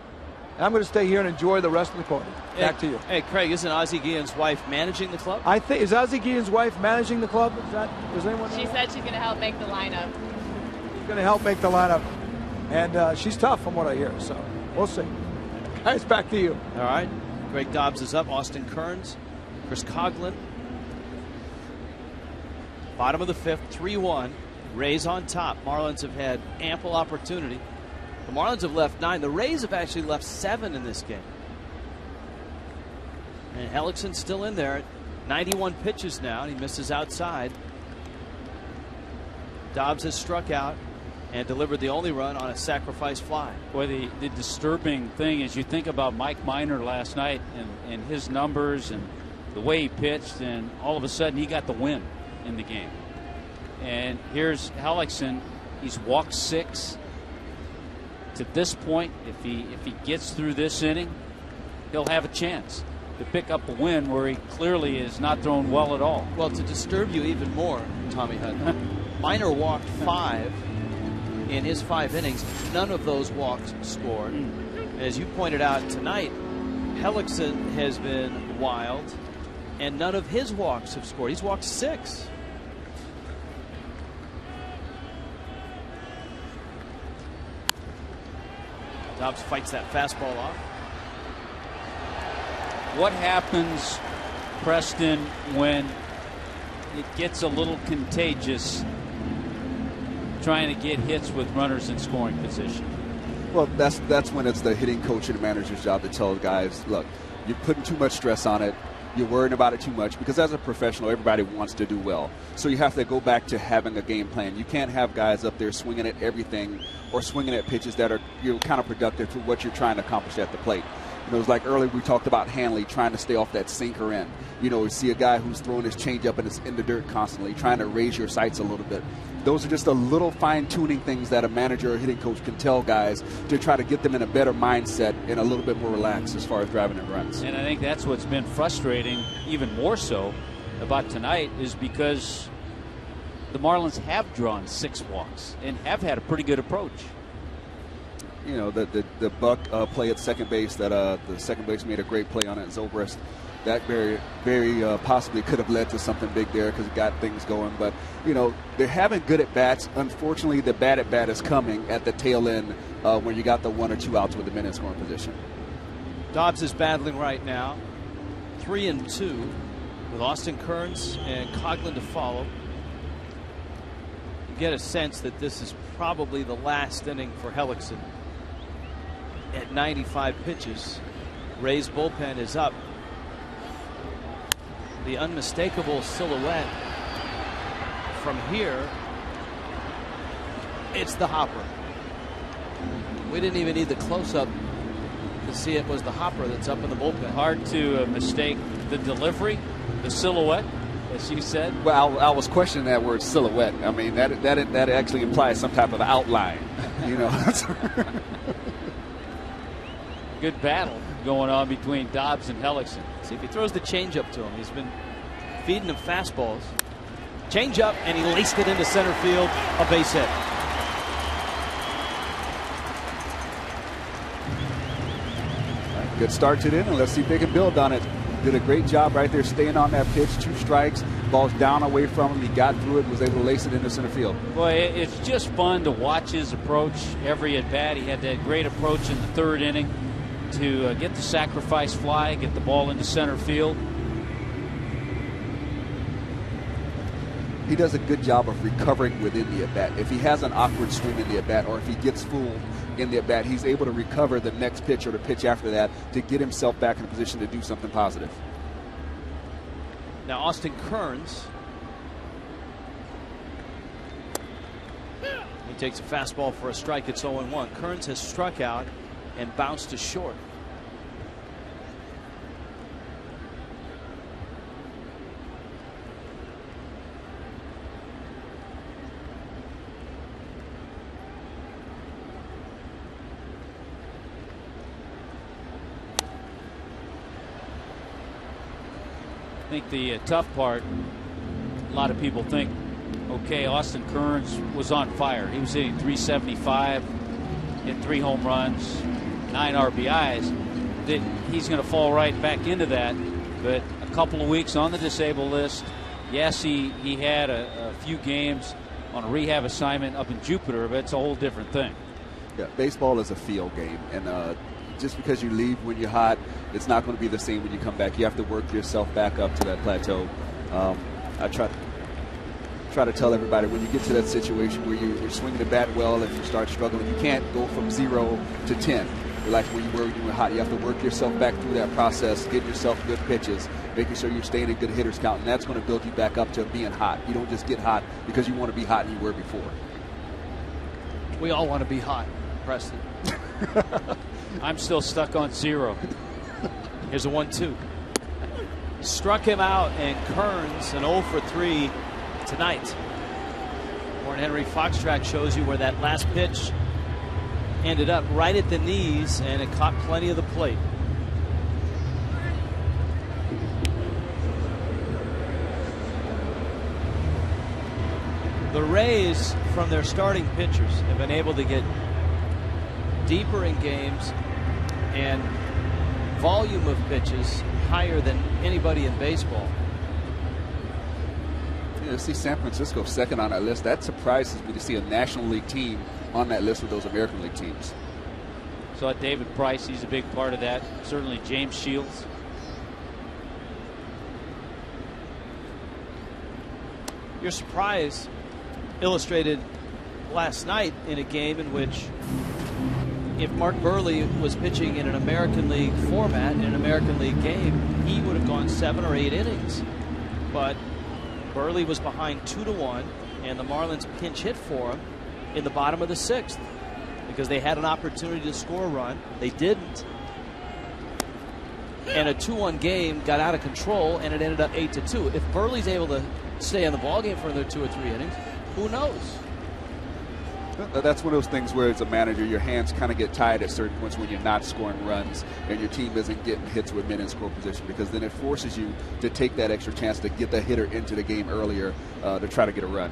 And I'm going to stay here and enjoy the rest of the party. Back to you. Hey, Craig, isn't Ozzie Guillen's wife managing the club? I think is Ozzie Guillen's wife managing the club? Does anyone know? She said she's going to help make the lineup. She's going to help make the lineup, and she's tough from what I hear. So we'll see. Guys, back to you. All right. Greg Dobbs is up. Austin Kearns, Chris Coughlin. Bottom of the fifth, 3-1. Rays on top. Marlins have had ample opportunity. The Marlins have left 9. The Rays have actually left 7 in this game. And Hellickson's still in there at 91 pitches now, and he misses outside. Dobbs has struck out and delivered the only run on a sacrifice fly. Boy, the disturbing thing is you think about Mike Minor last night and his numbers and the way he pitched, and all of a sudden he got the win in the game. And here's Hellickson. He's walked 6. To this point, if he gets through this inning, he'll have a chance to pick up a win where he clearly is not thrown well at all. Well, to disturb you even more, Tommy Hutton, Minor walked 5 in his 5 innings. None of those walks scored. As you pointed out tonight, Hellickson has been wild, and none of his walks have scored. He's walked 6. Dobbs fights that fastball off. What happens, Preston, when it gets a little contagious trying to get hits with runners in scoring position? Well, that's when it's the hitting coach and the manager's job to tell guys, look, you're putting too much stress on it. You're worrying about it too much, because as a professional, everybody wants to do well. So you have to go back to having a game plan. You can't have guys up there swinging at everything or swinging at pitches that are counterproductive to what you're trying to accomplish at the plate. It was like earlier we talked about Hanley trying to stay off that sinker end. You see a guy who's throwing his changeup and it's in the dirt constantly, trying to raise your sights a little bit. Those are just a little fine-tuning things that a manager or hitting coach can tell guys to try to get them in a better mindset and a little bit more relaxed as far as driving in runs. And I think that's what's been frustrating, even more so, about tonight, is because the Marlins have drawn 6 walks and have had a pretty good approach. The Buck play at second base that the second base made a great play on it. Zobrist, that very, very possibly could have led to something big there because it got things going. But, they're having good at-bats. Unfortunately, the bad at-bat is coming at the tail end when you got the 1 or 2 outs with the men in scoring position. Dobbs is battling right now. 3-2 with Austin Kearns and Coughlin to follow. You get a sense that this is probably the last inning for Hellickson. At 95 pitches, Ray's bullpen is up. The unmistakable silhouette from here, it's the hopper. We didn't even need the close-up to see it was the hopper that's up in the bullpen. Hard to mistake the delivery, the silhouette, as you said. Well, I was questioning that word silhouette. I mean, that actually implies some type of outline. You know. Good battle going on between Dobbs and Hellickson. See if he throws the changeup to him. He's been feeding him fastballs. Changeup, and he laced it into center field. A base hit. Good start to the inning. Let's see if they can build on it. Did a great job right there staying on that pitch. 2 strikes. Ball's down away from him. He got through it, was able to lace it into center field. Boy, it's just fun to watch his approach every at bat. He had that great approach in the 3rd inning to get the sacrifice fly, get the ball into center field. He does a good job of recovering within the at-bat. If he has an awkward swing in the at-bat, or if he gets fooled in the at-bat, he's able to recover the next pitch or the pitch after that to get himself back in a position to do something positive. Now Austin Kearns. He takes a fastball for a strike. It's 0-1. Kearns has struck out and bounced to short. I think the tough part, a lot of people think, okay, Austin Kearns was on fire. He was hitting .375, hit 3 home runs, 9 RBIs. That he's going to fall right back into that. But a couple of weeks on the disabled list. Yes, he had a few games on a rehab assignment up in Jupiter, but it's a whole different thing. Yeah, baseball is a field game, and just because you leave when you're hot, it's not going to be the same when you come back. You have to work yourself back up to that plateau. I try to tell everybody, when you get to that situation where you're swinging the bat well, if you start struggling, you can't go from 0 to 10 like when you were when you were hot. You have to work yourself back through that process, get yourself good pitches, making sure you're staying in good hitters count, and that's going to build you back up to being hot. You don't just get hot because you want to be hot than you were before. We all want to be hot, Preston. I'm still stuck on 0. Here's a 1-2. Struck him out, and Kearns an 0 for 3 tonight. Warren Henry Fox track shows you where that last pitch ended up, right at the knees, and it caught plenty of the plate. The Rays, from their starting pitchers, have been able to get deeper in games and volume of pitches higher than anybody in baseball. Yeah, to see San Francisco second on that list, that surprises me to see a National League team on that list with those American League teams. So David Price, he's a big part of that. Certainly James Shields. Your surprise illustrated last night in a game in which, if Mark Burley was pitching in an American League format, in an American League game, he would have gone 7 or 8 innings. But Burley was behind 2-1, and the Marlins pinch hit for him in the bottom of the 6th because they had an opportunity to score a run. They didn't. And a 2-1 game got out of control, and it ended up 8-2. If Burley's able to stay in the ballgame for another 2 or 3 innings, who knows? That's one of those things where, as a manager, your hands kind of get tied at certain points when you're not scoring runs and your team isn't getting hits with men in score position, because then it forces you to take that extra chance to get the hitter into the game earlier to try to get a run.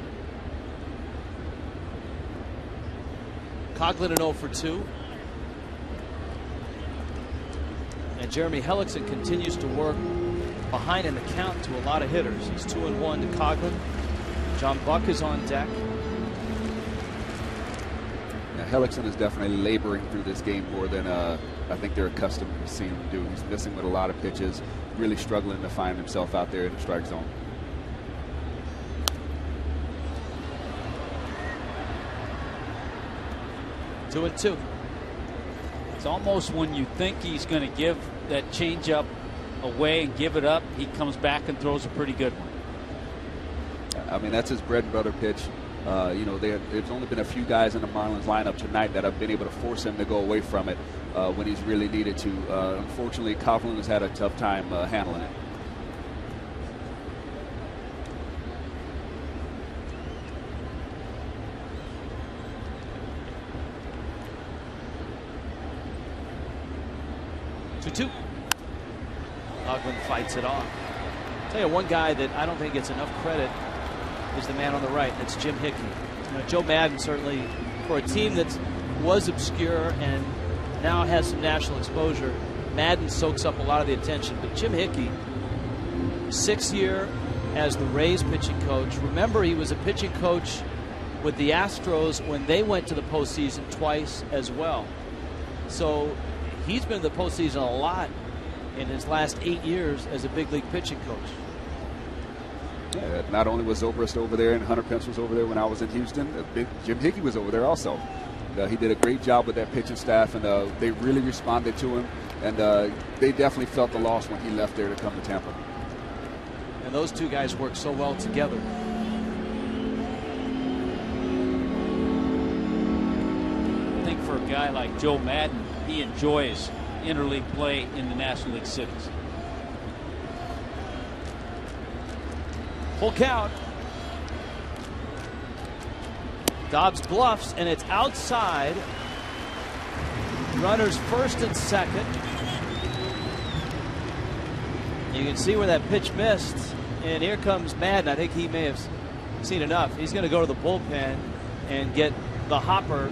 Coughlin an 0 for 2. And Jeremy Hellickson continues to work behind in the count to a lot of hitters. He's 2-1 to Coughlin. John Buck is on deck. Hellickson is definitely laboring through this game more than I think they're accustomed to seeing him do. He's missing with a lot of pitches, really struggling to find himself out there in the strike zone. Two and two. It's almost when you think he's going to give that changeup away and give it up, he comes back and throws a pretty good one. I mean, that's his bread and butter pitch. You know, there's only been a few guys in the Marlins lineup tonight that have been able to force him to go away from it when he's really needed to. Unfortunately, Coughlin has had a tough time handling it. Two. Coughlin fights it off. I'll tell you one guy that I don't think gets enough credit is the man on the right. That's Jim Hickey. You know, Joe Madden, certainly for a team that was obscure and now has some national exposure, Madden soaks up a lot of the attention. But Jim Hickey, 6th year as the Rays pitching coach. Remember, he was a pitching coach with the Astros when they went to the postseason twice as well. So he's been to the postseason a lot in his last 8 years as a big league pitching coach. Yeah, not only was Zobrist over there and Hunter Pence was over there when I was in Houston, Jim Hickey was over there also. He did a great job with that pitching staff, and they really responded to him, and they definitely felt the loss when he left there to come to Tampa. And those two guys work so well together. I think for a guy like Joe Madden, he enjoys interleague play in the National League cities. Full count. Dobbs bluffs, and it's outside. Runners first and second. You can see where that pitch missed, and here comes Madden. I think he may have seen enough. He's going to go to the bullpen and get the hopper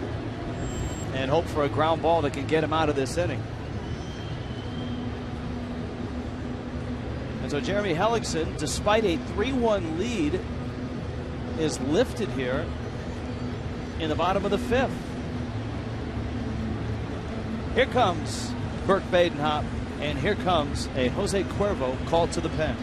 and hope for a ground ball that can get him out of this inning. And so Jeremy Hellickson, despite a 3-1 lead, is lifted here in the bottom of the 5th. Here comes Burke Badenhop, and here comes a Jose Cuervo called to the pen.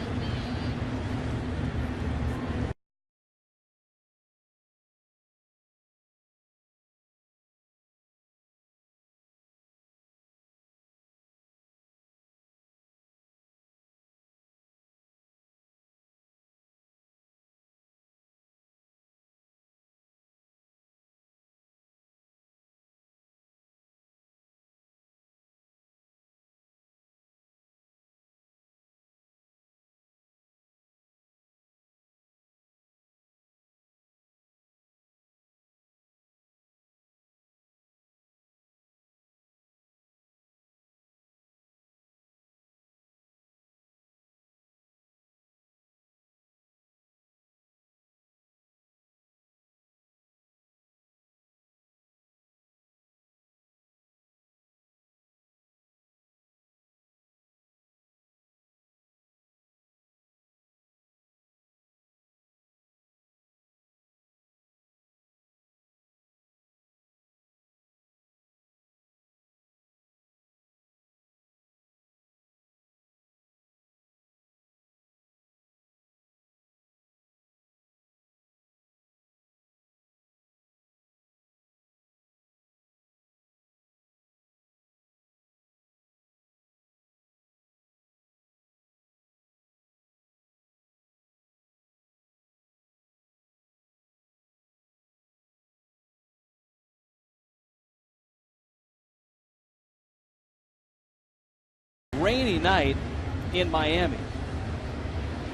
Rainy night in Miami.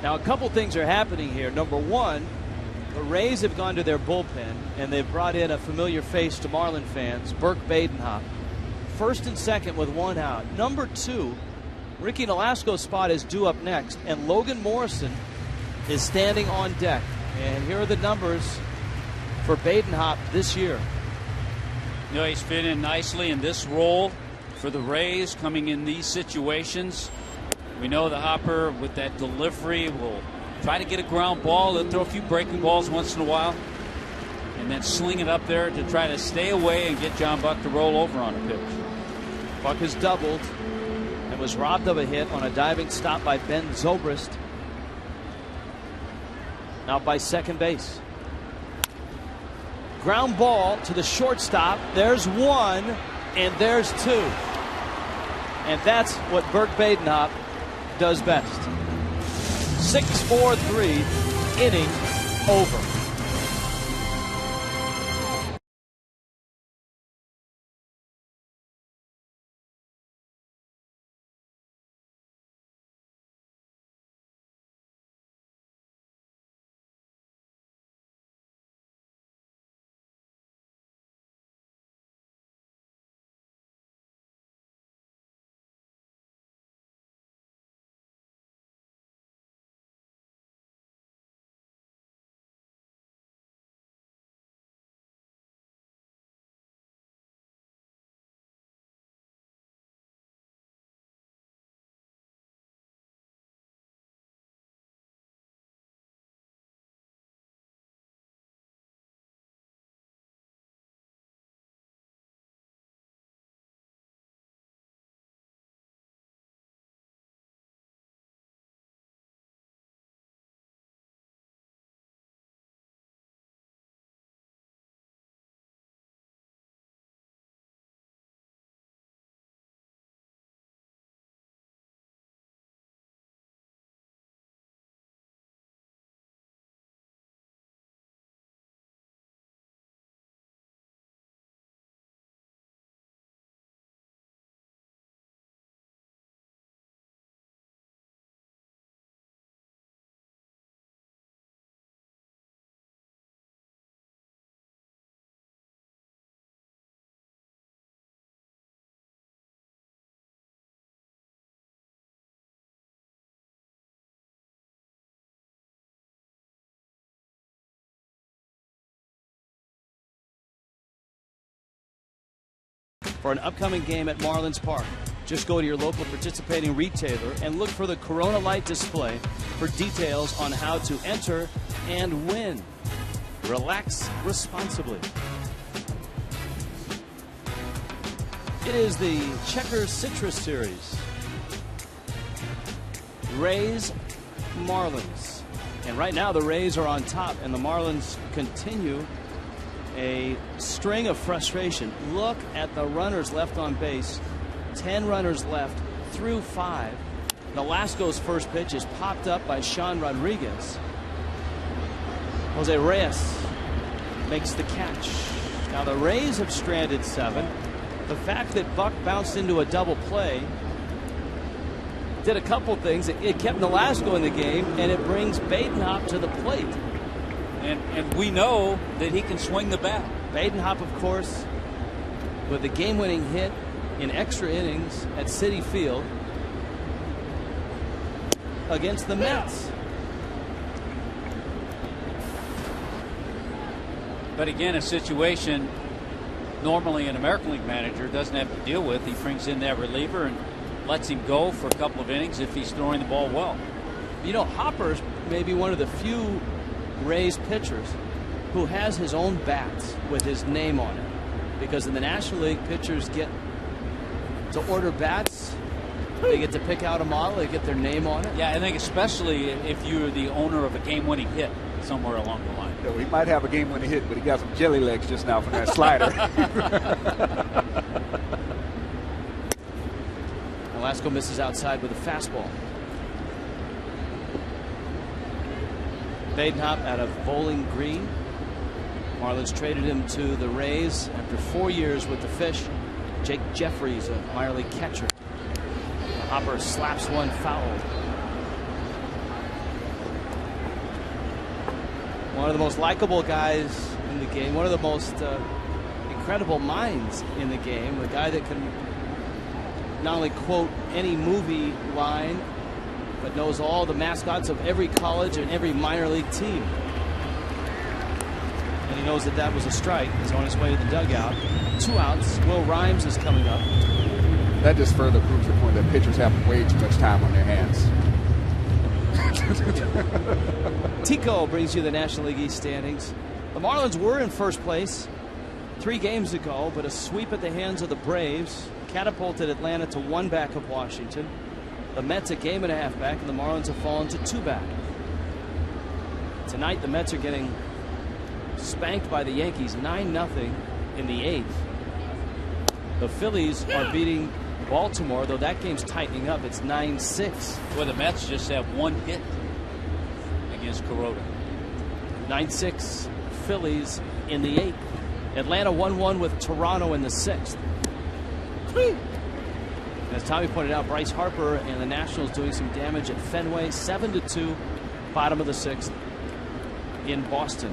Now, a couple things are happening here. Number one, the Rays have gone to their bullpen, and they've brought in a familiar face to Marlin fans, Burke Badenhop. First and second with one out. Number two, Ricky Nolasco's spot is due up next, and Logan Morrison is standing on deck. And here are the numbers for Badenhop this year. You know, he's fit in nicely in this role for the Rays coming in these situations. We know the hopper with that delivery will try to get a ground ball. They'll throw a few breaking balls once in a while and then sling it up there to try to stay away and get John Buck to roll over on a pitch. Buck has doubled and was robbed of a hit on a diving stop by Ben Zobrist. Now by second base. Ground ball to the shortstop. There's one, and there's two. And that's what Bert Badenhop does best. 6-4-3, inning over. For an upcoming game at Marlins Park, just go to your local participating retailer and look for the Corona Light display for details on how to enter and win. Relax responsibly. It is the Checkers Citrus Series. Rays, Marlins. And right now the Rays are on top and the Marlins continue a string of frustration. Look at the runners left on base. 10 runners left through 5. Nolasco's first pitch is popped up by Sean Rodriguez. Jose Reyes makes the catch. Now the Rays have stranded 7. The fact that Buck bounced into a double play did a couple things. It kept Nolasco in the game, and it brings Badenhop to the plate. And we know that he can swing the bat. Badenhop, of course, with the game-winning hit in extra innings at Citi Field against the Mets. But again, a situation normally an American League manager doesn't have to deal with. He brings in that reliever and lets him go for a couple of innings if he's throwing the ball well. You know, Hopper's maybe one of the few Rays pitchers who has his own bats with his name on it, because in the National League, pitchers get to order bats, they get to pick out a model, they get their name on it. Yeah, I think especially if you're the owner of a game-winning hit somewhere along the line. Yeah, he might have a game-winning hit, but he got some jelly legs just now from that slider. Nolasco misses outside with a fastball. Badenhop out of Bowling Green. Marlins traded him to the Rays after 4 years with the Fish. Jake Jeffries, a minor league catcher. Hopper slaps one foul. One of the most likable guys in the game. One of the most incredible minds in the game. The guy that can not only quote any movie line, but knows all the mascots of every college and every minor league team. And he knows that that was a strike. He's on his way to the dugout. 2 outs. Will Rhymes is coming up. That just further proves the point that pitchers have way too much time on their hands. Tico brings you the National League East standings. The Marlins were in first place 3 games ago, but a sweep at the hands of the Braves catapulted Atlanta to 1 back of Washington. The Mets a game and a half back, and the Marlins have fallen to 2 back. Tonight, the Mets are getting spanked by the Yankees 9-0 in the 8th. The Phillies are beating Baltimore, though that game's tightening up. It's 9-6. Well, the Mets just have 1 hit against Kuroda. 9-6 Phillies in the 8th. Atlanta 1-1 with Toronto in the 6th. As Tommy pointed out, Bryce Harper and the Nationals doing some damage at Fenway. 7-2, bottom of the 6th in Boston.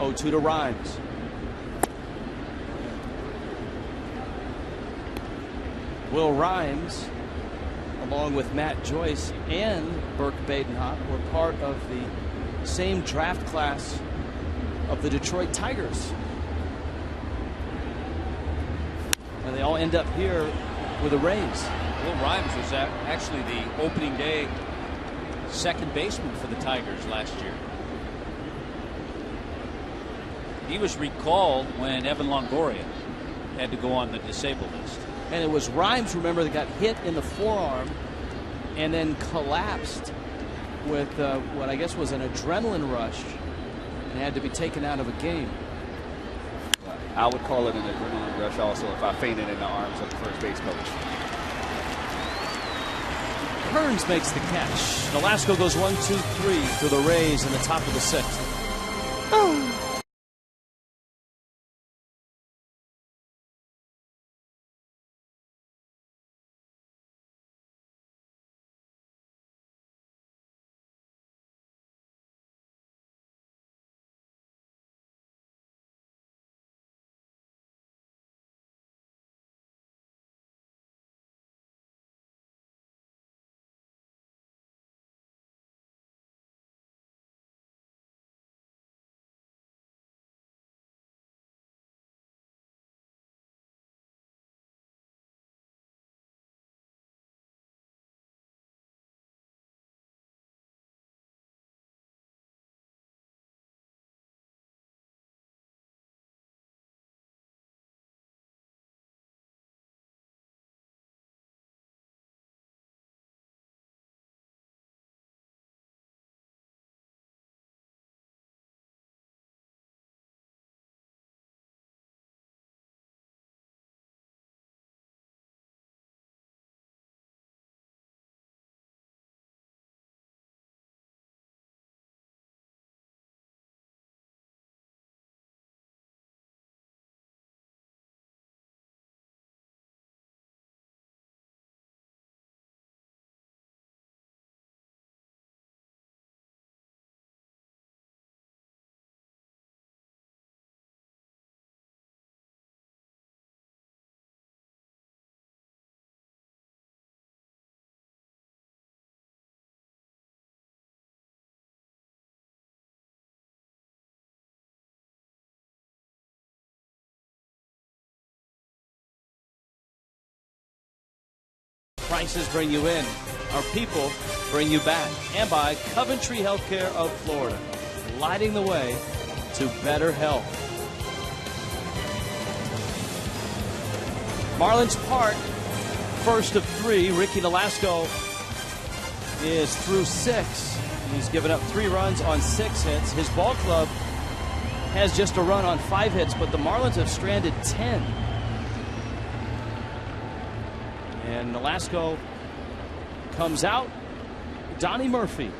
Oh, 2 to Rhymes. Will Rhymes, along with Matt Joyce and Burke Badenhop, were part of the same draft class of the Detroit Tigers. And they all end up here with the Rays. Will Rhymes was actually the opening day second baseman for the Tigers last year. He was recalled when Evan Longoria had to go on the disabled list. And it was Rhymes, remember, that got hit in the forearm and then collapsed with what I guess was an adrenaline rush and had to be taken out of a game. I would call it an adrenaline rush also if I fainted in the arms of the first base coach. Kearns makes the catch. Nolasco goes 1-2-3 to the Rays in the top of the 6th. Prices bring you in. Our people bring you back. And by Coventry Healthcare of Florida, lighting the way to better health. Marlins Park, first of 3. Ricky Nolasco is through 6. He's given up 3 runs on 6 hits. His ball club has just a run on 5 hits, but the Marlins have stranded 10. And Nolasco comes out. Donnie Murphy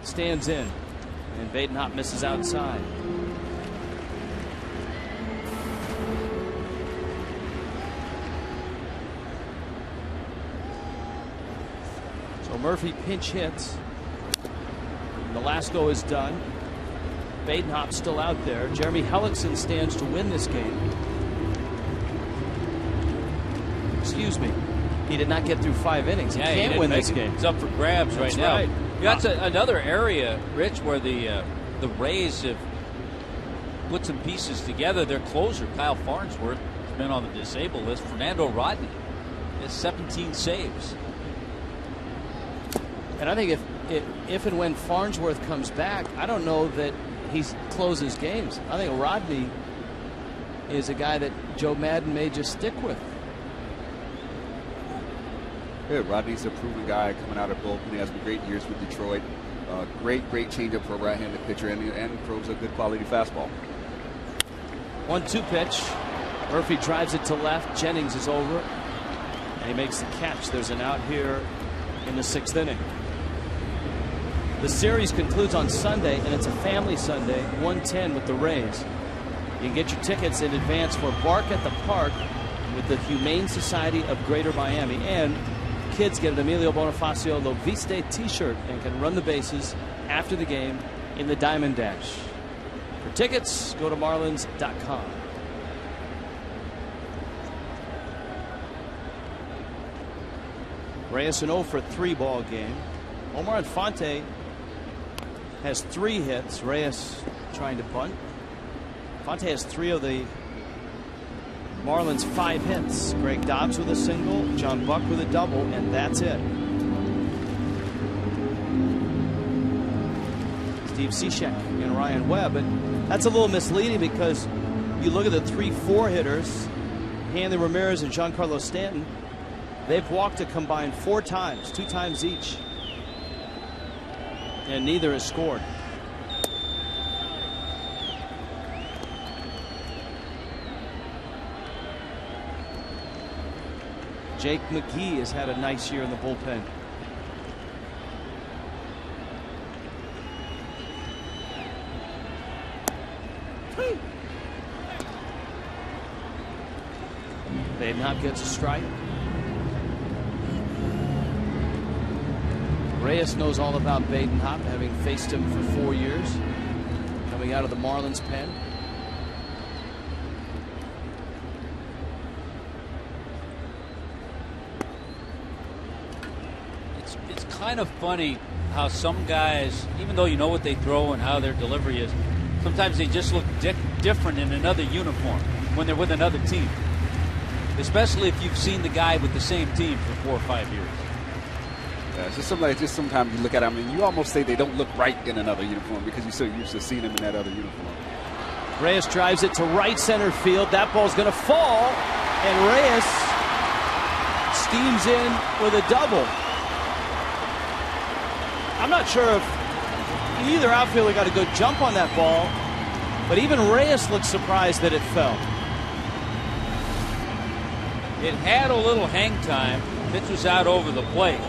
stands in. And Badenhop misses outside. So Murphy pinch hits. Nolasco is done. Badenhop still out there. Jeremy Hellickson stands to win this game. Excuse me. He did not get through 5 innings. He can't win this game. It's up for grabs right now. Right. That's another area, Rich, where the Rays have put some pieces together. Their closer, Kyle Farnsworth, has been on the disabled list. Fernando Rodney has 17 saves. And I think if and when Farnsworth comes back, I don't know that he closes games. I think Rodney is a guy that Joe Madden may just stick with. Yeah, Rodney's a proven guy coming out of bullpen. He has some great years with Detroit. Great changeup for a right-handed pitcher, and throws a good quality fastball. 1-2 pitch. Murphy drives it to left. Jennings is over, and he makes the catch. There's an out here in the 6th inning. The series concludes on Sunday, and it's a family Sunday, 1:10 with the Rays. You can get your tickets in advance for Bark at the Park with the Humane Society of Greater Miami, and kids get an Emilio Bonifacio Lo Viste t-shirt and can run the bases after the game in the Diamond Dash. For tickets, go to marlins.com. Reyes an 0-for-3 ball game. Omar Infante has 3 hits. Reyes trying to bunt. Infante has 3 of the Marlins' 5 hits. Greg Dobbs with a single, John Buck with a double, and that's it. Steve Cishek and Ryan Webb, and that's a little misleading because you look at the 3-4 hitters, Hanley Ramirez and Giancarlo Stanton. They've walked a combined 4 times, 2 times each, and neither has scored. Jake McGee has had a nice year in the bullpen. Badenhop gets a strike. Reyes knows all about Badenhop, having faced him for 4 years, coming out of the Marlins pen. It's kind of funny how some guys, even though you know what they throw and how their delivery is, sometimes they just look different in another uniform when they're with another team. Especially if you've seen the guy with the same team for 4 or 5 years. Yeah, it's just sometimes you look at them and you almost say they don't look right in another uniform because you're so used to seeing them in that other uniform. Reyes drives it to right center field. That ball's going to fall, and Reyes steams in with a double. I'm not sure if either outfielder got a good jump on that ball, but even Reyes looked surprised that it fell. It had a little hang time. Pitch was out over the plate.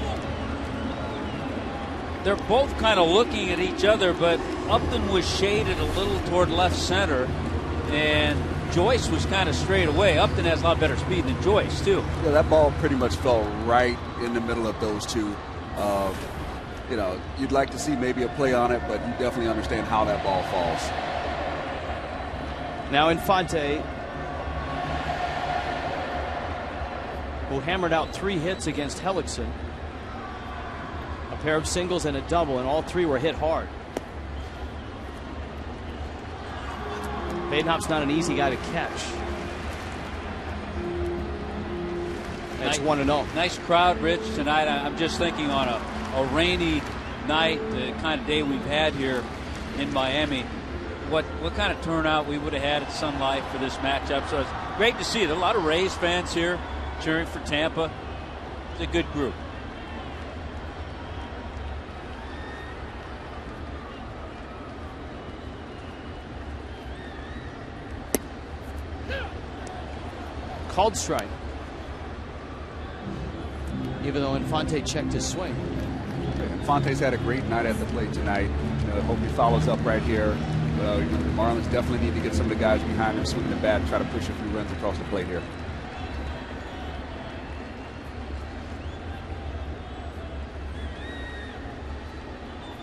They're both kind of looking at each other, but Upton was shaded a little toward left center, and Joyce was kind of straight away. Upton has a lot better speed than Joyce, too. Yeah, that ball pretty much fell right in the middle of those two. You know, you'd like to see maybe a play on it, but you definitely understand how that ball falls. Now Infante, who hammered out 3 hits against Hellickson. A pair of singles and a double, and all 3 were hit hard. Badenhop's not an easy guy to catch. It's 1-0. Nice crowd, Rich, tonight. I'm just thinking on a rainy night, the kind of day we've had here in Miami, what kind of turnout we would have had at Sun Life for this matchup. So it's great to see it. A lot of Rays fans here cheering for Tampa. It's a good group. Called strike. Even though Infante checked his swing. Infante's had a great night at the plate tonight. I hope he follows up right here. The Marlins definitely need to get some of the guys behind him swinging the bat and try to push a few runs across the plate here.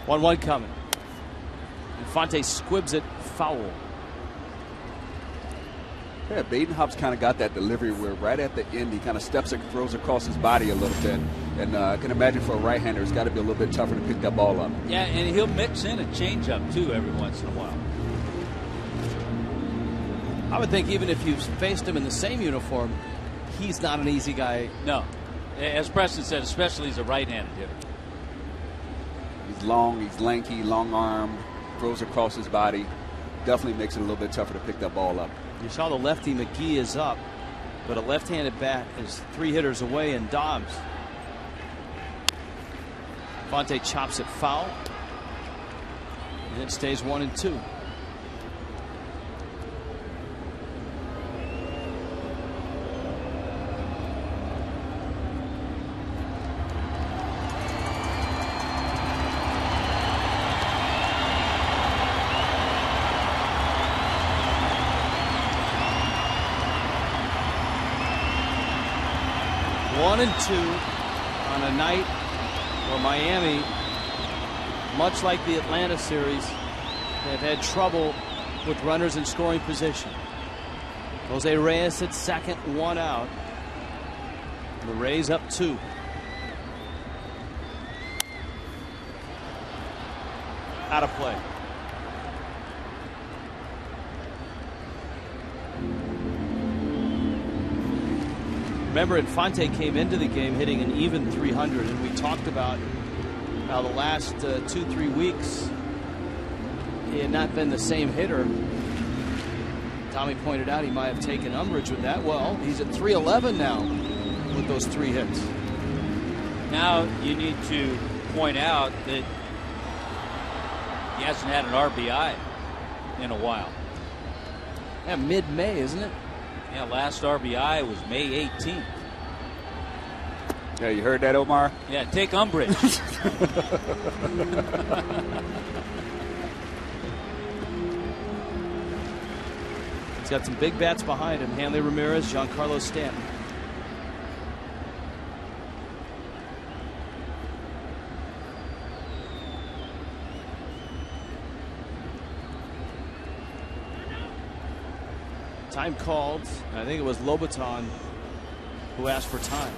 One coming. Infante squibs it foul. Yeah, Badenhop's kind of got that delivery where right at the end he kind of steps and throws across his body a little bit. And I can imagine for a right-hander it's got to be a little bit tougher to pick that ball up. Yeah, and he'll mix in a changeup too every once in a while. I would think even if you've faced him in the same uniform, he's not an easy guy. No. As Preston said, especially he's a right-handed hitter. He's long, he's lanky, long-armed. throws across his body. Definitely makes it a little bit tougher to pick that ball up. You saw the lefty McGee is up, but a left-handed bat is 3 hitters away in Dobbs. Fonte chops it foul, and it stays 1-2. One and two on a night where Miami, much like the Atlanta series, have had trouble with runners in scoring position. Jose Reyes at second, 1 out. The Rays up 2. Out of play. Remember, Infante came into the game hitting an even 300, and we talked about how the last 2-3 weeks he had not been the same hitter. Tommy pointed out he might have taken umbrage with that. Well, he's at 311 now with those 3 hits. Now you need to point out that he hasn't had an RBI in a while. Yeah, mid-May, isn't it? Yeah, last RBI was May 18th. Yeah, you heard that, Omar? Yeah, take umbrage. He's got some big bats behind him. Hanley Ramirez, Giancarlo Stanton. Time called. I think it was Lobaton who asked for time.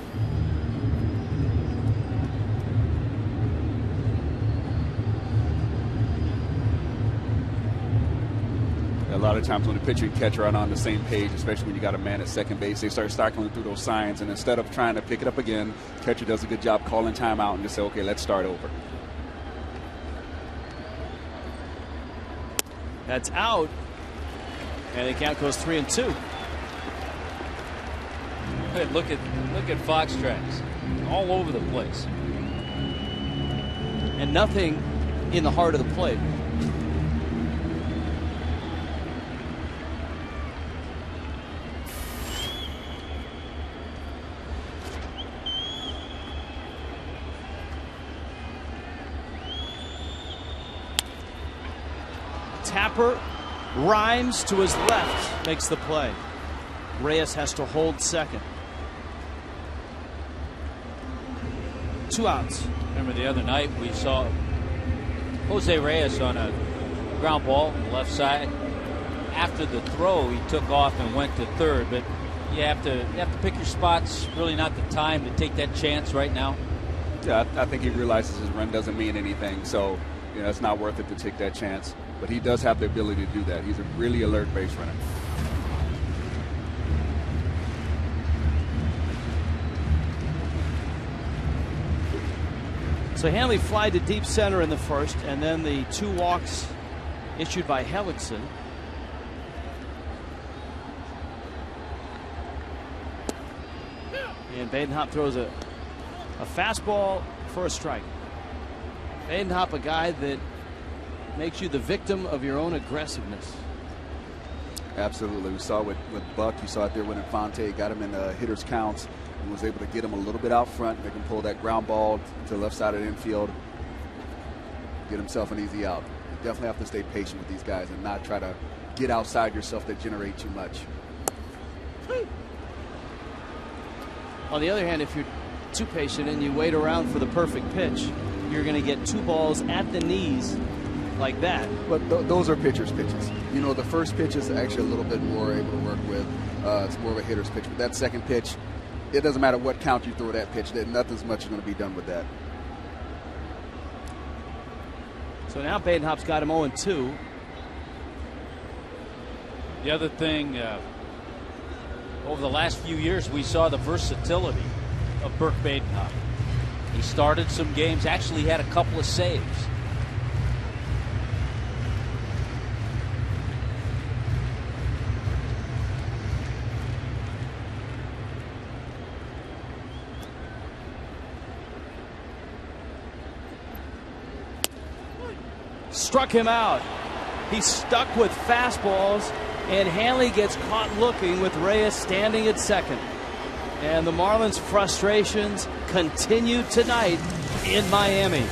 A lot of times when the pitcher and catcher are on the same page, especially when you got a man at second base, they start cycling through those signs, and instead of trying to pick it up again, catcher does a good job calling timeout and just say, okay, let's start over. That's out. And the count goes 3-2. Hey, look at Fox tracks all over the place, and nothing in the heart of the plate. Tapper Rhymes to his left makes the play. Reyes has to hold second. 2 outs. Remember the other night we saw Jose Reyes on a ground ball on the left side. After the throw, he took off and went to third, but you have to pick your spots. Really not the time to take that chance right now. Yeah, I think he realizes his run doesn't mean anything, so it's not worth it to take that chance. But he does have the ability to do that. He's a really alert base runner. So Hanley fly to deep center in the first, and then the 2 walks issued by Hellickson. And Badenhop throws a fastball for a strike. Badenhop, a guy that makes you the victim of your own aggressiveness. Absolutely. We saw it with Buck. You saw it there with Infante. Got him in the hitter's counts and was able to get him a little bit out front, make him pull that ground ball to the left side of the infield, get himself an easy out. You definitely have to stay patient with these guys and not try to get outside yourself that generate too much. On the other hand, if you're too patient and you wait around for the perfect pitch, you're going to get 2 balls at the knees like that. But those are pitcher's pitches. The first pitch is actually a little bit more able to work with. It's more of a hitter's pitch. But that second pitch, it doesn't matter what count you throw that pitch, nothing's much going to be done with that. So now Badenhop's got him 0-2. The other thing, over the last few years, we saw the versatility of Burke Badenhop. He started some games, actually had a couple of saves. struck him out. He's stuck with fastballs, and Hanley gets caught looking with Reyes standing at second. And the Marlins' frustrations continue tonight in Miami.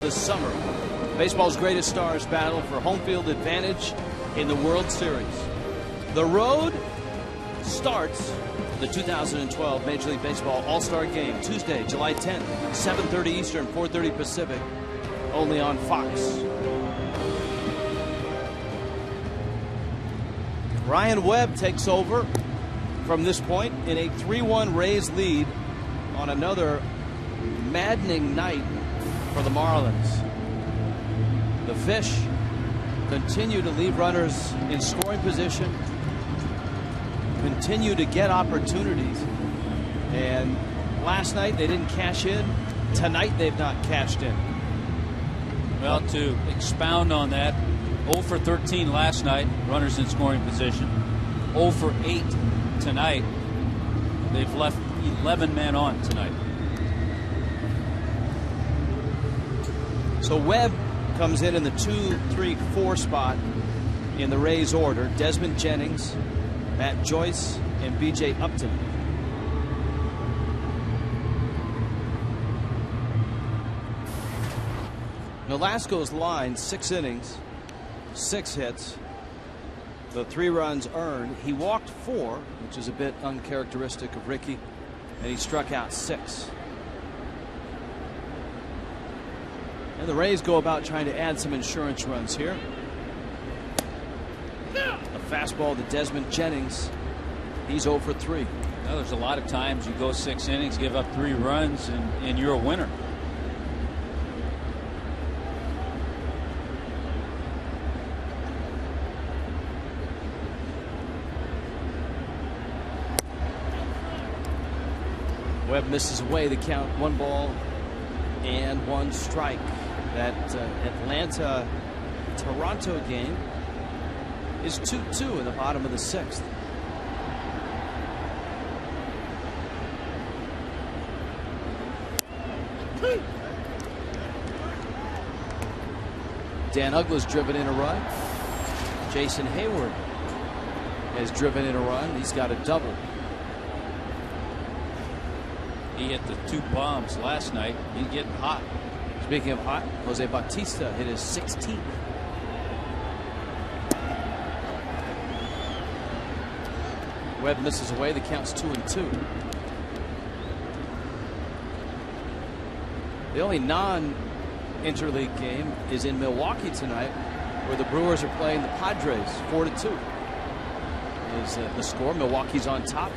This summer, baseball's greatest stars battle for home field advantage in the World Series. The road starts the 2012 Major League Baseball All-Star Game Tuesday, July 10th, 7:30 Eastern, 4:30 Pacific, only on Fox. Ryan Webb takes over from this point in a 3-1 Rays lead on another maddening night for the Marlins. The Fish continue to leave runners in scoring position, continue to get opportunities, and last night they didn't cash in. Tonight they've not cashed in. Well, to expound on that, 0 for 13 last night, runners in scoring position. 0 for 8 tonight. They've left 11 men on tonight. So Webb comes in the 2-3-4 spot in the Rays order. Desmond Jennings, Matt Joyce, and B.J. Upton. Nolasco's line, 6 innings, 6 hits, the 3 runs earned. He walked 4, which is a bit uncharacteristic of Ricky, and he struck out 6. And the Rays go about trying to add some insurance runs here. A fastball to Desmond Jennings. He's 0 for 3. Well, there's a lot of times you go 6 innings, give up 3 runs, and you're a winner. Webb misses away the count. 1 ball and 1 strike. That Atlanta-Toronto game is 2-2 in the bottom of the 6th. Dan Uggla's driven in a run. Jason Hayward has driven in a run. He's got a double. He hit the 2 bombs last night. He's getting hot. Speaking of hot, Jose Bautista hit his 16th. Webb misses away. The count's 2-2. The only non-interleague game is in Milwaukee tonight, where the Brewers are playing the Padres. 4-2 is the score. Milwaukee's on top.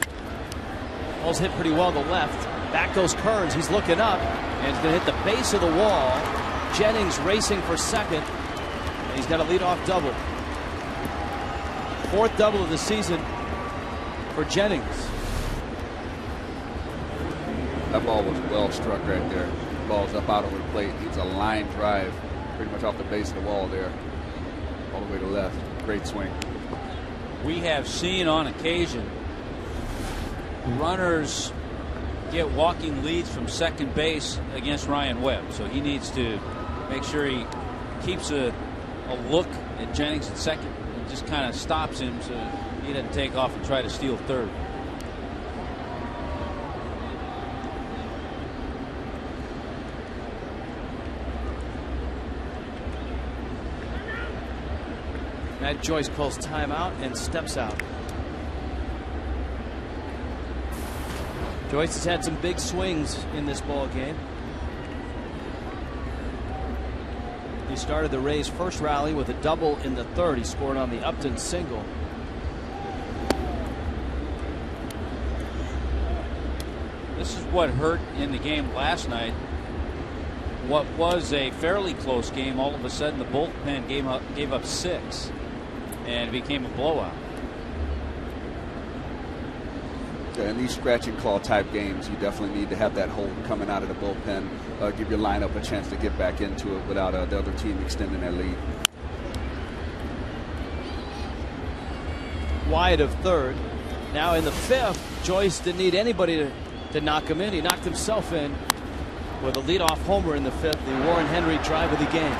Ball's hit pretty well to left. Back goes Kearns. He's looking up, and it's going to hit the base of the wall. Jennings racing for second. He's got a leadoff double. 4th double of the season for Jennings. That ball was well struck right there. Ball's up out over the plate. It's a line drive, pretty much off the base of the wall there, all the way to left. Great swing. We have seen on occasion runners get walking leads from second base against Ryan Webb, so he needs to make sure he keeps a look at Jennings at second and just kind of stops him so he doesn't take off and try to steal third. Matt Joyce calls timeout and steps out. Joyce has had some big swings in this ball game. He started the Rays' first rally with a double in the 3rd. He scored on the Upton single. This is what hurt in the game last night. What was a fairly close game, all of a sudden the bullpen gave up 6, and it became a blowout. In these scratch and claw type games, you definitely need to have that hold coming out of the bullpen, give your lineup a chance to get back into it without the other team extending that lead. Wide of 3rd. Now in the 5th, Joyce didn't need anybody to knock him in. He knocked himself in with a leadoff homer in the 5th, the Warren Henry drive of the game.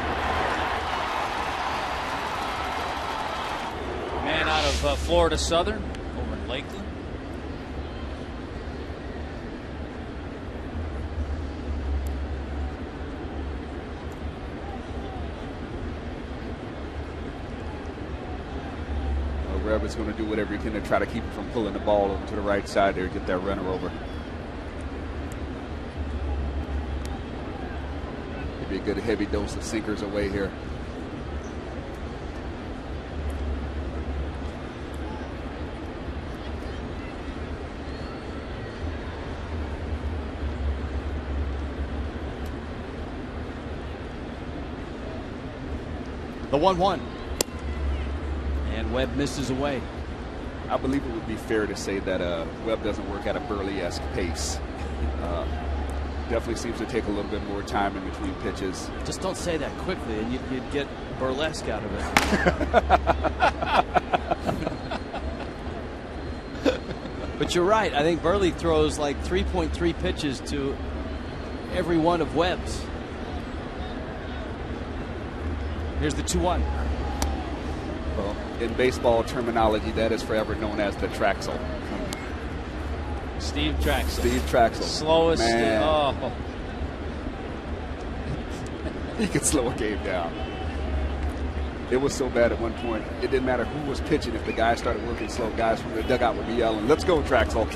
Man out of Florida Southern over in Lakeland. Webb is going to do whatever he can to try to keep him from pulling the ball over to the right side there, get that runner over. Maybe a good heavy dose of sinkers away here. The 1-1. And Webb misses away. I believe it would be fair to say that Webb doesn't work at a Burley-esque pace. Definitely seems to take a little bit more time in between pitches. Just don't say that quickly and you'd get burlesque out of it. But you're right. I think Burley throws like 3.3 pitches to every one of Webb's. Here's the 2-1. Well, in baseball terminology, that is forever known as the Traxel. Steve Traxel. Steve Traxel. Slowest. Man. Oh. He could slow a game down. It was so bad at one point, it didn't matter who was pitching. If the guy started working slow, guys from the dugout would be yelling, "Let's go, Traxel."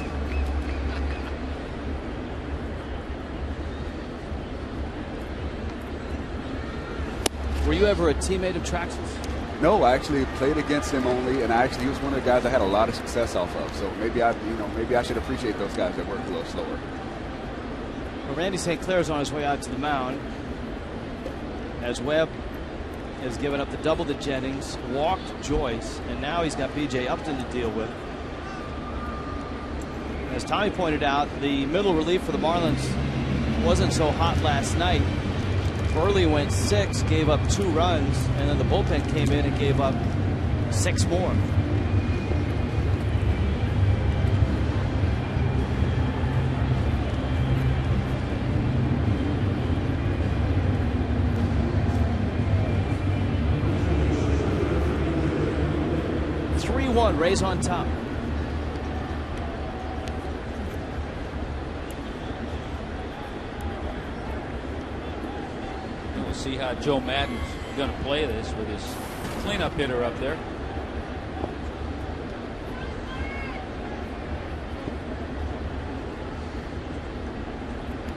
Were you ever a teammate of Traxel's? No, I actually played against him only, and he was one of the guys I had a lot of success off of. So maybe I should appreciate those guys that work a little slower. Well, Randy St. Clair's on his way out to the mound as Webb has given up the double to Jennings, walked Joyce, and now he's got B.J. Upton to deal with. As Tommy pointed out, the middle relief for the Marlins wasn't so hot last night. Burley went 6, gave up 2 runs, and then the bullpen came in and gave up 6 more. Rays on top. We'll see how Joe Madden's going to play this with his cleanup hitter up there.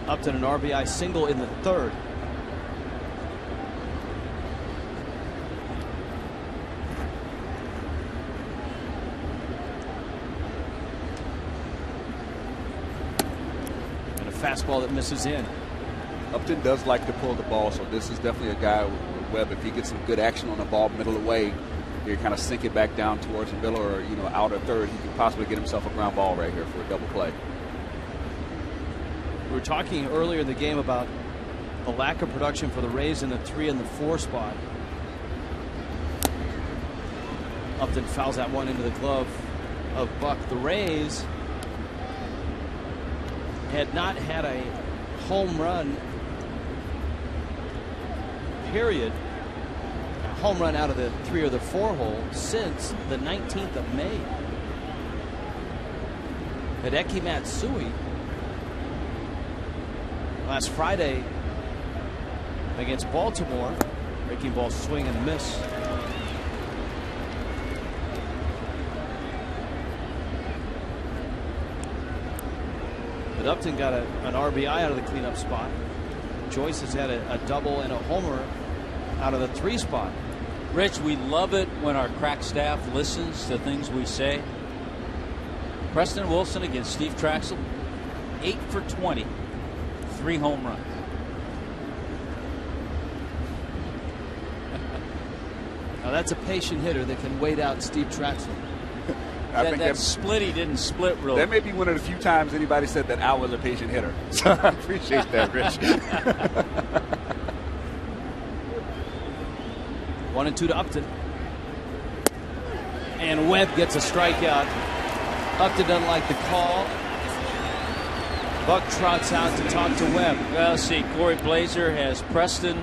Upton an RBI single in the 3rd. Fastball that misses in. Upton does like to pull the ball, so this is definitely a guy with Webb. If he gets some good action on the ball middle of the way, you kind of sink it back down towards the middle or, out of third, he could possibly get himself a ground ball right here for a double play. We were talking earlier in the game about the lack of production for the Rays in the 3 and the 4 spot. Upton fouls that one into the glove of Buck. The Rays had not had a home run, period, a home run out of the 3 or the 4 hole since the 19th of May. Hideki Matsui last Friday against Baltimore, breaking ball swing and miss. But Upton got an RBI out of the cleanup spot. Joyce has had a double and a homer out of the 3 spot. Rich, we love it when our crack staff listens to things we say. Preston Wilson against Steve Traxel, 8 for 20, 3 home runs. Now that's a patient hitter that can wait out Steve Traxel. That split, he didn't split real. That may be one of the few times anybody said that I was a patient hitter. So I appreciate that, Rich. 1-2 to Upton. And Webb gets a strikeout. Upton doesn't like the call. Buck trots out to talk to Webb. Well, see, Corey Blazer has Preston,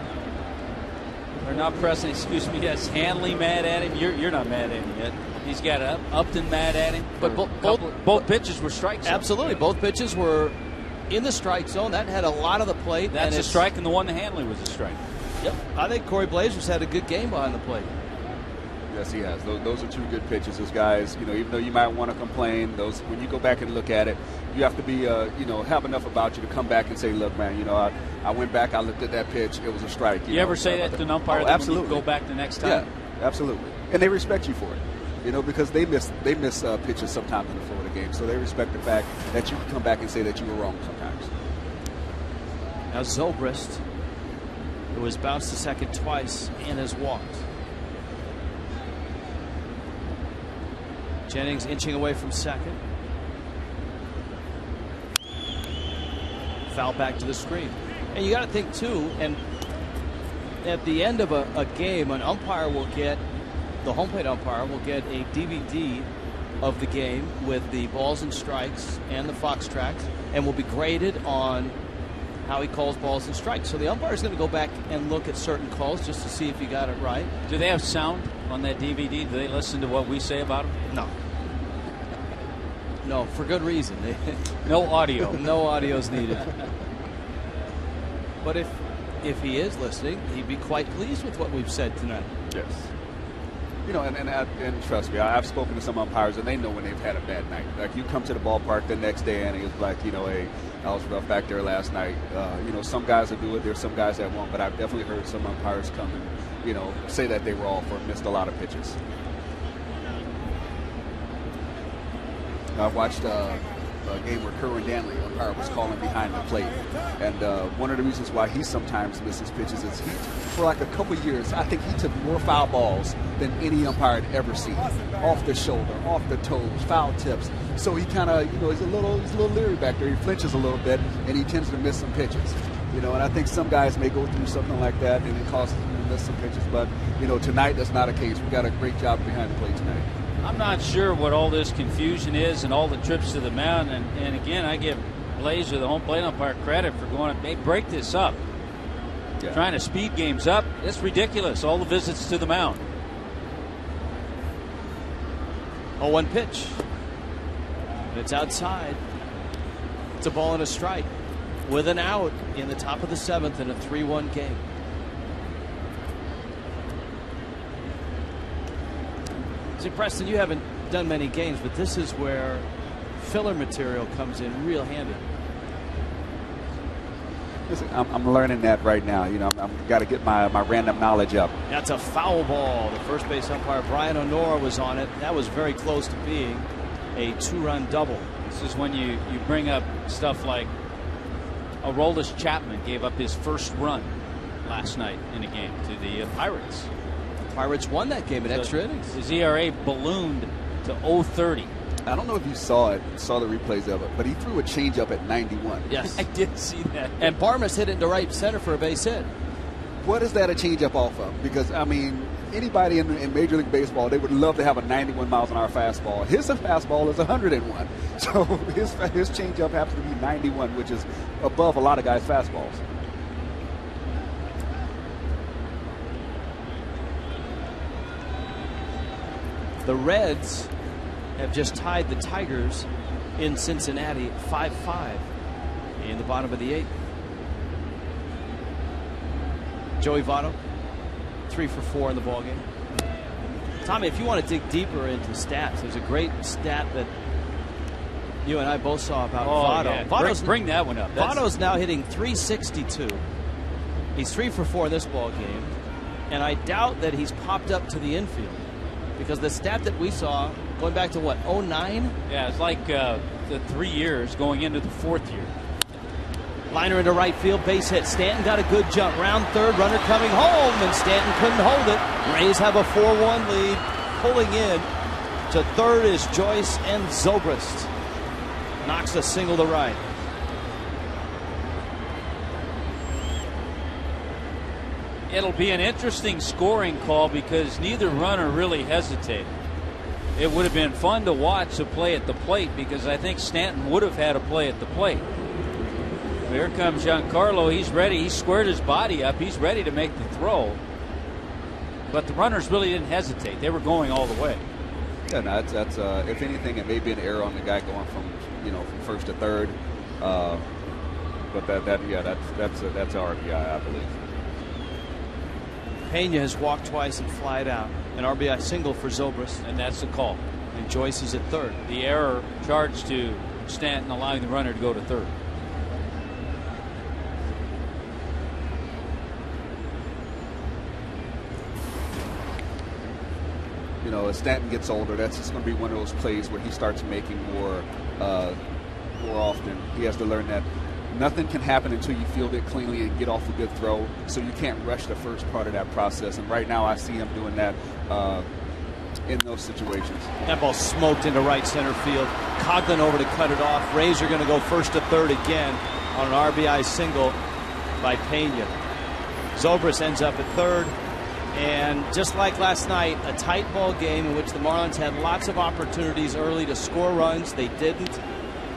or not Preston, excuse me, has Hanley mad at him. You're not mad at him yet. He's got Upton mad at him. But both pitches were strike zone. Absolutely. Both pitches were in the strike zone. That had a lot of the plate. That's a strike, and the one to Hanley was a strike. Yep. I think Corey Blazer's had a good game behind the plate. Yes, he has. Those are 2 good pitches. Those guys, even though you might want to complain, when you go back and look at it, you have to be, have enough about you to come back and say, look, man, I went back, I looked at that pitch, it was a strike. You ever say that to an umpire? Oh, absolutely. Go back the next time. Yeah, absolutely. And they respect you for it. Because they miss pitches sometimes in the flow of the game. So they respect the fact that you can come back and say that you were wrong sometimes. Now Zobrist, who has bounced to second twice and has walked. Jennings inching away from second. Foul back to the screen. And you got to think too, and at the end of a game, an umpire will get, the home plate umpire will get a DVD of the game with the balls and strikes and the Fox tracks, and will be graded on how he calls balls and strikes. So the umpire is going to go back and look at certain calls just to see if he got it right. Do they have sound on that DVD? Do they listen to what we say about them? No. No, for good reason. No audio. No audio's needed. But if he is listening, he'd be quite pleased with what we've said tonight. Yes. And trust me, I've spoken to some umpires, and they know when they've had a bad night. Like, you come to the ballpark the next day, and it's like, hey, I was rough back there last night. Some guys will do it. There's some guys that won't, but I've definitely heard some umpires come and, say that they were off or missed a lot of pitches. I watched a game where Kerwin Danley, umpire, was calling behind the plate. And one of the reasons why he sometimes misses pitches is for like a couple years, I think he took more foul balls than any umpire had ever seen. Off the shoulder, off the toes, foul tips. So he kind of, he's a little leery back there. He flinches a little bit, and he tends to miss some pitches. And I think some guys may go through something like that, and it causes them to miss some pitches. But, tonight that's not a case. We got a great job behind the plate tonight. I'm not sure what all this confusion is and all the trips to the mound. And again, I give Blazer, the home plate umpire, credit for going, they break this up. Yeah. Trying to speed games up. It's ridiculous. All the visits to the mound. 0-1 pitch. And it's outside. It's a ball and a strike with an out in the top of the 7th in a 3-1 game. See, Preston, you haven't done many games, but this is where filler material comes in real handy. Listen, I'm learning that right now. I've got to get my random knowledge up. That's a foul ball. The first base umpire, Brian Honora, was on it. That was very close to being a 2-run double. This is when you bring up stuff like Aroldis Chapman gave up his first run last night in a game to the Pirates. The Pirates won that game in extra innings. His ERA ballooned to 0.30. I don't know if you saw the replays of it, but he threw a changeup at 91. Yes. I did see that. And Barmas hit it into right center for a base hit. What is that a changeup off of? Because, I mean, anybody in Major League Baseball, they would love to have a 91 miles an hour fastball. His fastball is 101. So his changeup happens to be 91, which is above a lot of guys' fastballs. The Reds have just tied the Tigers in Cincinnati 5-5 in the bottom of the 8th. Joey Votto, 3 for 4 in the ballgame. Tommy, if you want to dig deeper into stats, there's a great stat that you and I both saw about Votto. Yeah. Bring that one up. Votto's now hitting 362. He's 3 for 4 in this ball game, and I doubt that he's popped up to the infield because the stat that we saw going back to what, 09? Yeah, it's like the 3 years going into the 4th year. Liner into right field, base hit. Stanton got a good jump. Round third, runner coming home, and Stanton couldn't hold it. Rays have a 4-1 lead. Pulling in to third is Joyce and Zobrist. Knocks a single to right. It'll be an interesting scoring call because neither runner really hesitated. It would have been fun to watch a play at the plate because I think Stanton would have had a play at the plate. Here comes Giancarlo. He's ready. He squared his body up. He's ready to make the throw. But the runners really didn't hesitate. They were going all the way. Yeah, no, that's if anything, it may be an error on the guy going from first to third. But that's RBI, I believe. Pena has walked twice and flied out. An RBI single for Zobrist. And that's the call. And Joyce is at third. The error charged to Stanton, allowing the runner to go to third. As Stanton gets older, that's just going to be one of those plays where he starts making more often. He has to learn that nothing can happen until you field it cleanly and get off a good throw, so you can't rush the first part of that process. And right now I see him doing that in those situations. That ball smoked into right center field. Coughlin over to cut it off. Rays are going to go first to third again on an RBI single by Pena. Zobrist ends up at third. And just like last night, a tight ball game in which the Marlins had lots of opportunities early to score runs. They didn't.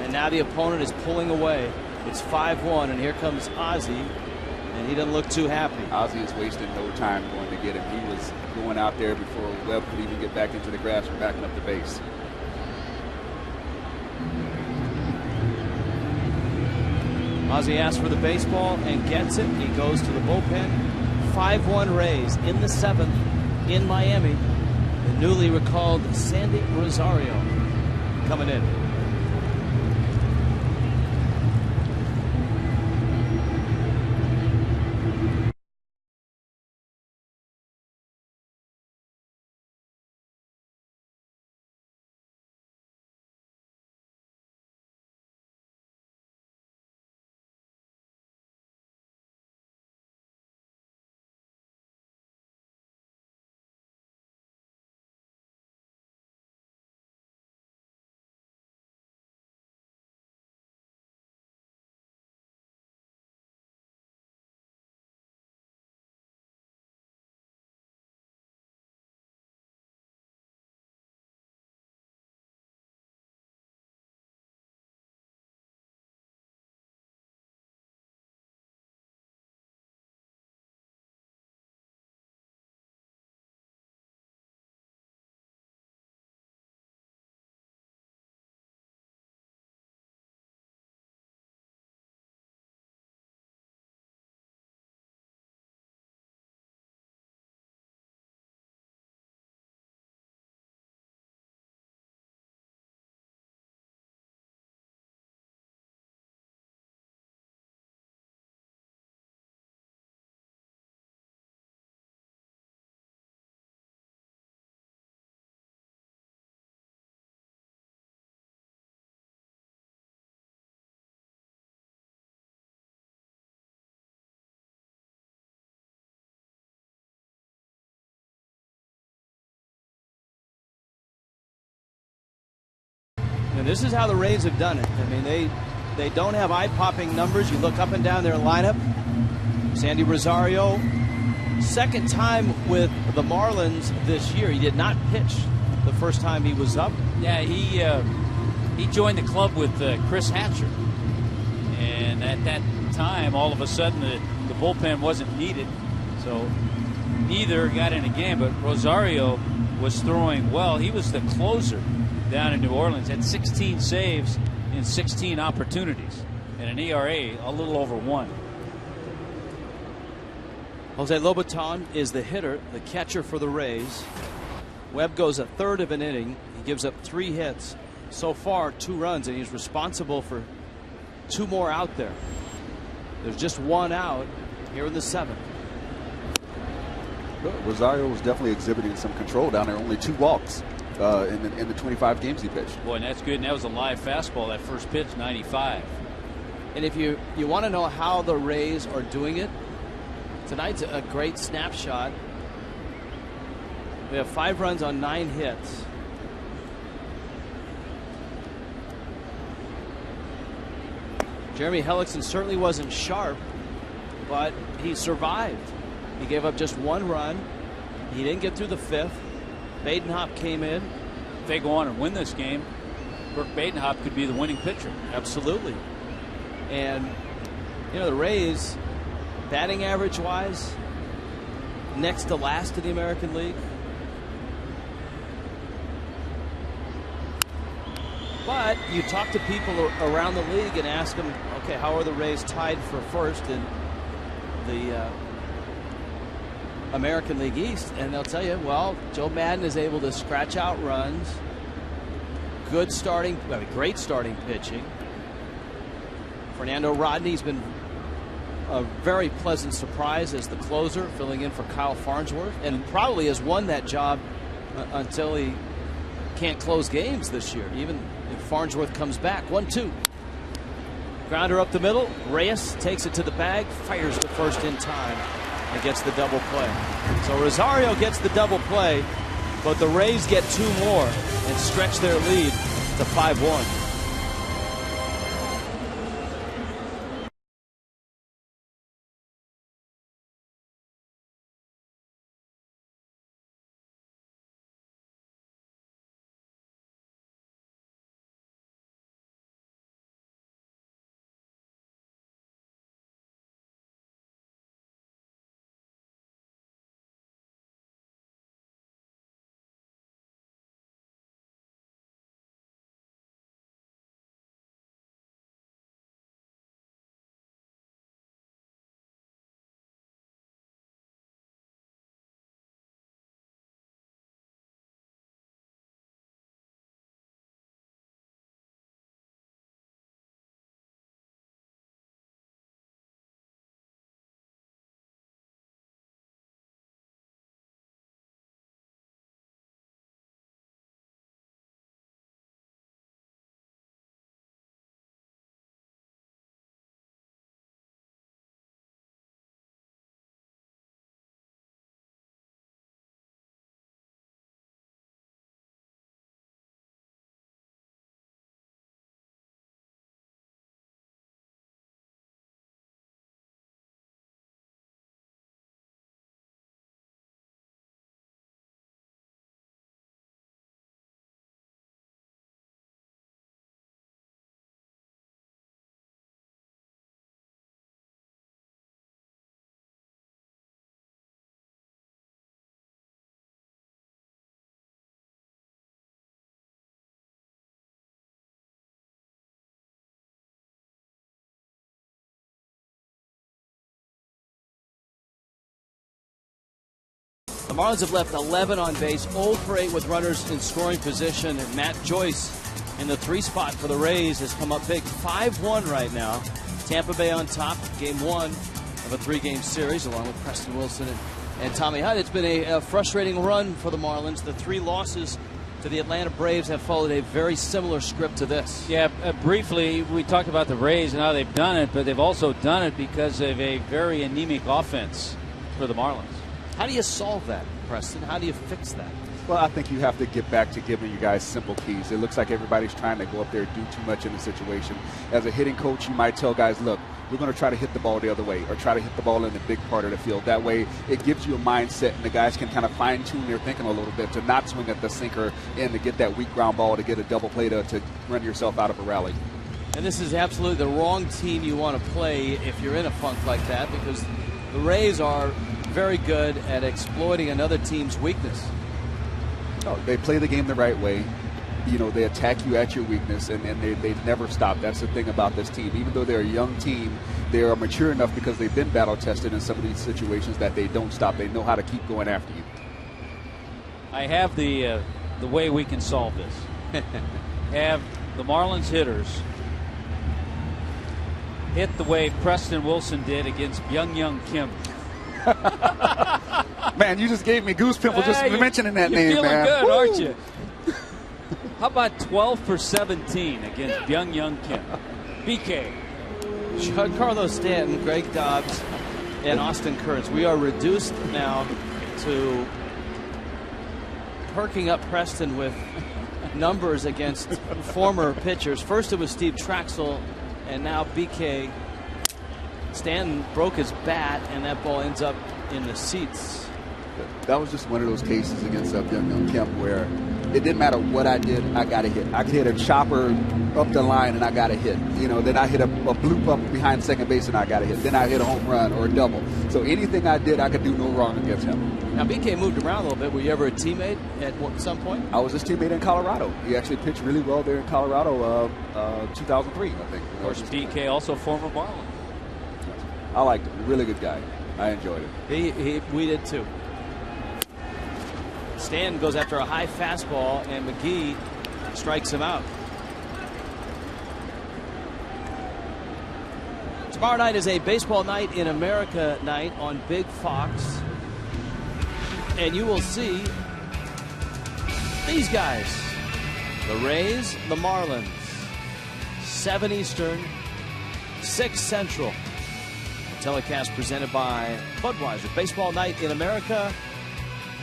And now the opponent is pulling away. It's 5-1, and here comes Ozzie, and he doesn't look too happy. Ozzie is wasting no time going to get him. He was going out there before Webb could even get back into the grass and backing up the base. Ozzie asks for the baseball and gets it. He goes to the bullpen. 5-1 Rays in the 7th in Miami. The newly recalled Sandy Rosario coming in. And this is how the Rays have done it. I mean, they don't have eye-popping numbers. You look up and down their lineup. Sandy Rosario, second time with the Marlins this year. He did not pitch the first time he was up. Yeah, he joined the club with Chris Hatcher. And at that time, all of a sudden, the bullpen wasn't needed. So neither got in a game, but Rosario was throwing well. He was the closer down in New Orleans, had 16 saves in 16 opportunities, and an ERA a little over 1. Jose Lobaton is the hitter, the catcher for the Rays. Webb goes a third of an inning. He gives up 3 hits. So far, 2 runs, and he's responsible for 2 more out there. There's just 1 out here in the 7th. Rosario was definitely exhibiting some control down there. Only 2 walks in the 25 games he pitched. Boy, and that's good. And that was a live fastball. That first pitch, 95. And if you want to know how the Rays are doing it, tonight's a great snapshot. We have 5 runs on 9 hits. Jeremy Hellickson certainly wasn't sharp, but he survived. He gave up just 1 run. He didn't get through the 5th. Badenhop came in. If they go on and win this game, Brooke Badenhop could be the winning pitcher. Absolutely. And, you know, the Rays, batting average wise, next to last in the American League. But you talk to people around the league and ask them, okay, how are the Rays tied for first in the American League East? And they'll tell you, well, Joe Madden is able to scratch out runs, great starting pitching. Fernando Rodney's been a very pleasant surprise as the closer, filling in for Kyle Farnsworth, and probably has won that job until he can't close games this year, even if Farnsworth comes back. 1-2. Grounder up the middle. Reyes takes it to the bag, fires to first in time, and gets the double play. So Rosario gets the double play, but the Rays get 2 more and stretch their lead to 5-1. The Marlins have left 11 on base, 0 for 8 with runners in scoring position. And Matt Joyce in the 3 spot for the Rays has come up big. 5-1 right now. Tampa Bay on top, game 1 of a 3-game series, along with Preston Wilson and Tommy Hunt. It's been a frustrating run for the Marlins. The 3 losses to the Atlanta Braves have followed a very similar script to this. Yeah, briefly, we talked about the Rays and how they've done it, but they've also done it because of a very anemic offense for the Marlins. How do you solve that, Preston? How do you fix that? Well, I think you have to get back to giving you guys simple keys. It looks like everybody's trying to go up there and do too much in the situation. As a hitting coach, you might tell guys, look, we're going to try to hit the ball the other way or try to hit the ball in the big part of the field. That way it gives you a mindset and the guys can kind of fine-tune their thinking a little bit to not swing at the sinker and to get that weak ground ball, to get a double play to run yourself out of a rally. And this is absolutely the wrong team you want to play if you're in a funk like that, because the Rays are very good at exploiting another team's weakness. Oh, they play the game the right way. You know, they attack you at your weakness, and they never stop. That's the thing about this team. Even though they're a young team, they are mature enough because they've been battle-tested in some of these situations that they don't stop. They know how to keep going after you. I have the way we can solve this. Have the Marlins hitters hit the way Preston Wilson did against Byung-Hyun Kim. Man, you just gave me goose pimples just mentioning that name, man. You're feeling good, aren't you? How about 12 for 17 against Byung-Hyun Kim? BK. Giancarlo Stanton, Greg Dobbs, and Austin Kearns. We are reduced now to perking up Preston with numbers against former pitchers. First it was Steve Traxel, and now BK. Stanton broke his bat, and that ball ends up in the seats. That was just one of those cases against Byung-Hyun Kim where it didn't matter what I did, I got a hit. I could hit a chopper up the line and I got a hit. You know, then I hit a bloop up behind second base and I got a hit. Then I hit a home run or a double. So anything I did, I could do no wrong against him. Now, BK moved around a little bit. Were you ever a teammate at some point? I was his teammate in Colorado. He actually pitched really well there in Colorado 2003, I think. Of course, BK also former Marlin. I liked him. Really good guy. I enjoyed it. We did too. Stanton goes after a high fastball, and McGee strikes him out. Tomorrow night is a Baseball Night in America night on Big Fox. And you will see these guys. The Rays, the Marlins. 7 Eastern, 6 Central. Telecast presented by Budweiser. Baseball Night in America.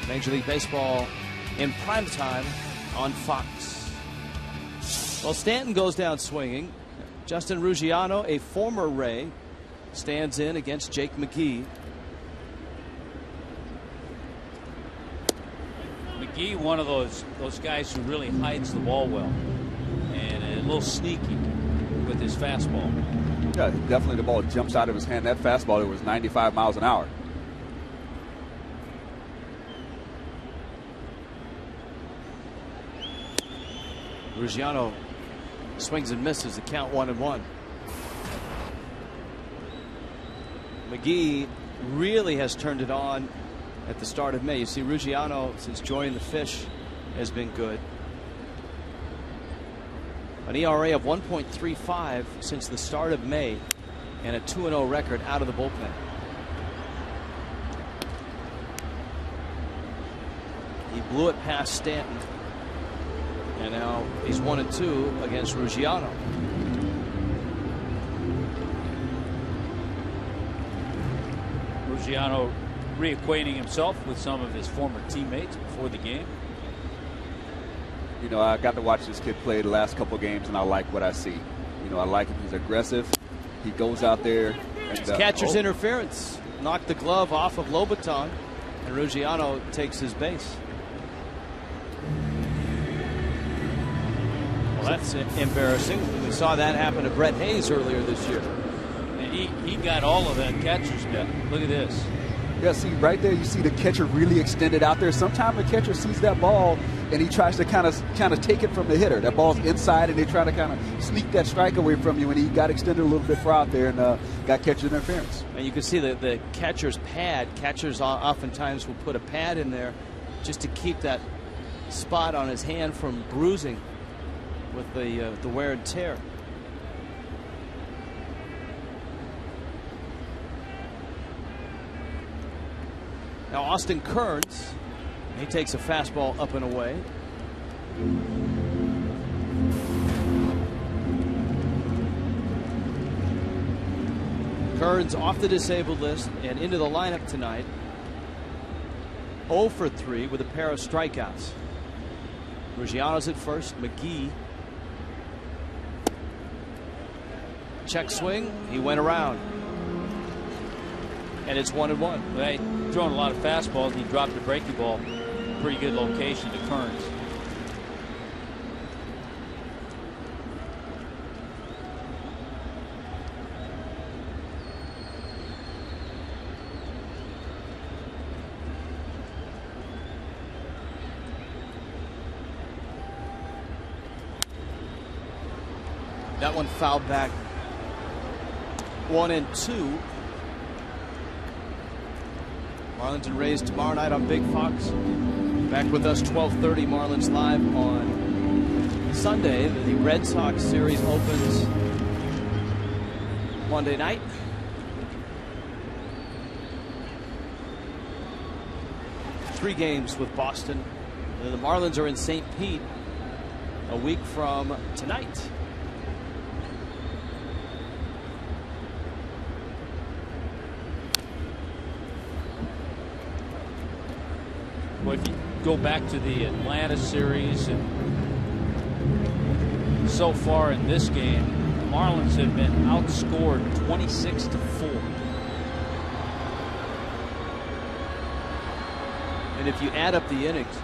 Major League Baseball in primetime on Fox. Well, Stanton goes down swinging. Justin Ruggiano, a former Ray, stands in against Jake McGee. McGee, one of those guys who really hides the ball well and a little sneaky with his fastball. Yeah, definitely the ball jumps out of his hand. That fastball, it was 95 miles an hour. Ruggiano swings and misses. The count 1-1. McGee really has turned it on at the start of May. You see, Ruggiano, since joining the Fish, has been good. An ERA of 1.35 since the start of May, and a 2-0 record out of the bullpen. He blew it past Stanton. And now he's 1-2 against Ruggiano. Ruggiano reacquainting himself with some of his former teammates before the game. You know, I got to watch this kid play the last couple games, and I like what I see. You know, I like him. He's aggressive. He goes out there. And, catcher's interference knocked the glove off of Lobaton, and Ruggiano takes his base. Well, that's embarrassing. We saw that happen to Brett Hayes earlier this year. And he got all of that catcher's mitt. Look at this. Yeah, see, right there you see the catcher really extended out there. Sometimes the catcher sees that ball and he tries to kind of take it from the hitter. That ball's inside and they try to kind of sneak that strike away from you, and he got extended a little bit far out there and got catcher interference. And you can see the catcher's pad. Catchers oftentimes will put a pad in there just to keep that spot on his hand from bruising with the wear and tear. Now Austin Kearns, he takes a fastball up and away. Kearns off the disabled list and into the lineup tonight. 0 for 3 with a pair of strikeouts. Ruggiano's at first. McGee. Check swing. He went around. And it's 1-1. Right. Throwing a lot of fastballs, and he dropped the breaking ball. Pretty good location to Kearns. That one fouled back. 1-2. Marlins and Rays tomorrow night on Big Fox. Back with us 12:30 Marlins Live on Sunday. The Red Sox series opens Monday night. Three games with Boston. The Marlins are in St. Pete a week from tonight. Well, if you go back to the Atlanta series, and so far in this game, the Marlins have been outscored 26-4. And if you add up the innings,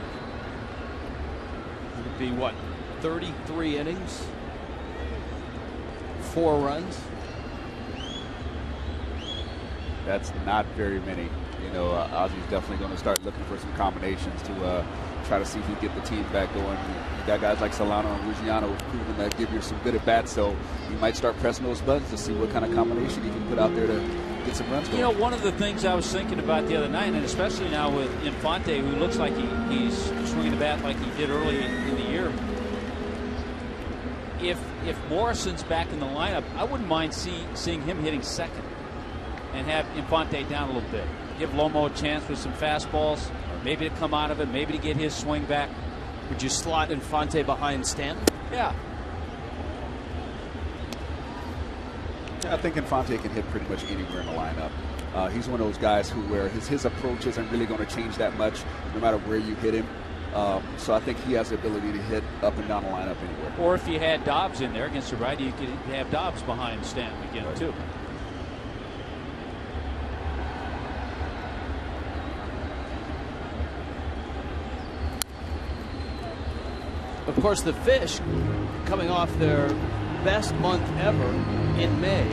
it would be what? 33 innings, 4 runs. That's not very many. You know, Ozzy's definitely going to start looking for some combinations to try to see if he can get the team back going. You got guys like Solano and Ruggiano who've proven that give you some good at bats, so you might start pressing those buttons to see what kind of combination you can put out there to get some runs going. You know, one of the things I was thinking about the other night, and especially now with Infante, who looks like he's swinging the bat like he did early in the year. If Morrison's back in the lineup, I wouldn't mind seeing him hitting second and have Infante down a little bit. Give Lomo a chance with some fastballs, maybe to come out of it, maybe to get his swing back. Would you slot Infante behind Stanton? Yeah. I think Infante can hit pretty much anywhere in the lineup. He's one of those guys where his approach isn't really going to change that much no matter where you hit him. So I think he has the ability to hit up and down the lineup anywhere. Or if you had Dobbs in there against the righty, you could have Dobbs behind Stanton again, right, too. Of course, the Fish coming off their best month ever in May,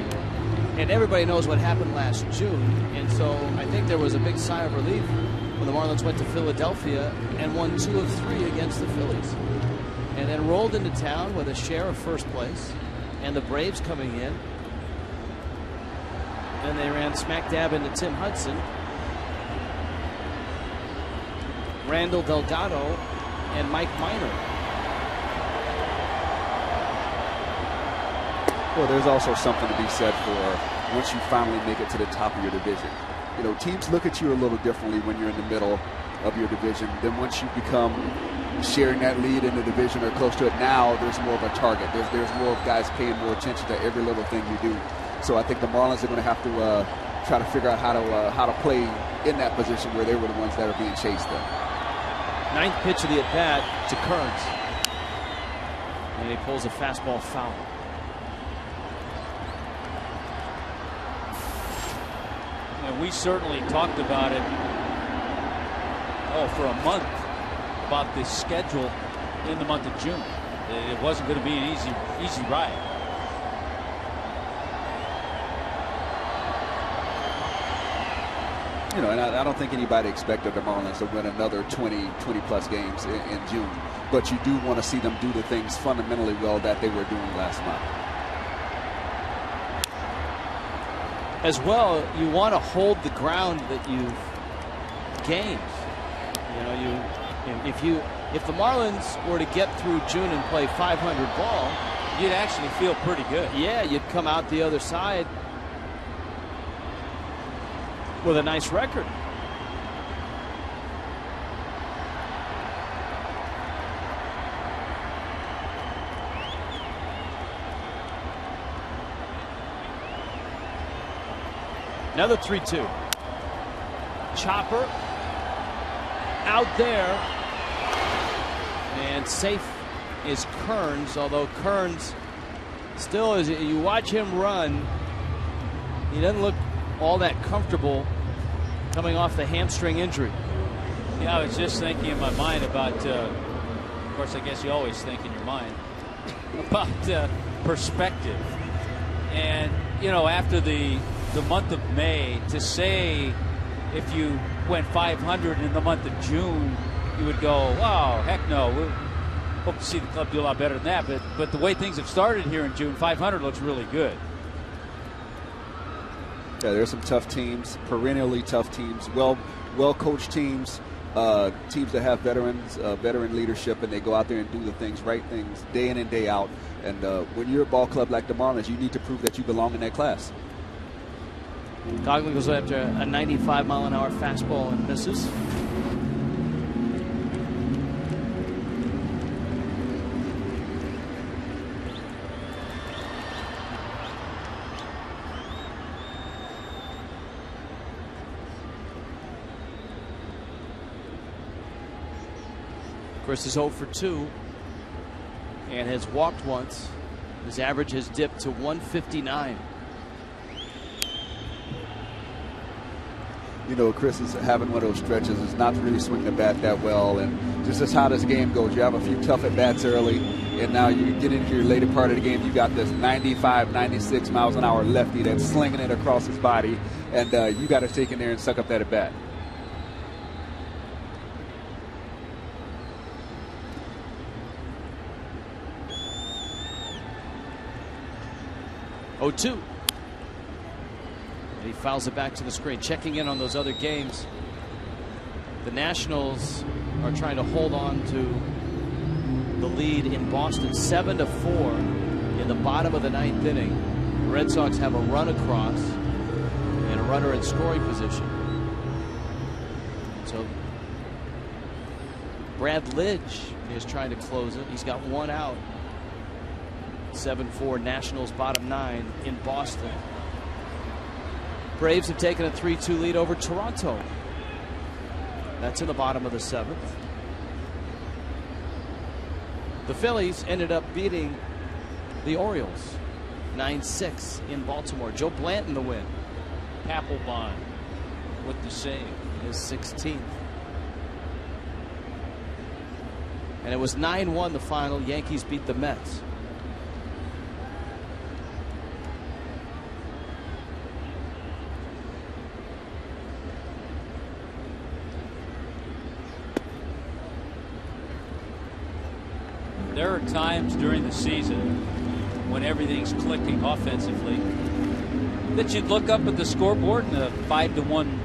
and everybody knows what happened last June, and so I think there was a big sigh of relief when the Marlins went to Philadelphia and won 2 of 3 against the Phillies, and then rolled into town with a share of first place, and the Braves coming in. Then they ran smack dab into Tim Hudson, Randall Delgado, and Mike Minor. Well, there's also something to be said for once you finally make it to the top of your division. You know, teams look at you a little differently when you're in the middle of your division. Then once you become sharing that lead in the division or close to it, now there's more of a target. There's more of guys paying more attention to every little thing you do. So I think the Marlins are going to have to try to figure out how to play in that position where they were the ones that are being chased there. 9th pitch of the at-bat to Kearns. And he pulls a fastball foul. And we certainly talked about it for a month, about the schedule in the month of June. It wasn't going to be an easy ride. You know, and I don't think anybody expected the Marlins to win another 20-plus games in June. But you do want to see them do the things fundamentally well that they were doing last month. As well, you want to hold the ground that you've gained. You know, if the Marlins were to get through June and play 500 ball, you'd actually feel pretty good. Yeah, you'd come out the other side with a nice record. Another 3-2. Chopper. out there. And safe is Kearns, although Kearns still, as you watch him run, he doesn't look all that comfortable coming off the hamstring injury. Yeah, I was just thinking in my mind about, of course, I guess you always think in your mind, about perspective. And, you know, after the month of May, to say if you went 500 in the month of June, you would go, wow, heck no. We hope to see the club do a lot better than that. But the way things have started here in June, 500 looks really good. Yeah, there's some tough teams, perennially tough teams, well-coached teams, teams that have veterans, veteran leadership, and they go out there and do the right things day in and day out. And when you're a ball club like the Marlins, you need to prove that you belong in that class. Coughlin goes after a 95-mile-an-hour fastball and misses. Chris is 0 for 2 and has walked once. His average has dipped to 159. You know, Chris is having one of those stretches. Is not really swinging the bat that well, and just as how this game goes, you have a few tough at bats early, and now you get into your later part of the game. You got this 95, 96 miles an hour lefty that's slinging it across his body, and you got to take in there and suck up that at bat. Oh, 2. And he fouls it back to the screen. Checking in on those other games. The Nationals are trying to hold on to the lead in Boston 7-4 in the bottom of the 9th inning. The Red Sox have a run across and a runner in scoring position. So Brad Lidge is trying to close it. He's got one out. 7-4 Nationals bottom 9 in Boston. Braves have taken a 3-2 lead over Toronto. That's in the bottom of the 7th. The Phillies ended up beating the Orioles 9-6 in Baltimore. Joe Blanton the win. Papelbon with the save. His 16th. And it was 9-1 the final. Yankees beat the Mets. There are times during the season when everything's clicking offensively that you'd look up at the scoreboard and a 5-1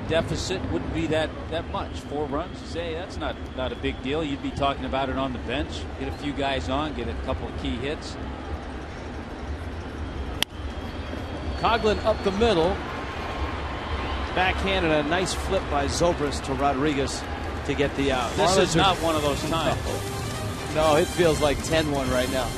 deficit wouldn't be that much. 4 runs, you say that's not a big deal. You'd be talking about it on the bench. Get a few guys on, get a couple of key hits. Coughlin up the middle. Backhand and a nice flip by Zobrist to Rodriguez to get the out. This is not one of those times. No, it feels like 10-1 right now.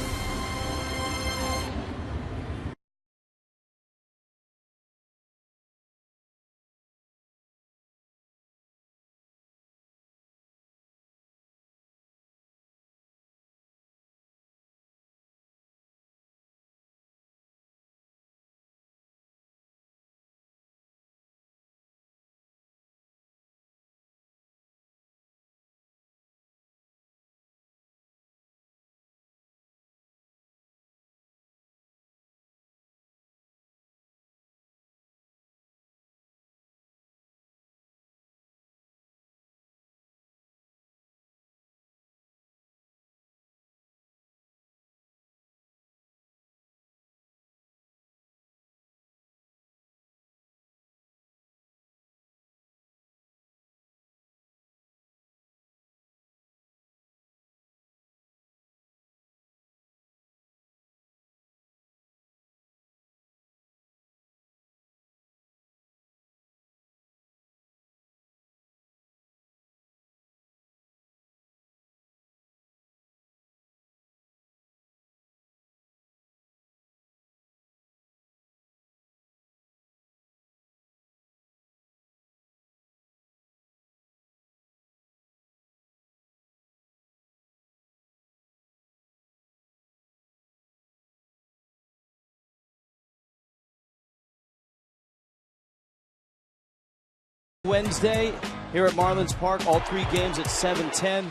Wednesday here at Marlins Park. All 3 games at 7:10.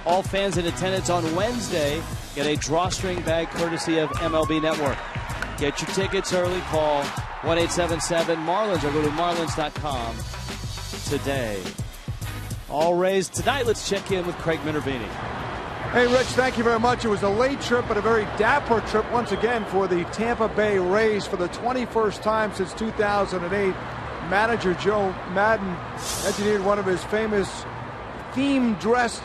All fans in attendance on Wednesday get a drawstring bag courtesy of MLB Network. Get your tickets early. Call 1-877-MARLINS or go to marlins.com today. All Rays tonight. Let's check in with Craig Minervini. Hey, Rich, thank you very much. It was a late trip, but a very dapper trip once again for the Tampa Bay Rays for the 21st time since 2008. Manager Joe Madden engineered one of his famous theme-dressed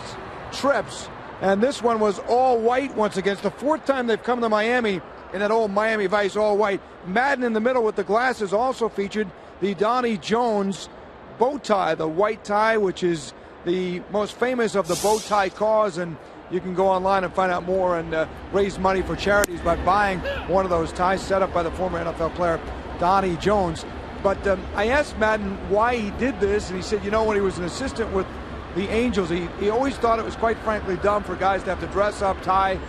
trips, and this one was all white once again. It's the 4th time they've come to Miami in that old Miami Vice all white. Madden in the middle with the glasses also featured the Donnie Jones bow tie, the white tie, which is the most famous of the bow tie cause, and you can go online and find out more and raise money for charities by buying one of those ties set up by the former NFL player Donnie Jones. But I asked Madden why he did this, and he said, you know, when he was an assistant with the Angels, he always thought it was quite frankly dumb for guys to have to dress up, tie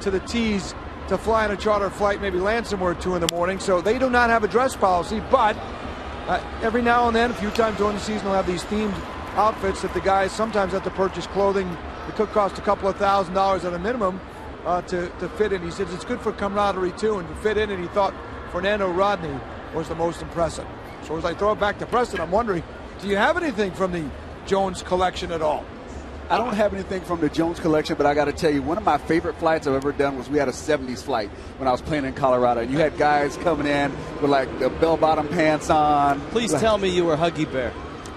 to the T's to fly on a charter flight, maybe land somewhere at 2 in the morning. So they do not have a dress policy, but every now and then, a few times during the season, they'll have these themed outfits that the guys sometimes have to purchase clothing that could cost a couple of $1,000s at a minimum to fit in. He says it's good for camaraderie too and to fit in, and he thought Fernando Rodney was the most impressive. So as I throw it back to Preston, I'm wondering, do you have anything from the Jones collection at all? I don't have anything from the Jones collection, but I got to tell you, one of my favorite flights I've ever done was we had a 70s flight when I was playing in Colorado. And you had guys coming in with like the bell-bottom pants on. Please tell me you were Huggy Bear.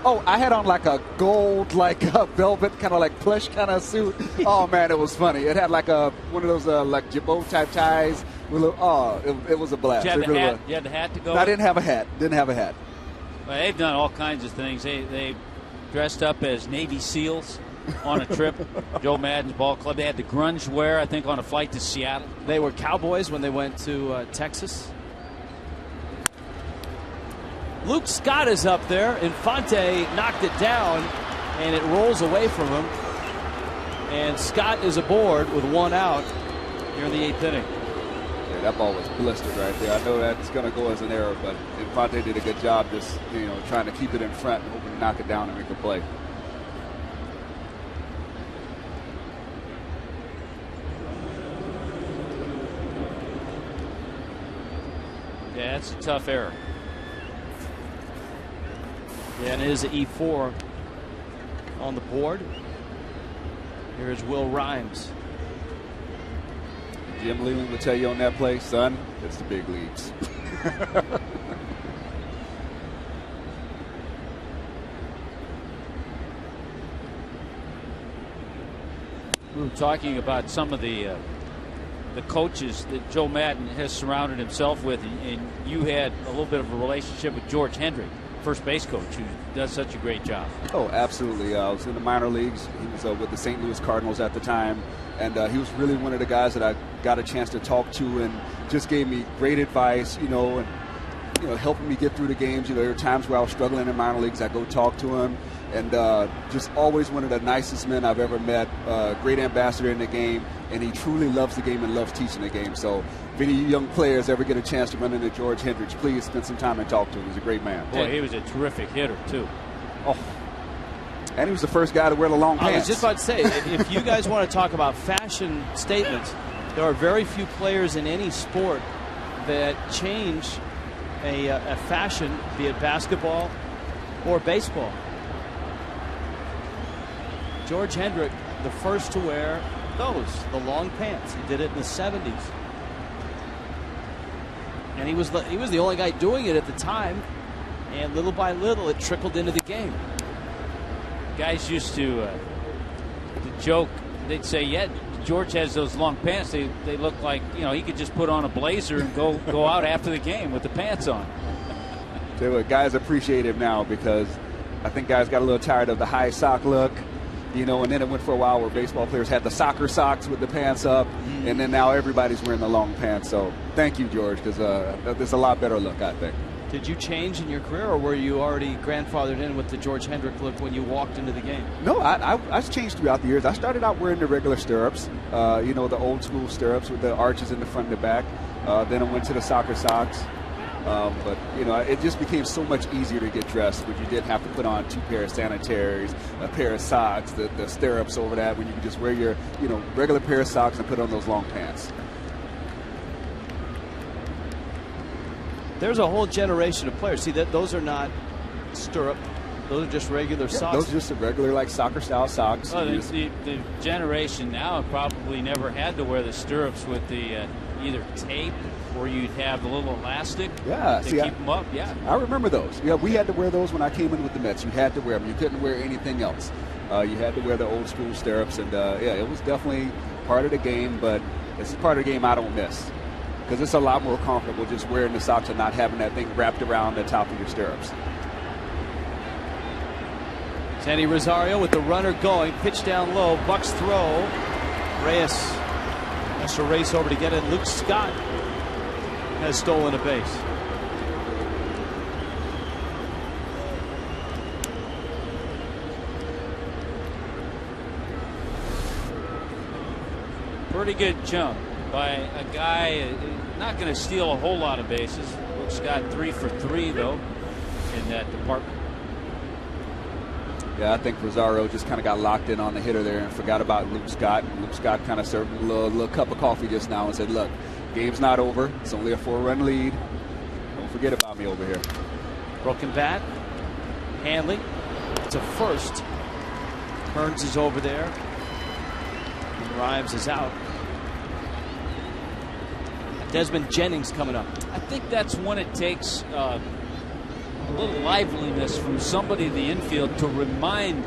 Oh, I had on like a gold, like a velvet, kind of like plush kind of suit. Oh, man, it was funny. It had like one of those like jabot type ties. It was a blast. Did you have the hat? You had the hat to go? No, I didn't have a hat. Well, they've done all kinds of things. They dressed up as Navy SEALs on a trip. Joe Madden's ball club. They had the grunge wear, I think, on a flight to Seattle. They were Cowboys when they went to Texas. Luke Scott is up there. Infante knocked it down, and it rolls away from him. And Scott is aboard with 1 out here in the 8th inning. Yeah, that ball was blistered right there. I know that's going to go as an error, but Infante did a good job just, trying to keep it in front and hoping to knock it down and make a play. Yeah, that's a tough error. Yeah, and it is an E4 on the board. Here's Will Rhymes. Jim Leland would tell you on that play, son, it's the big leagues. We were talking about some of the coaches that Joe Madden has surrounded himself with, and you had a little bit of a relationship with George Hendrick, first base coach, who does such a great job. Oh, absolutely. I was in the minor leagues. He was with the St. Louis Cardinals at the time, and he was really one of the guys that I got a chance to talk to and just gave me great advice, and helping me get through the games. There were times where I was struggling in minor leagues. I go talk to him, and just always one of the nicest men I've ever met. Great ambassador in the game, and he truly loves the game and loves teaching the game. So if any young players ever get a chance to run into George Hendricks, please spend some time and talk to him. He's a great man. Boy, he was a terrific hitter, too. Oh, and he was the first guy to wear the long pants. I was just about to say, if you guys want to talk about fashion statements, there are very few players in any sport that change a fashion, be it basketball or baseball. George Hendrick, the first to wear the long pants. He did it in the 70s. And he was the only guy doing it at the time, and little by little it trickled into the game. Guys used to joke. They'd say, yeah, George has those long pants. They look like, he could just put on a blazer and go out after the game with the pants on. Tell you what, guys appreciate him now, because I think guys got a little tired of the high sock look. And then it went for a while where baseball players had the soccer socks with the pants up, and then now everybody's wearing the long pants. So thank you, George, because there's a lot better look, I think. Did you change in your career, or were you already grandfathered in with the George Hendrick look when you walked into the game? No, I changed throughout the years. I started out wearing the regular stirrups, the old school stirrups with the arches in the front and the back. Then I went to the soccer socks. But you know, it just became so much easier to get dressed when you didn't have to put on 2 pairs of sanitaries, a pair of socks, the stirrups over that, when you could just wear your regular pair of socks and put on those long pants. There's a whole generation of players. See, that those are not stirrup. Those are just regular socks. Those are just regular, like, soccer-style socks. Well, the generation now probably never had to wear the stirrups with the either tape or you'd have the little elastic to keep them up. Yeah, I remember those. Yeah, we had to wear those when I came in with the Mets. You had to wear them. You couldn't wear anything else. You had to wear the old-school stirrups, and, it was definitely part of the game, but it's part of the game I don't miss because it's a lot more comfortable just wearing the socks and not having that thing wrapped around the top of your stirrups. Sandy Rosario with the runner going. Pitch down low. Bucks throw. Reyes has to race over to get it. Luke Scott has stolen a base. Pretty good jump by a guy not going to steal a whole lot of bases. Luke Scott 3 for 3 though in that department. Yeah, I think Rosario just kind of got locked in on the hitter there and forgot about Luke Scott. Luke Scott kind of served him a little cup of coffee just now and said, look, game's not over. It's only a 4-run lead. Don't forget about me over here. Broken bat. Hanley. It's a first. Kearns is over there. And Rimes is out. Desmond Jennings coming up. I think that's when it takes a little liveliness from somebody in the infield to remind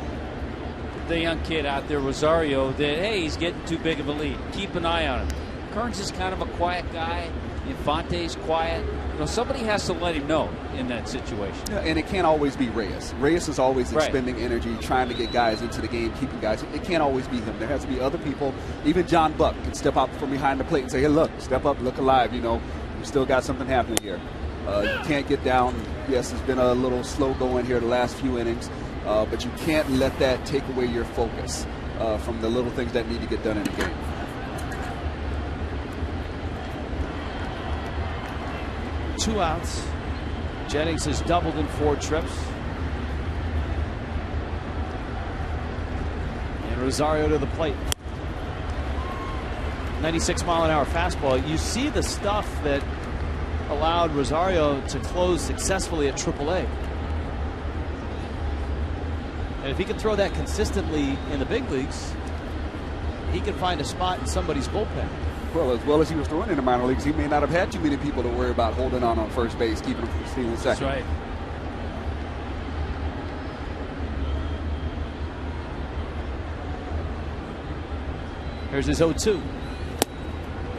the young kid out there, Rosario, that, hey, he's getting too big of a lead. Keep an eye on him. Kearns is kind of a quiet guy. Infante's quiet. Somebody has to let him know in that situation. Yeah, and it can't always be Reyes. Reyes is always expending energy, trying to get guys into the game, keeping guys. It can't always be him. There has to be other people. Even John Buck can step out from behind the plate and say, hey, look, step up, look alive. We still got something happening here. You can't get down. Yes, it's been a little slow going here the last few innings, but you can't let that take away your focus from the little things that need to get done in the game. Two outs. Jennings has doubled in 4 trips. And Rosario to the plate. 96-mile-an-hour fastball. You see the stuff that allowed Rosario to close successfully at AAA. And if he can throw that consistently in the big leagues, he can find a spot in somebody's bullpen. Well as he was throwing in the minor leagues, he may not have had too many people to worry about holding on first base, keeping him from stealing second. That's right. Here's his 0-2.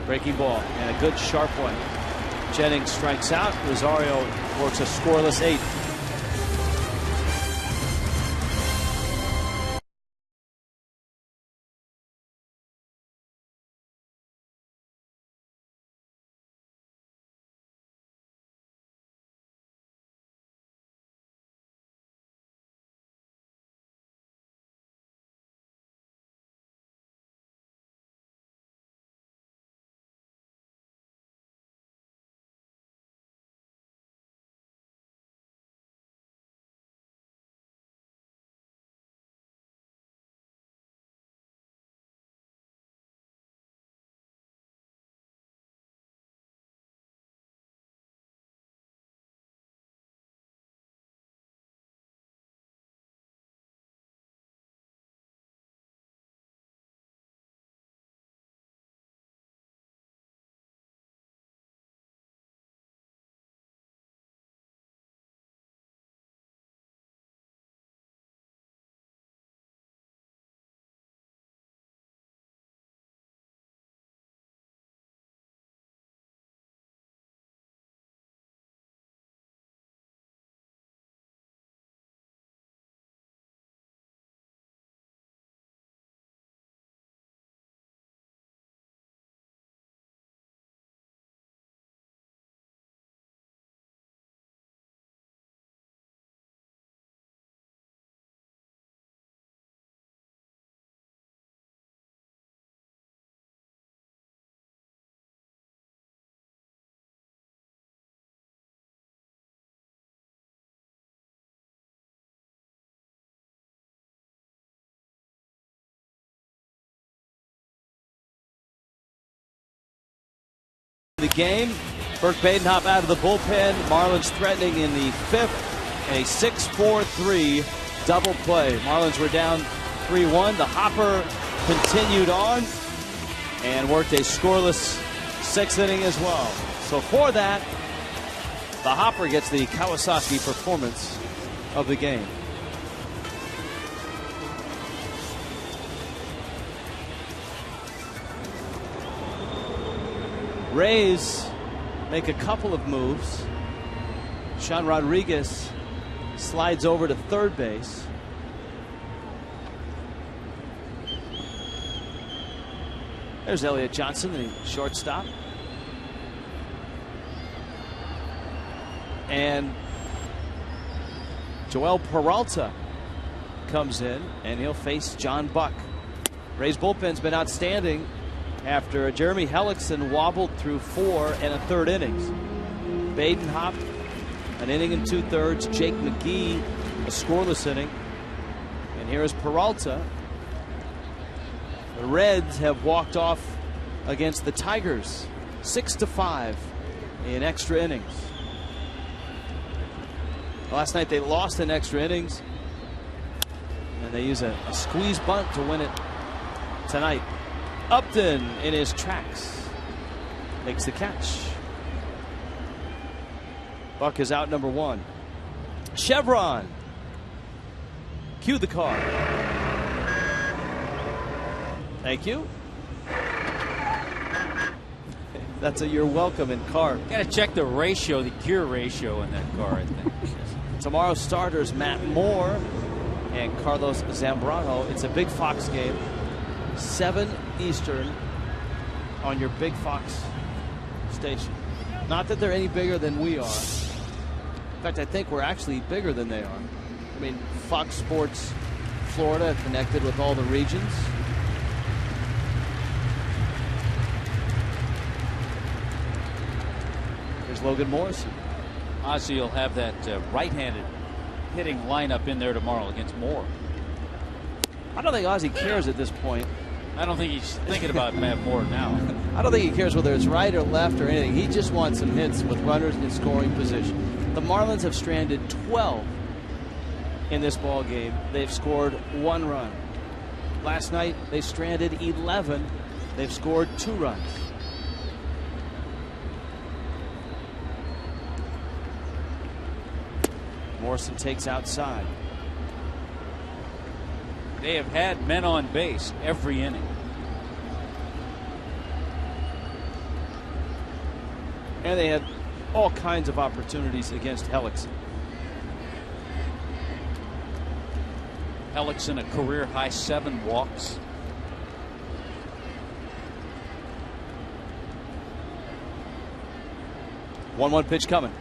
Breaking ball and a good sharp one. Jennings strikes out. Rosario works a scoreless 8th. the game. Burke Badenhop out of the bullpen. Marlins threatening in the 5th. A 6-4-3 double play. Marlins were down 3-1. The hopper continued on and worked a scoreless 6th inning as well. So for that, the hopper gets the Kawasaki performance of the game. Rays make a couple of moves. Sean Rodriguez slides over to third base. There's Elliott Johnson, the shortstop. And Joel Peralta comes in, and he'll face John Buck. Rays bullpen's been outstanding after Jeremy Hellickson wobbled through 4 1/3 innings. Badenhop, an inning and 2/3. Jake McGee, a scoreless inning. And here is Peralta. The Reds have walked off against the Tigers 6-5 in extra innings. Last night they lost in extra innings, and they use a squeeze bunt to win it tonight. Upton in his tracks makes the catch. Buck is out number 1. Chevron. Cue the car. Thank you. That's a you're welcome in car. Got to check the ratio, the gear ratio in that car, I think. Tomorrow's starters, Matt Moore and Carlos Zambrano. It's a Big Fox game. 7 Eastern on your Big Fox station. Not that they're any bigger than we are. In fact, I think we're actually bigger than they are. I mean, Fox Sports Florida connected with all the regions. There's Logan Morrison. Ozzie will have that right-handed hitting lineup in there tomorrow against Moore. I don't think Ozzie cares at this point. I don't think he's thinking about Matt Moore now. I don't think he cares whether it's right or left or anything. He just wants some hits with runners in scoring position. The Marlins have stranded 12 in this ball game. They've scored 1 run. Last night they stranded 11. They've scored 2 runs. Morrison takes outside. They have had men on base every inning. And they had all kinds of opportunities against Hellickson. Hellickson a career high 7 walks. One pitch coming.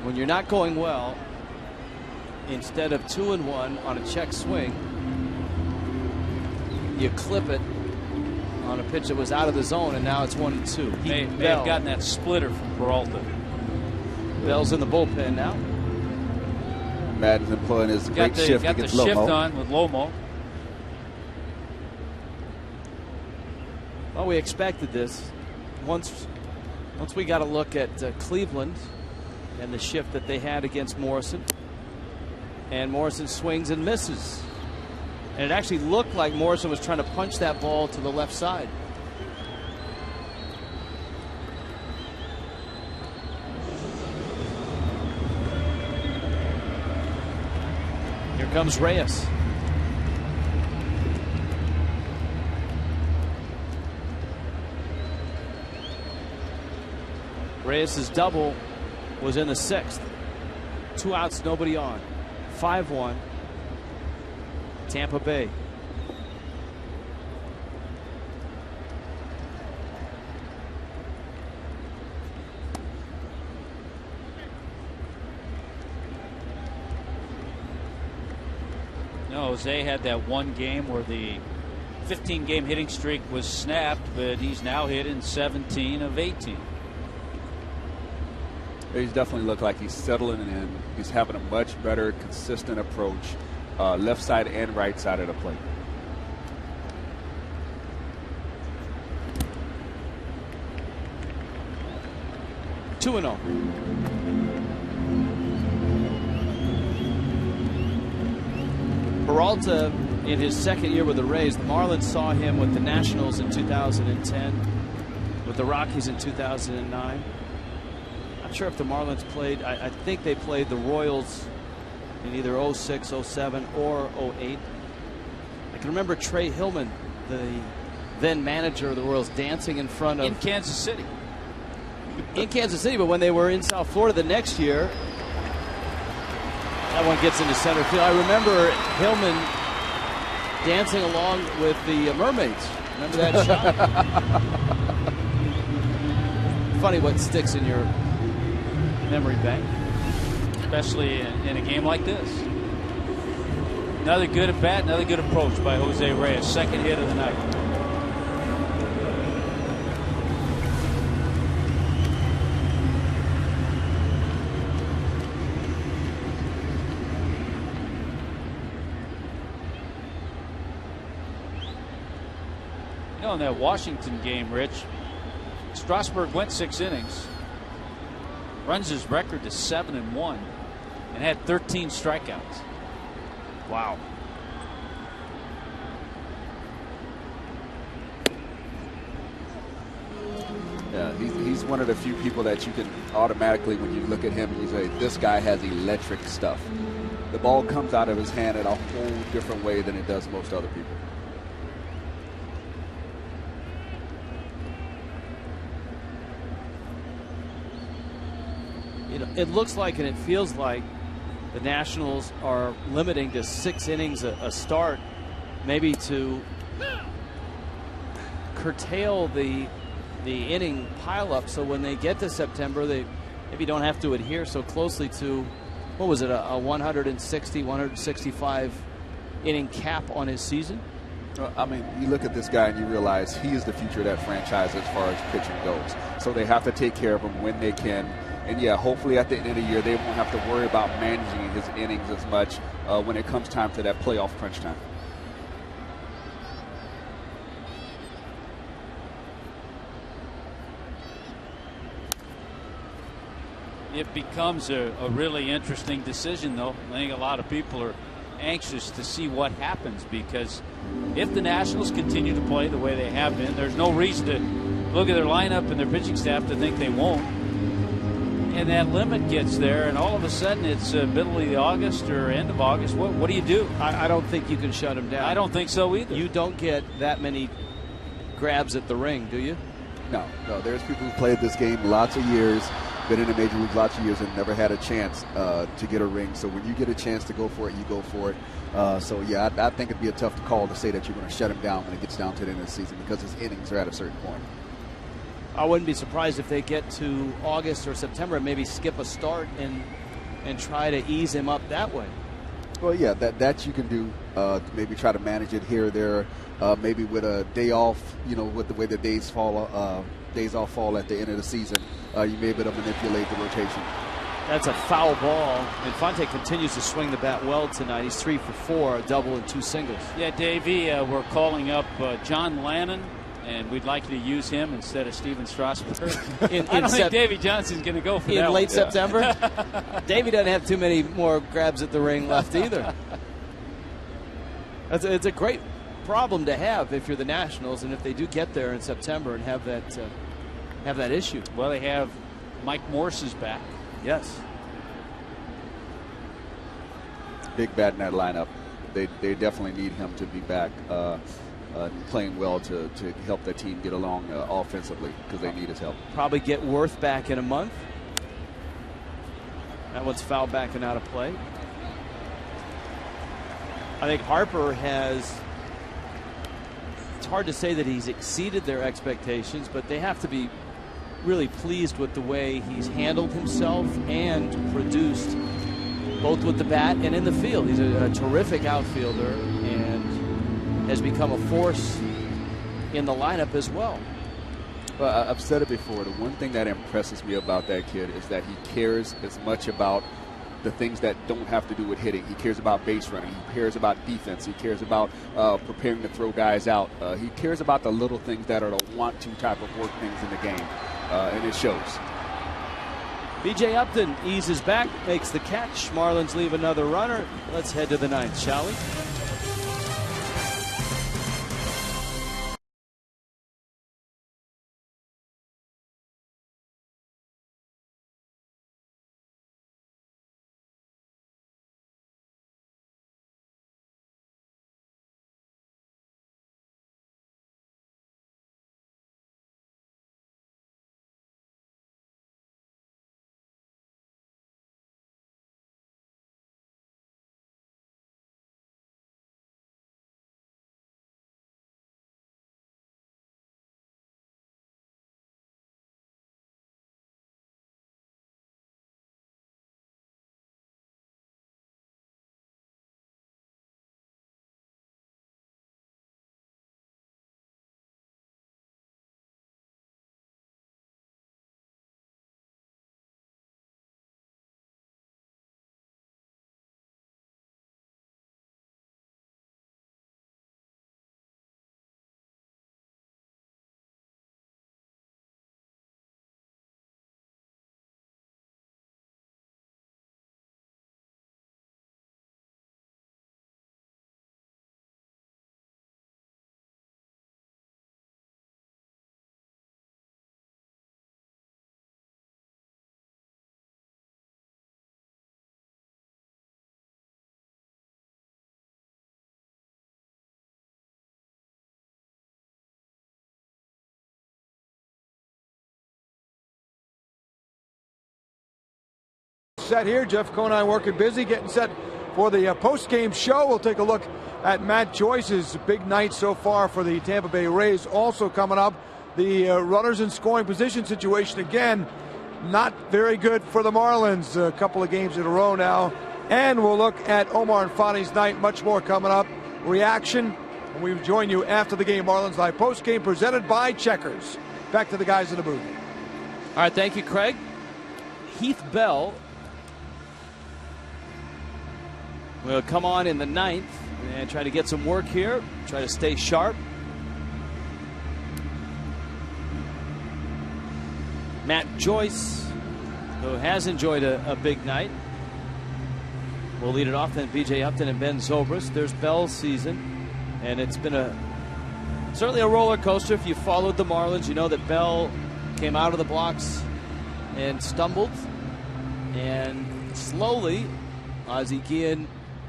When you're not going well, instead of 2-1 on a check swing, you clip it on a pitch that was out of the zone, and now it's 1-2. May have gotten that splitter from Peralta. Bell's in the bullpen now. Madden's employing his great shift against Lomo. Got the shift on with Lomo. Well, we expected this. Once we got a look at Cleveland and the shift that they had against Morrison. And Morrison swings and misses. And it actually looked like Morrison was trying to punch that ball to the left side. Here comes Reyes. Reyes' double was in the 6th. 2 outs, nobody on. 5-1. Tampa Bay. No, Jose had that one game where the 15-game hitting streak was snapped, but he's now hit in 17 of 18. He's definitely looked like he's settling in. He's having a much better, consistent approach, left side and right side of the plate. 2-0. Peralta, in his second year with the Rays, the Marlins saw him with the Nationals in 2010, with the Rockies in 2009. Not sure if the Marlins played. I think they played the Royals in either 06, 07, or 08. I can remember Trey Hillman, the then manager of the Royals, dancing in front of... In Kansas City. In Kansas City, but when they were in South Florida the next year, that one gets into center field. I remember Hillman dancing along with the Mermaids. Remember that shot? Funny what sticks in your memory bank. Especially in a game like this. Another good at bat, another good approach by Jose Reyes. Second hit of the night. You know, in that Washington game, Rich, Strasburg went 6 innings, runs his record to 7-1, and had 13 strikeouts. Wow. Yeah, he's one of the few people that you can automatically, when you look at him, you say, this guy has electric stuff. The ball comes out of his hand in a whole different way than it does most other people. It looks like and it feels like the Nationals are limiting to 6 innings a start, maybe to curtail the inning pileup, so when they get to September, they maybe don't have to adhere so closely to, what was it, a 160, 165 inning cap on his season? I mean, you look at this guy and you realize he is the future of that franchise as far as pitching goes. So they have to take care of him when they can. And yeah, hopefully at the end of the year, they won't have to worry about managing his innings as much when it comes time to that playoff crunch time. It becomes a really interesting decision, though. I think a lot of people are anxious to see what happens, because if the Nationals continue to play the way they have been, there's no reason to look at their lineup and their pitching staff to think they won't. And that limit gets there, and all of a sudden it's middle of August or end of August. What do you do? I don't think you can shut him down. I don't think so either. You don't get that many grabs at the ring, do you? No. There's people who played this game lots of years, been in the major leagues lots of years, and never had a chance to get a ring. So when you get a chance to go for it, you go for it. So yeah, I think it'd be a tough call to say that you're going to shut him down when it gets down to the end of the season, because his innings are at a certain point. I wouldn't be surprised if they get to August or September and maybe skip a start and try to ease him up that way. Well, yeah, that you can do. Maybe try to manage it here or there. Maybe with a day off, with the way the days off fall at the end of the season, you may be able to manipulate the rotation. That's a foul ball. Infante continues to swing the bat well tonight. He's 3 for 4, a double and 2 singles. Yeah, Davey, we're calling up John Lannon, and we'd like you to use him instead of Steven Strasburg. I don't think Davey Johnson's going to go for that in late September. Davey doesn't have too many more grabs at the ring left either. It's a great problem to have if you're the Nationals, and if they do get there in September and have that issue. Well, they have Mike Morse's back. Yes. Big bat in that lineup. They definitely need him to be back. Playing well to help the team get along offensively, because they need his help. Probably get Worth back in a month. That one's fouled back and out of play. I think Harper has, it's hard to say that he's exceeded their expectations, but they have to be really pleased with the way he's handled himself and produced, both with the bat and in the field. He's a terrific outfielder and has become a force in the lineup as well. Well, I've said it before. The one thing that impresses me about that kid is that he cares as much about the things that don't have to do with hitting. He cares about base running. He cares about defense. He cares about preparing to throw guys out. He cares about the little things that are the want-to type of work things in the game, and it shows. B.J. Upton eases back, makes the catch. Marlins leave another runner. Let's head to the ninth, shall we? Set here. Jeff Conine working busy, getting set for the post-game show. We'll take a look at Matt Joyce's big night so far for the Tampa Bay Rays. Also coming up, the runners in scoring position situation again, not very good for the Marlins. A couple of games in a row now. And we'll look at Omar Infante's night. Much more coming up. Reaction. And we join you after the game. Marlins Live post-game presented by Checkers. Back to the guys in the booth. All right, thank you, Craig. Heath Bell will come on in the ninth and try to get some work here, try to stay sharp. Matt Joyce, who has enjoyed a big night, will lead it off. Then B.J. Upton and Ben Zobrist. There's Bell's season, and it's been certainly a roller coaster. If you followed the Marlins, you know that Bell came out of the blocks and stumbled, and slowly Ozzie Guillen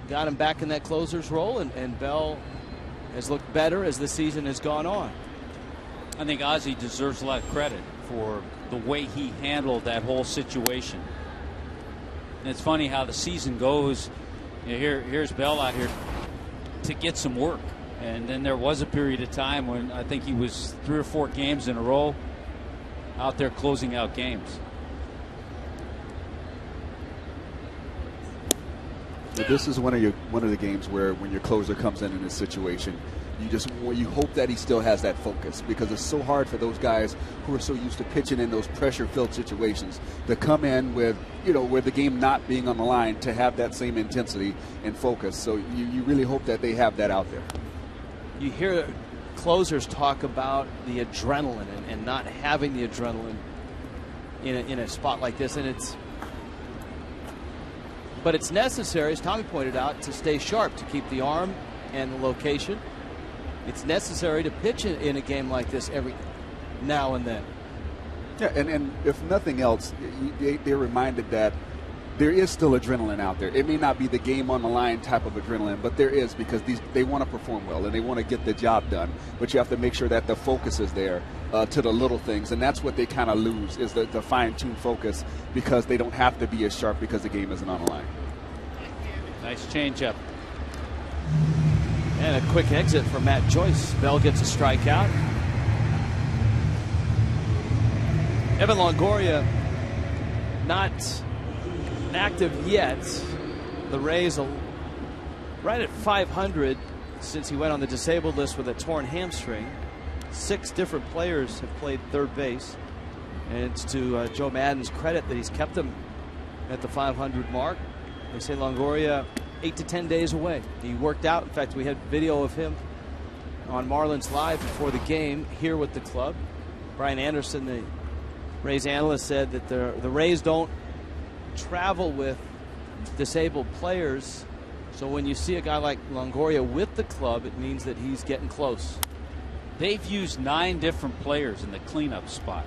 got him back in that closer's role, and Bell has looked better as the season has gone on. I think Ozzie deserves a lot of credit for the way he handled that whole situation. And it's funny how the season goes. You know, here's Bell out here to get some work. And then there was a period of time when I think he was 3 or 4 games in a row out there closing out games. This is one of the games where when your closer comes in this situation, you hope that he still has that focus, because it's so hard for those guys who are so used to pitching in those pressure-filled situations to come in with the game not being on the line, to have that same intensity and focus. So you really hope that they have that out there. You hear closers talk about the adrenaline and not having the adrenaline in a spot like this, but it's necessary, as Tommy pointed out, to stay sharp, to keep the arm and the location. It's necessary to pitch in a game like this every now and then. Yeah, and if nothing else, they're reminded that there is still adrenaline out there. It may not be the game on the line type of adrenaline, but there is, because they want to perform well and they want to get the job done. But you have to make sure that the focus is there to the little things, and that's what they kind of lose, is the fine-tuned focus, because they don't have to be as sharp because the game isn't on the line. Nice changeup. And a quick exit from Matt Joyce. Bell gets a strikeout. Evan Longoria not active yet. The Rays are right at 500 since he went on the disabled list with a torn hamstring. 6 different players have played third base, and it's to Joe Maddon's credit that he's kept them at the 500 mark. They say Longoria 8 to 10 days away. He worked out. In fact, we had video of him on Marlins Live before the game here with the club. Brian Anderson, the Rays analyst, said that the Rays don't travel with disabled players. So when you see a guy like Longoria with the club, it means that he's getting close. They've used 9 different players in the cleanup spot.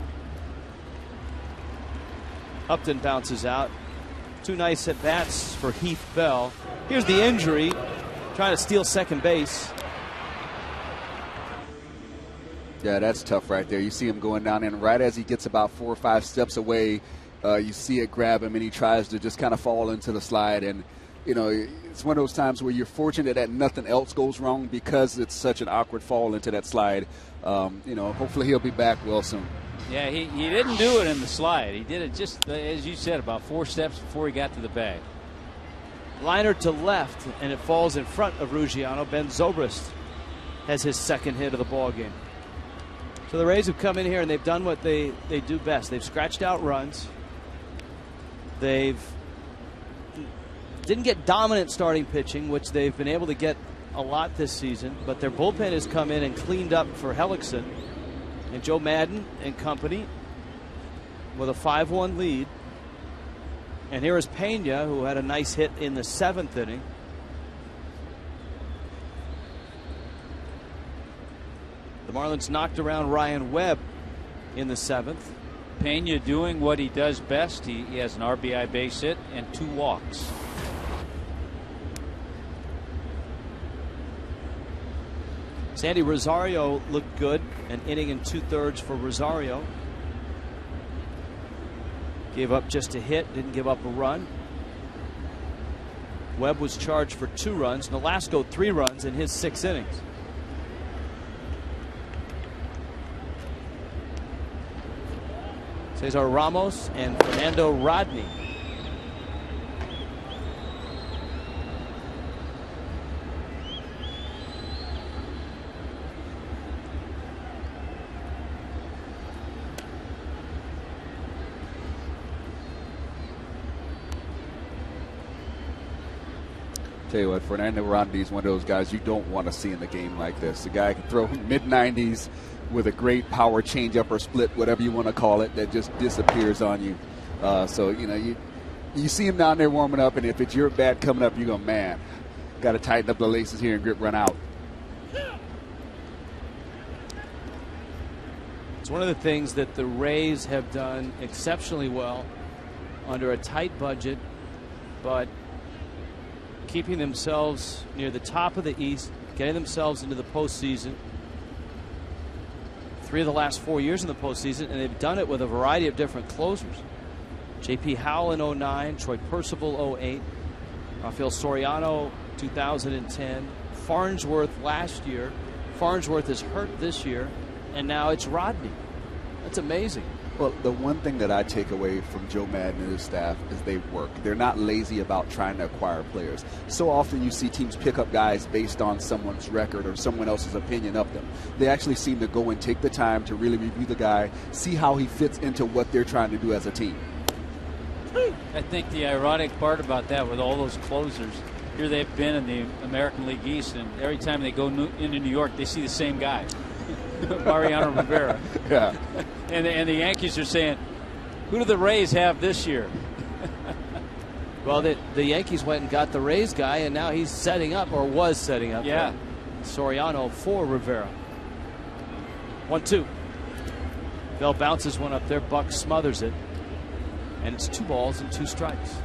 Upton bounces out. 2 nice at bats for Heath Bell. Here's the injury, trying to steal second base. Yeah, that's tough right there. You see him going down, and right as he gets about 4 or 5 steps away, you see it grab him, and he tries to just kind of fall into the slide. And, you know, it's one of those times where you're fortunate that nothing else goes wrong because it's such an awkward fall into that slide. You know, hopefully he'll be back well soon. Yeah, he didn't do it in the slide. He did it just, as you said, about 4 steps before he got to the bag. Liner to left, and it falls in front of Ruggiano. Ben Zobrist has his second hit of the ball game. So the Rays have come in here and they've done what they do best. They've scratched out runs. They've didn't get dominant starting pitching, which they've been able to get a lot this season, but their bullpen has come in and cleaned up for Hellickson and Joe Madden and company with a 5-1 lead. And here is Pena, who had a nice hit in the 7th inning. The Marlins knocked around Ryan Webb in the 7th. Pena doing what he does best. He has an RBI base hit and 2 walks. Sandy Rosario looked good, an inning and 2/3 for Rosario. Gave up just a hit, didn't give up a run. Webb was charged for 2 runs. Nolasco 3 runs in his 6 innings. Cesar Ramos and Fernando Rodney. Tell you what, Fernando Rodney is one of those guys you don't want to see in the game like this. The guy can throw mid-90s with a great power changeup or split, whatever you want to call it, that just disappears on you. So, you know, you see him down there warming up, and if it's your bat coming up, you go, man, got to tighten up the laces here and grip run out. It's one of the things that the Rays have done exceptionally well under a tight budget, but keeping themselves near the top of the East, getting themselves into the postseason. 3 of the last 4 years in the postseason, and they've done it with a variety of different closers. J.P. Howell in 09, Troy Percival 08, Rafael Soriano 2010, Farnsworth last year. Farnsworth is hurt this year, and now it's Rodney. That's amazing. Well, the one thing that I take away from Joe Madden and his staff is they work. They're not lazy about trying to acquire players. So often you see teams pick up guys based on someone's record or someone else's opinion of them. They actually seem to go and take the time to really review the guy, see how he fits into what they're trying to do as a team. I think the ironic part about that with all those closers, here they've been in the American League East, and every time they go into New York, they see the same guy. Mariano Rivera. Yeah. And the Yankees are saying, who do the Rays have this year? Well, the Yankees went and got the Rays guy, and now he's setting up, or was setting up. Yeah. Soriano for Rivera. 1-2. Bell bounces one up there. Buck smothers it. And it's 2 balls and 2 strikes.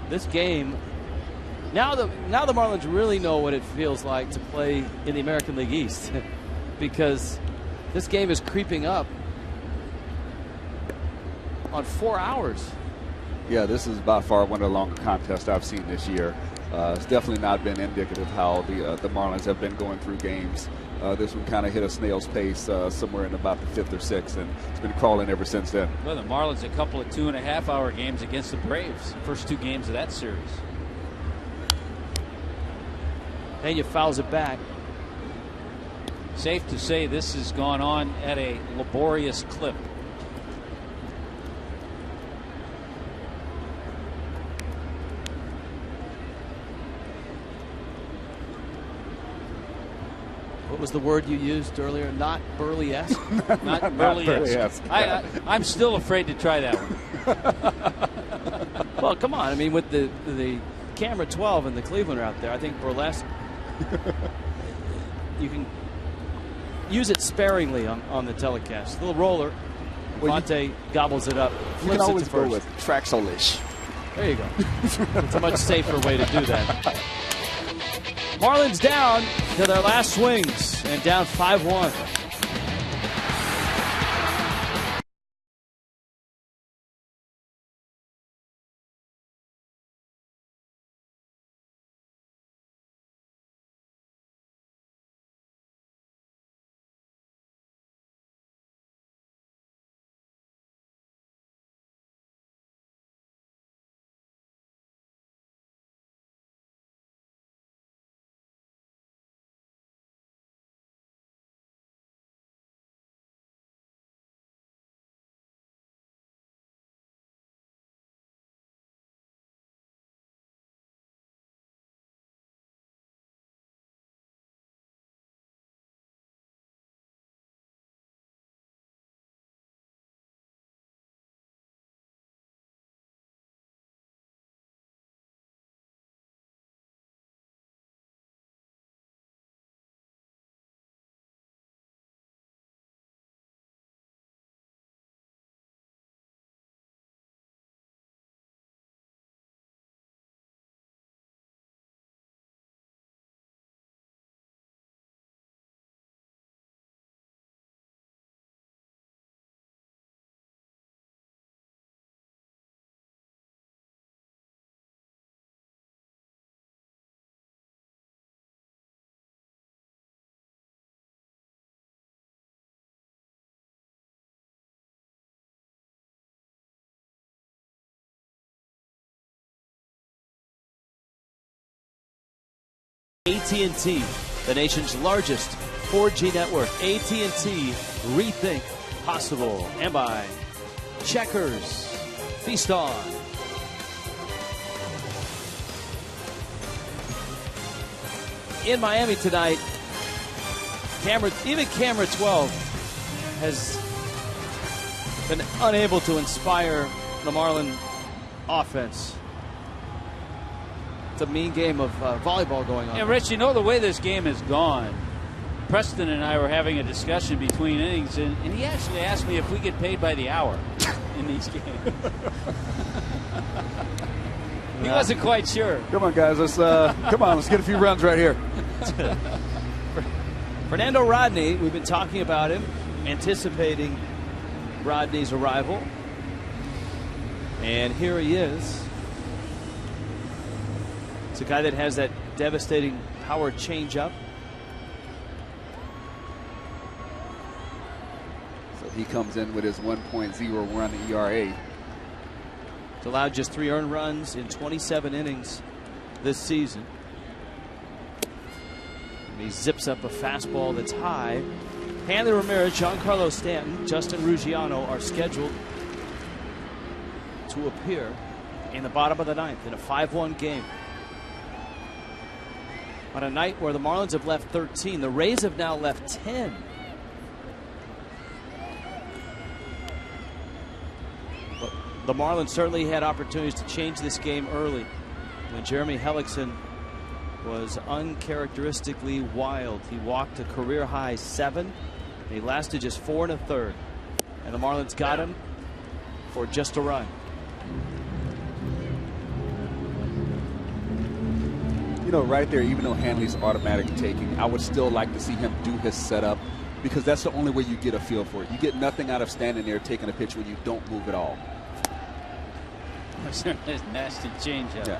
This game, now the Marlins really know what it feels like to play in the American League East because this game is creeping up on 4 hours. Yeah, this is by far one of the longer contests I've seen this year. It's definitely not been indicative of how the Marlins have been going through games. This one kind of hit a snail's pace somewhere in about the 5th or 6th, and it's been crawling ever since then. Well, the Marlins a couple of 2.5-hour games against the Braves. First 2 games of that series. Pena fouls it back. Safe to say this has gone on at a laborious clip. What was the word you used earlier? Not Burley-esque? Not Burley-esque. I'm still afraid to try that one. Well, come on. I mean, with the camera 12 and the Clevelander out there, I think burlesque, you can use it sparingly on the telecast. A little roller. Fonte gobbles it up. You can always go with Traxolish. There you go. It's a much safer way to do that. Marlins down to their last swings and down 5-1. AT&T, the nation's largest 4G network. AT&T, rethink possible. And by Checkers, feast on. In Miami tonight, even camera 12 has been unable to inspire the Marlin offense. A mean game of volleyball going on. And Rich, you know the way this game has gone. Preston and I were having a discussion between innings, and he actually asked me if we get paid by the hour in these games. He wasn't quite sure. Come on, guys. Let's get a few runs right here. Fernando Rodney, we've been talking about him, anticipating Rodney's arrival, and here he is. It's a guy that has that devastating power changeup. So he comes in with his 1.01 ERA. It's allowed just 3 earned runs in 27 innings this season. And he zips up a fastball that's high. Hanley Ramirez, Giancarlo Stanton, Justin Ruggiano are scheduled to appear in the bottom of the 9th in a 5-1 game. On a night where the Marlins have left 13, the Rays have now left 10. But the Marlins certainly had opportunities to change this game early when Jeremy Hellickson was uncharacteristically wild. He walked a career high 7. And he lasted just 4 1/3. And the Marlins got him for just a run. You know, right there, even though Hanley's automatic taking, I would still like to see him do his setup, because that's the only way you get a feel for it. You get nothing out of standing there taking a pitch when you don't move at all. That's a nasty changeup. Yeah.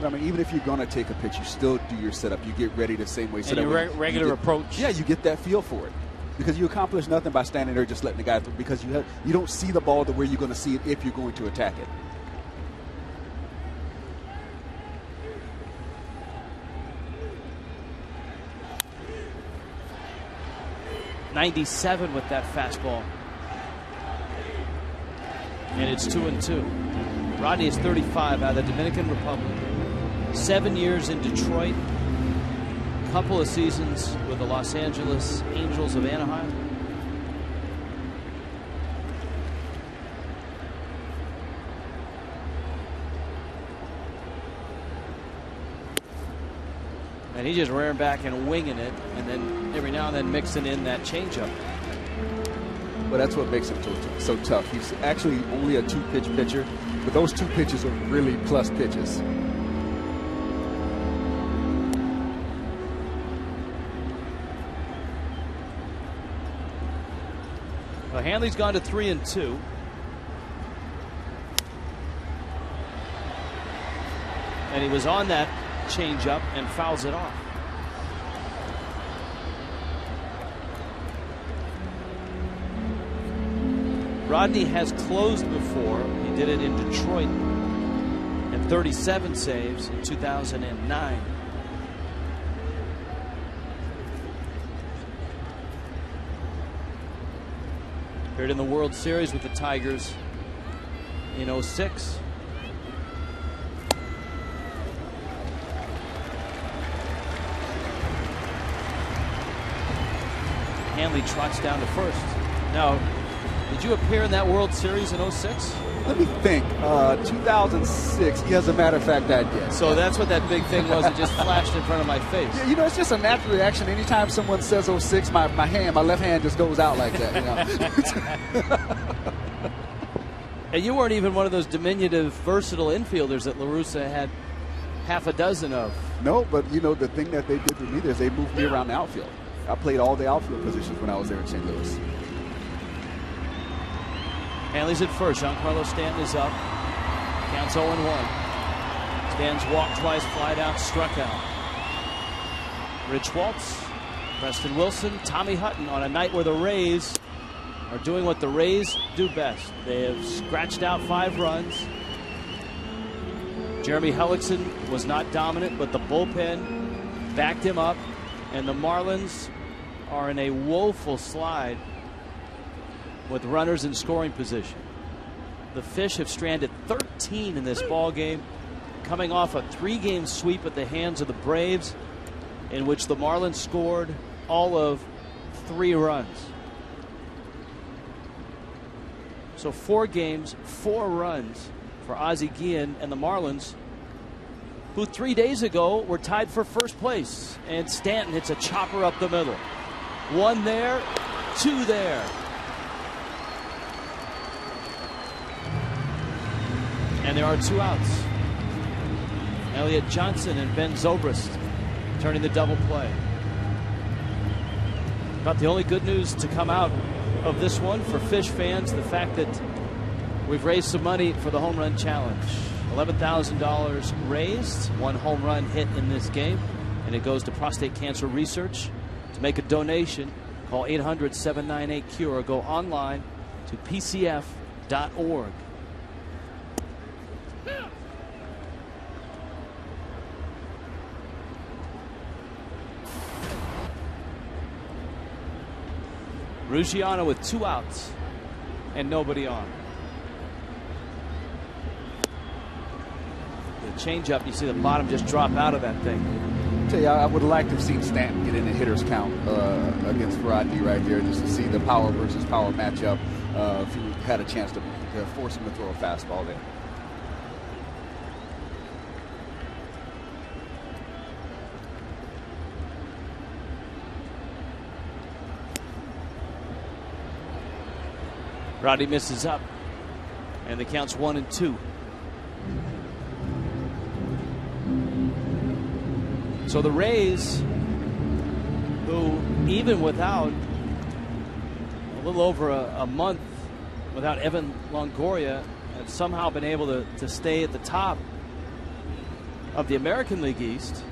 But I mean, even if you're going to take a pitch, you still do your setup. You get ready the same way. So and your regular approach. Yeah, you get that feel for it. Because you accomplish nothing by standing there just letting the guy through, because you don't see the ball the way you're going to see it if you're going to attack it. .97 with that fastball. And it's 2-2. Rodney is 35 out of the Dominican Republic. 7 years in Detroit. Couple of seasons with the Los Angeles Angels of Anaheim. And he just rearing back and winging it, and then every now and then mixing in that changeup. Well, that's what makes him so tough. He's actually only a 2-pitch pitcher, but those 2 pitches are really plus pitches. Well, Hanley's gone to 3-2. And he was on that changeup and fouls it off. Rodney has closed before. He did it in Detroit and 37 saves in 2009. Appeared in the World Series with the Tigers in 06. Hanley trots down to first. Now, did you appear in that World Series in 06? Let me think. 2006. As a matter of fact, I did. So that's what that big thing was. It just flashed in front of my face. Yeah, you know, it's just a natural reaction. Anytime someone says 06, my left hand just goes out like that. You know? And you weren't even one of those diminutive, versatile infielders that La Russa had half a dozen of. No, but you know, the thing that they did for me is they moved me around the outfield. I played all the outfield positions when I was there in St. Louis. Hanley's at first. Giancarlo Stanton is up. Counts 0-1. Stanton's walked twice, flied out, struck out. Rich Waltz, Preston Wilson, Tommy Hutton on a night where the Rays are doing what the Rays do best. They have scratched out 5 runs. Jeremy Hellickson was not dominant, but the bullpen backed him up. And the Marlins are in a woeful slide with runners in scoring position. The Fish have stranded 13 in this ball game, coming off a 3-game sweep at the hands of the Braves, in which the Marlins scored all of 3 runs. So 4 games, 4 runs for Ozzie Guillen and the Marlins, who 3 days ago were tied for first place. And Stanton hits a chopper up the middle. 1 there, 2 there. And there are 2 outs. Elliott Johnson and Ben Zobrist turning the double play. About the only good news to come out of this one for Fish fans, the fact that we've raised some money for the Home Run Challenge. $11,000 raised, 1 home run hit in this game, and it goes to prostate cancer research. To make a donation, call 800-798-CURE or go online to pcf.org. Ruggiano with 2 outs and nobody on. The changeup, you see the bottom just drop out of that thing. I tell you, I would like to have seen Stanton get in a hitter's count against Rodney right there, just to see the power versus power matchup. If you had a chance to force him to throw a fastball there. Rodney misses up, and the count's 1-2. So the Rays, who even without a little over a month without Evan Longoria, have somehow been able to stay at the top of the American League East.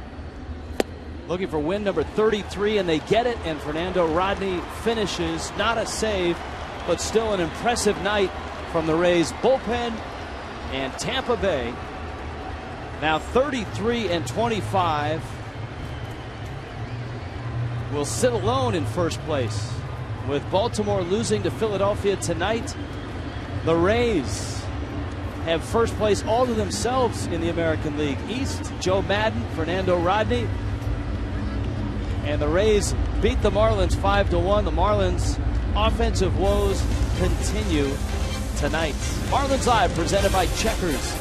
Looking for win number 33, and they get it, and Fernando Rodney finishes. Not a save, but still an impressive night from the Rays bullpen. And Tampa Bay now 33-25 will sit alone in first place. With Baltimore losing to Philadelphia tonight, the Rays have first place all to themselves in the American League East. Joe Madden, Fernando Rodney, and the Rays beat the Marlins 5-1. The Marlins' offensive woes continue tonight. Marlins Live presented by Checkers.